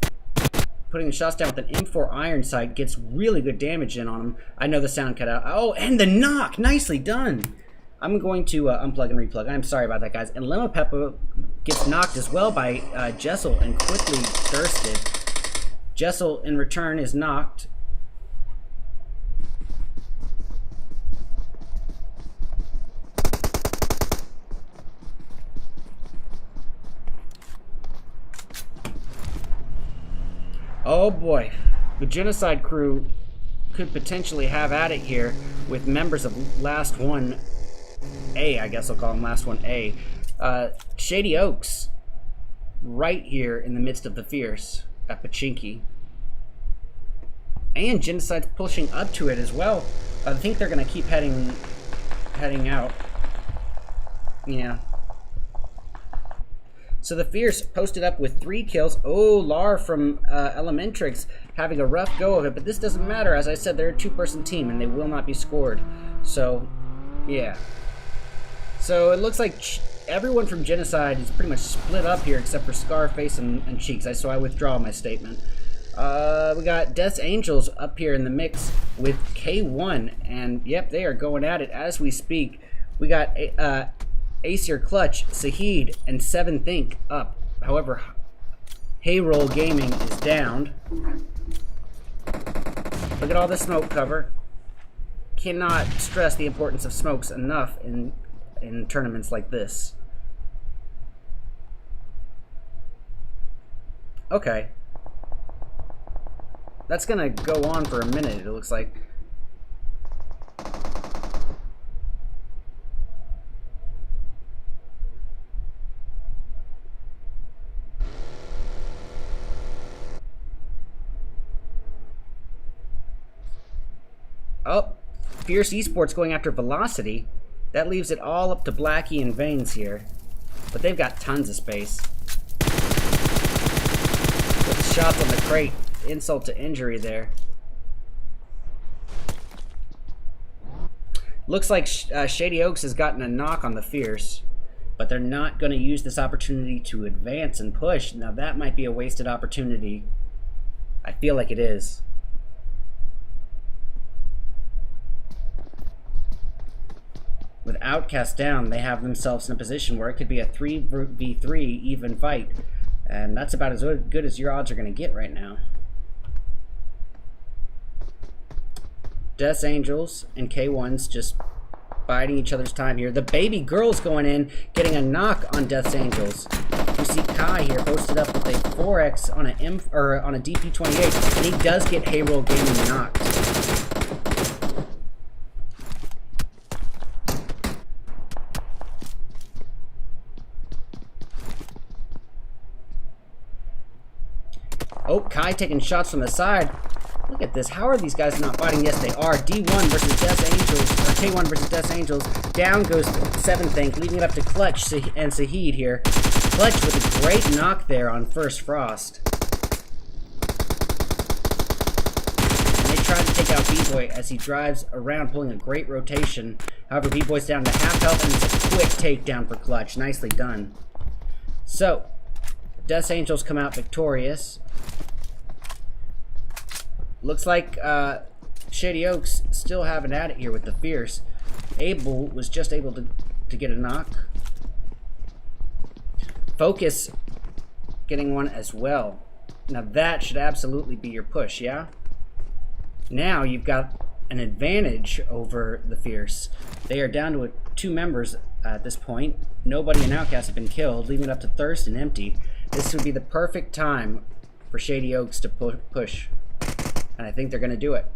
putting the shots down with an M4 iron sight, gets really good damage in on him. I know the sound cut out. Oh, and the knock! Nicely done! I'm going to unplug and replug. I'm sorry about that, guys. And Lemon Peppa gets knocked as well by Jessel and quickly thirsted. Jessel, in return, is knocked. Oh boy. The Genocide crew could potentially have at it here with members of Last One A, I guess I'll call him Last One A. Shady Oaks, right here in the midst of the Fierce at Pachinki. And Genocide's pushing up to it as well. I think they're going to keep heading out. Yeah. So the Fierce posted up with 3 kills. Oh, Lar from Elementrix having a rough go of it, but this doesn't matter. As I said, they're a 2-person team, and they will not be scored. So, yeah. So it looks like everyone from Genocide is pretty much split up here, except for Scarface and Cheeks. So I withdraw my statement. We got Death's Angels up here in the mix with K1, and yep, they are going at it as we speak. We got Acer Clutch, Sahid, and 7think up. However, Hayroll Gaming is downed. Look at all the smoke cover. Cannot stress the importance of smokes enough in tournaments like this. Okay. That's gonna go on for a minute, it looks like. Oh, Fierce Esports going after Velocity. That leaves it all up to Blackie and Veins here. But they've got tons of space. With the shots on the crate, insult to injury there. Looks like Shady Oaks has gotten a knock on the Fierce. But they're not going to use this opportunity to advance and push. Now that might be a wasted opportunity. I feel like it is. With Outcast down, they have themselves in a position where it could be a 3v3 even fight. And that's about as good as your odds are going to get right now. Death's Angels and K1's just biding each other's time here. The Baby Girl's going in, getting a knock on Death's Angels. We see Kai here posted up with a 4x on a DP28, and he does get Hayroll Gaming knocked. Oh, Kai taking shots from the side. Look at this. How are these guys not fighting? Yes, they are. D1 versus Death's Angels, or K1 versus Death's Angels. Down goes 7think, leaving it up to Clutch and Sahid here. Clutch with a great knock there on First Frost. And they try to take out B-Boy as he drives around, pulling a great rotation. However, B-Boy's down to half health, and it's a quick takedown for Clutch. Nicely done. So, Death's Angels come out victorious. Looks like Shady Oaks still having at it here with the Fierce. Abel was just able to get a knock. Focus getting one as well. Now that should absolutely be your push, yeah? Now you've got an advantage over the Fierce. They are down to 2 members at this point. Nobody in Outcast have been killed, leaving it up to Thirst and Empty. This would be the perfect time for Shady Oaks to push. And I think they're going to do it.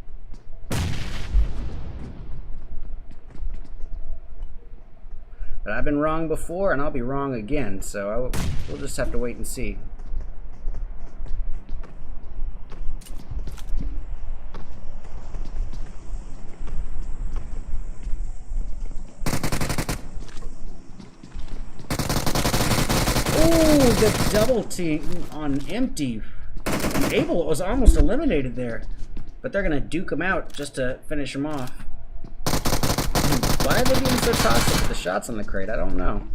But I've been wrong before, and I'll be wrong again, so we'll just have to wait and see. Ooh, the double team on Empty. Abel was almost eliminated there, but they're gonna duke him out just to finish him off. Why are they being so toxic with the shots on the crate? I don't know.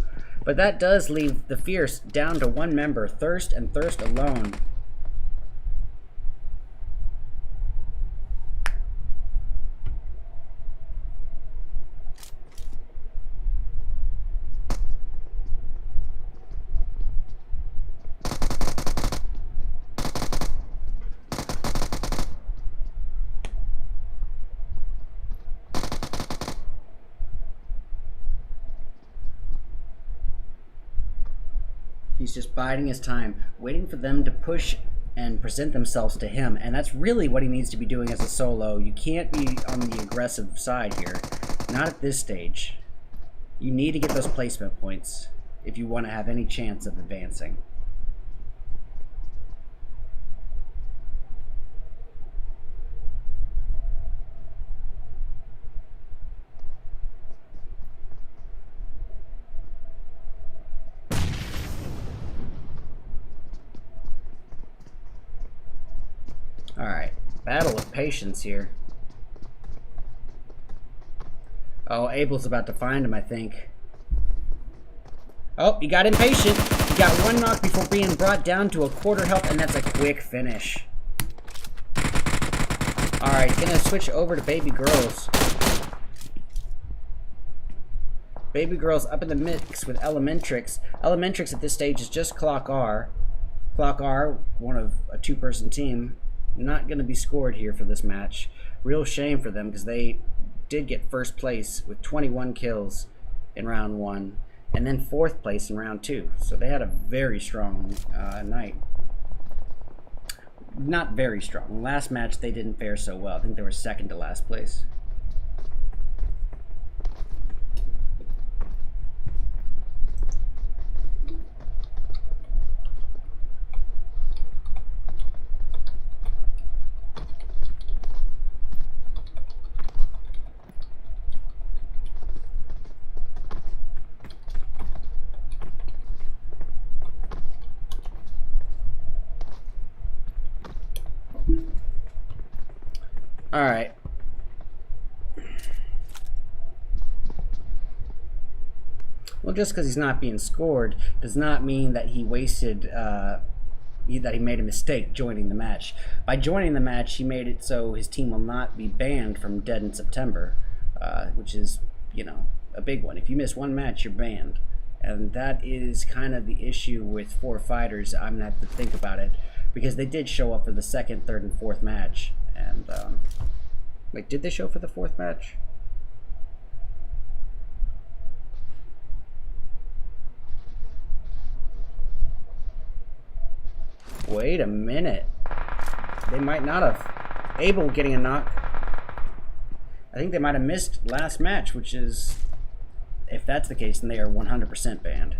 But that does leave the Fierce down to 1 member, Thirst and Thirst alone. He's just biding his time, waiting for them to push and present themselves to him, and that's really what he needs to be doing as a solo. You can't be on the aggressive side here. Not at this stage. You need to get those placement points if you want to have any chance of advancing. Alright, battle of patience here. Oh, Abel's about to find him, I think. Oh, he got impatient. He got one knock before being brought down to a quarter health, and that's a quick finish. Alright, gonna switch over to Baby Girls. Baby Girls up in the mix with Elementrix. Elementrix at this stage is just Clock R. Clock R, one of a two-person team. Not going to be scored here for this match. Real shame for them because they did get first place with 21 kills in round 1 and then 4th place in round 2. So they had a very strong night. Not very strong. Last match they didn't fare so well. I think they were 2nd to last place. Alright. Well, just because he's not being scored does not mean that he wasted, that he made a mistake joining the match. By joining the match, he made it so his team will not be banned from Dead in September, which is, you know, a big one. If you miss one match, you're banned. And that is kind of the issue with 4 fighters. I'm going to have to think about it, because they did show up for the 2nd, 3rd, and 4th match. And, wait, did they show for the 4th match? Wait a minute. They might not have. Abel getting a knock. I think they might have missed last match, which is, if that's the case, then they are 100% banned.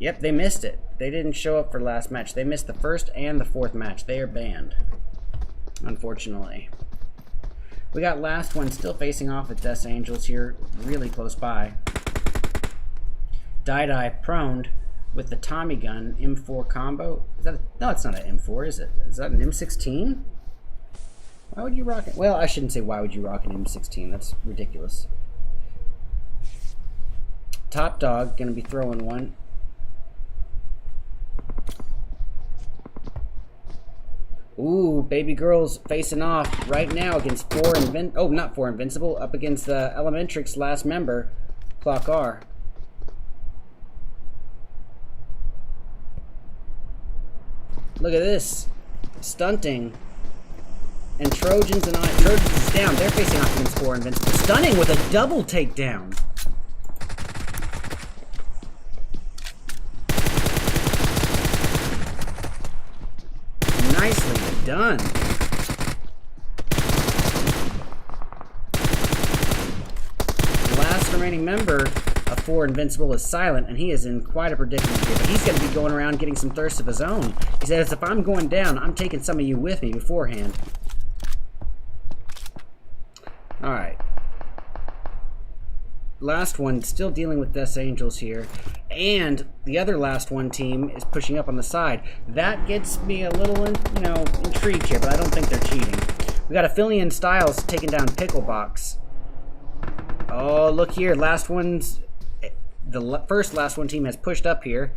Yep, they missed it. They didn't show up for last match. They missed the 1st and the 4th match. They are banned, unfortunately. We got last one still facing off with Death's Angels here, really close by. Redeye'S proned with the Tommy gun M4 combo. Is that no, it's not an M4, is it? Is that an M16? Why would you rock it? Well, I shouldn't say why would you rock an M16. That's ridiculous. Top Dog gonna be throwing one. Ooh, Baby Girl's facing off right now against not 4 Invincible, up against the Elementrix last member, Clock R. Look at this. Stunting. And Trojans and Trojans is down. They're facing off against 4 Invincible. Stunning with a double takedown. Nicely done. The last remaining member of 4 Invincible is Silent, and he is in quite a predicament here. But he's going to be going around getting some thirst of his own. He says, if I'm going down, I'm taking some of you with me beforehand. Alright. Last one still dealing with Death's Angels here. And the other last one team is pushing up on the side. That gets me a little, intrigued here, but I don't think they're cheating. We got Aphelion Styles taking down Picklebox. Oh, look here. Last one team has pushed up here.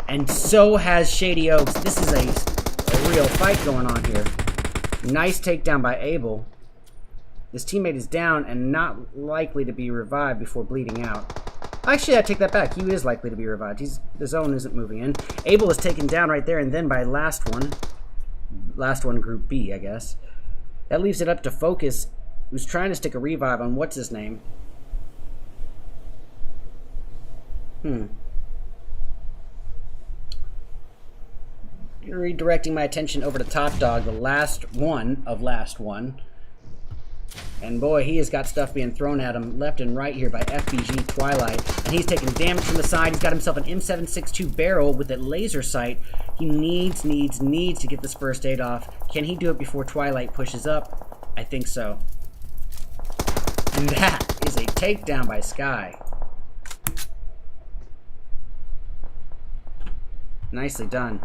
And so has Shady Oaks. This is a real fight going on here. Nice takedown by Abel. His teammate is down and not likely to be revived before bleeding out. Actually, I take that back. He is likely to be revived. The zone isn't moving in. Abel is taken down right there and then by last one, Group B, I guess. That leaves it up to Focus, who's trying to stick a revive on what's his name. redirecting my attention over to Top Dog, the last one of last one. And boy, he has got stuff being thrown at him left and right here by FBG Twilight. And he's taking damage from the side. He's got himself an M762 barrel with a laser sight. He needs to get this first aid off. Can he do it before Twilight pushes up? I think so. And that is a takedown by Sky. Nicely done.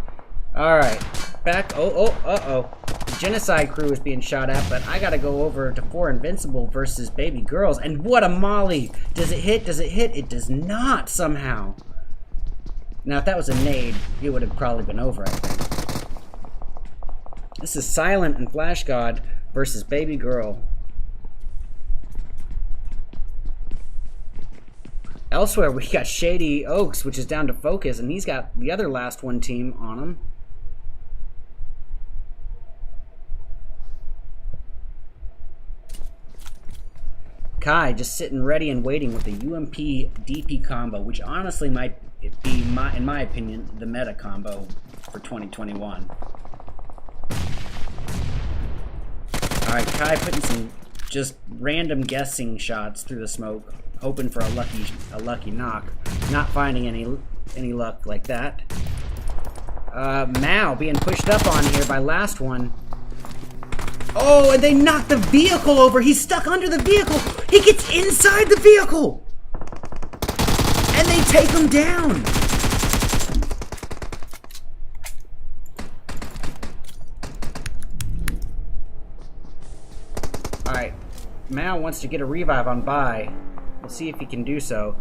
Alright, back. Uh-oh. The Genocide crew is being shot at, but I gotta go over to 4 Invincible versus Baby Girls. And what a molly! Does it hit? Does it hit? It does not, somehow. Now, if that was a nade, it would have probably been over, I think. This is Silent and Flash God versus Baby Girl. Elsewhere, we got Shady Oaks, which is down to focus, and he's got the other last one team on him. Kai just sitting ready and waiting with the UMP DP combo, which honestly might be, in my opinion, the meta combo for 2021. Alright, Kai putting some just random guessing shots through the smoke, hoping for a lucky knock. Not finding any luck like that. Mao being pushed up on here by last one. Oh, and they knocked the vehicle over. He's stuck under the vehicle. He gets inside the vehicle. And they take him down. Alright. Mao wants to get a revive on Bai. We'll see if he can do so.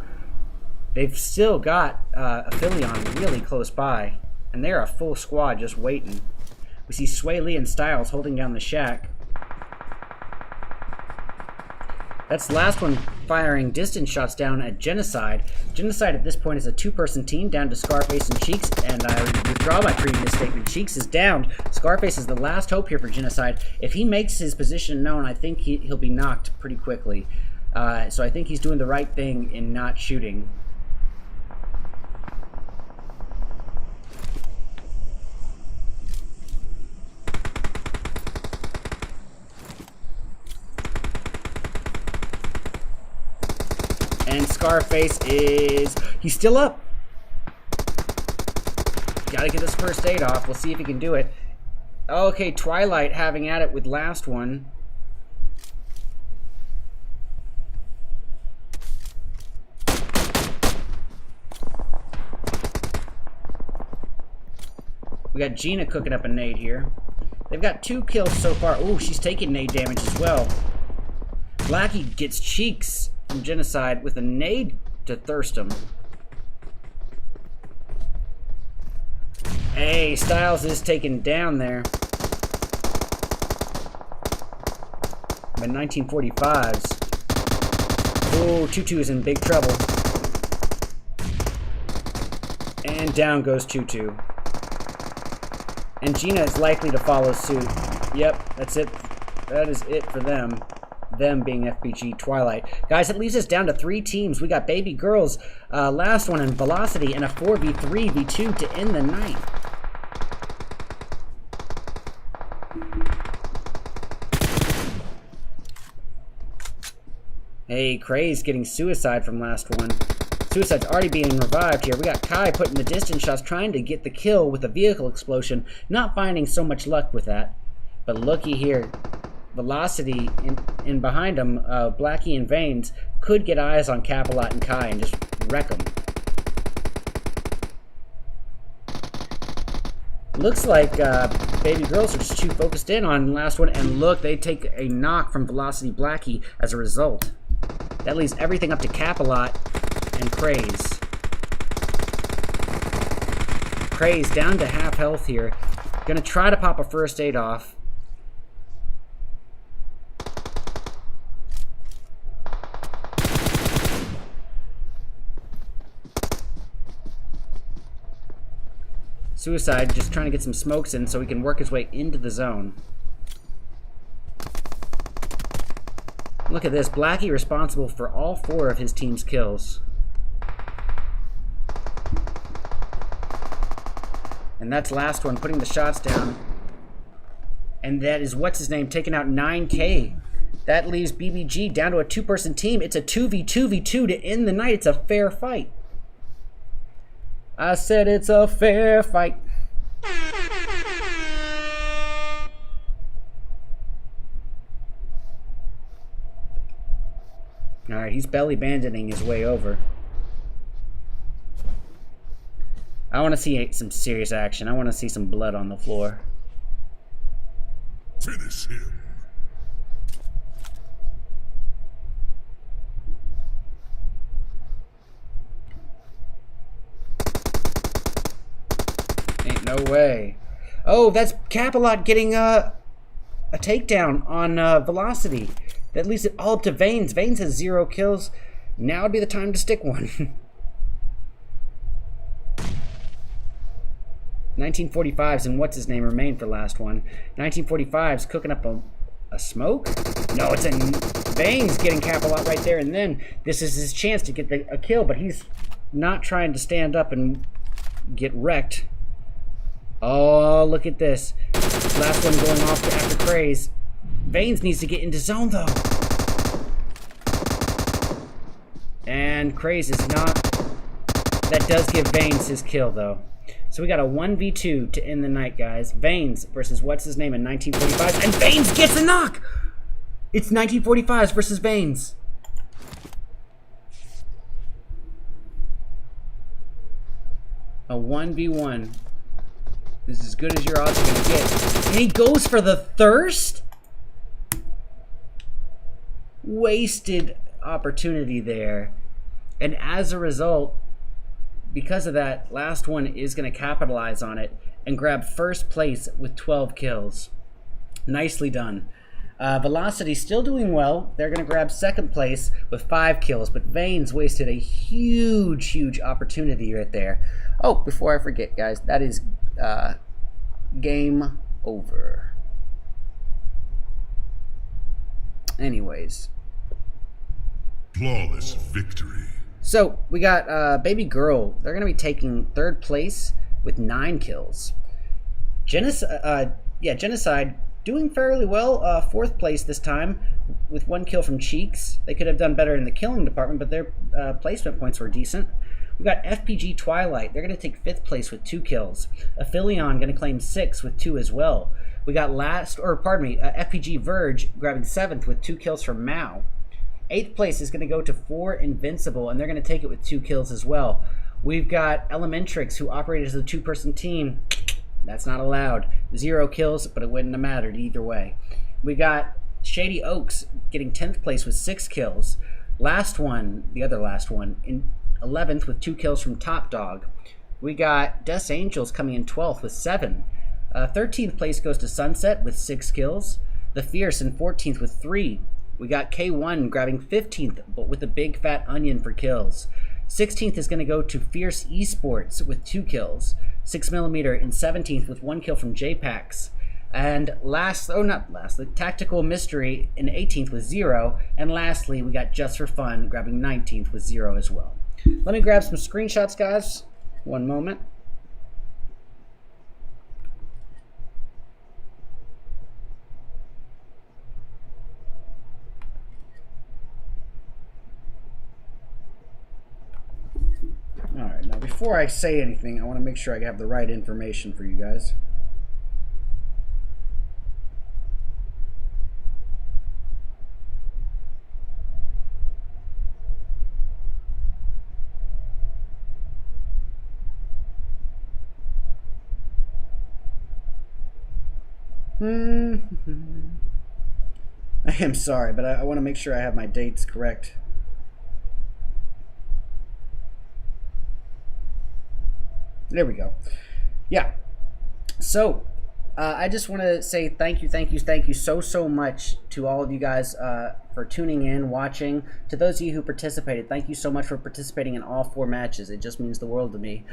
They've still got Aphelion really close by. And they're a full squad just waiting. We see Sway Lee and Styles holding down the shack. That's the last one firing distance shots down at Genocide. Genocide at this point is a 2-person team down to Scarface and Cheeks, and I withdraw my previous statement. Cheeks is downed. Scarface is the last hope here for Genocide. If he makes his position known, I think he'll be knocked pretty quickly. So I think he's doing the right thing in not shooting. And Scarface he's still up. Gotta get this first aid off. We'll see if he can do it. Okay, Twilight having at it with last one. We got Gina cooking up a nade here. They've got 2 kills so far. Oh, she's taking nade damage as well. Blackie gets Cheeks from Genocide with a nade to thirst him. Hey, Styles is taken down there. By 1945s. Oh, Tutu is in big trouble. And down goes Tutu. And Gina is likely to follow suit. Yep, that's it. That is it for them. Them being FBG Twilight. Guys, it leaves us down to 3 teams. We got Baby Girls, last one in Velocity, and a 4v3 v2 to end the night. Hey, Craze getting suicide from last one. Suicide's already being revived here. We got Kai putting the distance shots, trying to get the kill with a vehicle explosion. Not finding so much luck with that. But looky here. Velocity in behind him, Blackie and Veins could get eyes on Capalot and Kai and just wreck them. Looks like Baby Girls are just too focused in on the last one, and look, they take a knock from Velocity Blackie as a result. That leaves everything up to Capalot and Craze. Craze down to half health here. Gonna try to pop a first aid off. Suicide just trying to get some smokes in so he can work his way into the zone. Look at this. Blackie responsible for all 4 of his team's kills. And And that's last one, putting the shots down. And that is what's his name, taking out 9K. That leaves BBG down to a 2-person team. It's a 2v2v2 to end the night. It's a fair fight. I said it's a fair fight. Alright, he's belly banditing his way over. I want to see some serious action. I want to see some blood on the floor. Finish him. Ain't no way. Oh, that's Capalot getting a takedown on Velocity. That leaves it all up to Veins. Veins has 0 kills. Now would be the time to stick one. 1945's and what's his name remain for last one. 1945's cooking up a smoke? No, it's Veins getting Capalot right there, and then this is his chance to get a kill, but he's not trying to stand up and get wrecked. Oh, look at this. Last one going off after Craze. Veins needs to get into zone, though. And Craze is not... That does give Veins his kill, though. So we got a 1v2 to end the night, guys. Veins versus what's his name in 1945. And Veins gets a knock! It's 1945's versus Veins. A 1v1. This is as good as your odds are going to get. And he goes for the thirst? Wasted opportunity there. And as a result, because of that, last one is going to capitalize on it and grab first place with 12 kills. Nicely done. Velocity still doing well. They're going to grab second place with 5 kills, but Veins wasted a huge opportunity right there. Oh, before I forget, guys, that is game over. Anyways. Flawless victory. So, we got Baby Girl. They're going to be taking third place with 9 kills. Genocide doing fairly well. Fourth place this time with 1 kill from Cheeks. They could have done better in the killing department, but their placement points were decent. We got FPG Twilight. They're going to take 5th place with 2 kills. Aphelion going to claim 6th with 2 as well. We got FPG Verge grabbing 7th with 2 kills from Mao. 8th place is going to go to 4 Invincible, and they're going to take it with 2 kills as well. We've got Elementrix, who operated as a 2-person team. That's not allowed. 0 kills, but it wouldn't have mattered either way. We got Shady Oaks getting 10th place with 6 kills. The other last one, in 11th with 2 kills from Top Dog. We got Death Angels coming in 12th with 7. 13th place goes to Sunset with 6 kills. The Fierce in 14th with 3. We got K1 grabbing 15th, but with a big fat onion for kills. 16th is going to go to Fierce Esports with 2 kills. 6mm in 17th with 1 kill from JPax. And Tactical Mystery in 18th with 0. And lastly, we got Just for Fun grabbing 19th with 0 as well. Let me grab some screenshots, guys. One moment. Alright, now before I say anything, I want to make sure I have the right information for you guys. I am sorry, but I want to make sure I have my dates correct. There we go. Yeah. So, I just want to say thank you so much to all of you guys for tuning in, watching. To those of you who participated, thank you so much for participating in all 4 matches. It just means the world to me.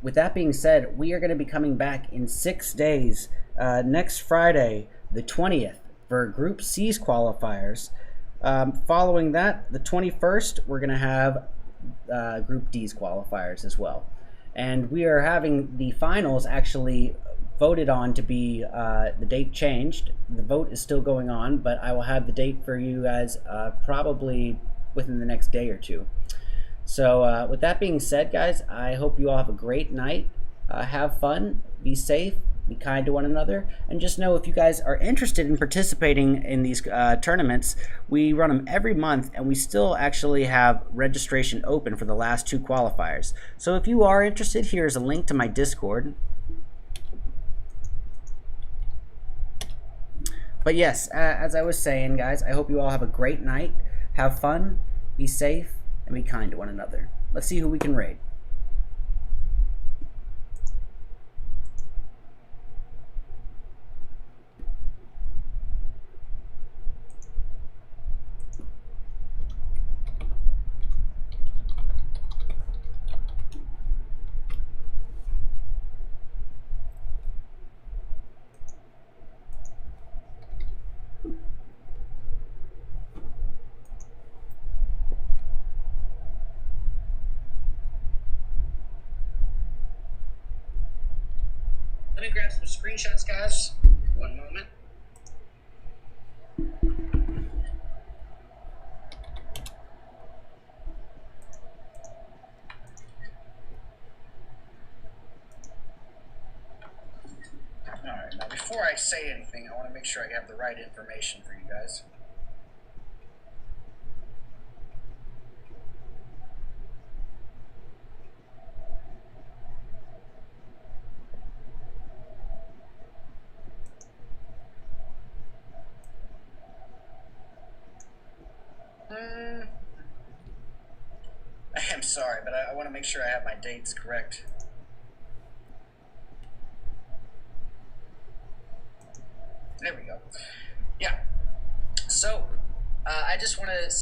With that being said, we are going to be coming back in 6 days. Next Friday, the 20th, for Group C's qualifiers. Following that, the 21st, we're going to have Group D's qualifiers as well. and we are having the finals actually voted on to be the date changed. The vote is still going on, but I will have the date for you guys probably within the next day or two. So with that being said, guys, I hope you all have a great night. Have fun, be safe, be kind to one another, and just know if you guys are interested in participating in these tournaments, we run them every month, and we still actually have registration open for the last 2 qualifiers. So if you are interested, here's a link to my Discord. But yes, as I was saying, guys, I hope you all have a great night. Have fun, be safe, and be kind to one another. Let's see who we can raid. Let me grab some screenshots, guys. One moment. Alright, now before I say anything, I want to make sure I have the right information for you guys. I'm sorry, but I want to make sure I have my dates correct. There we go. Yeah. So, I just want to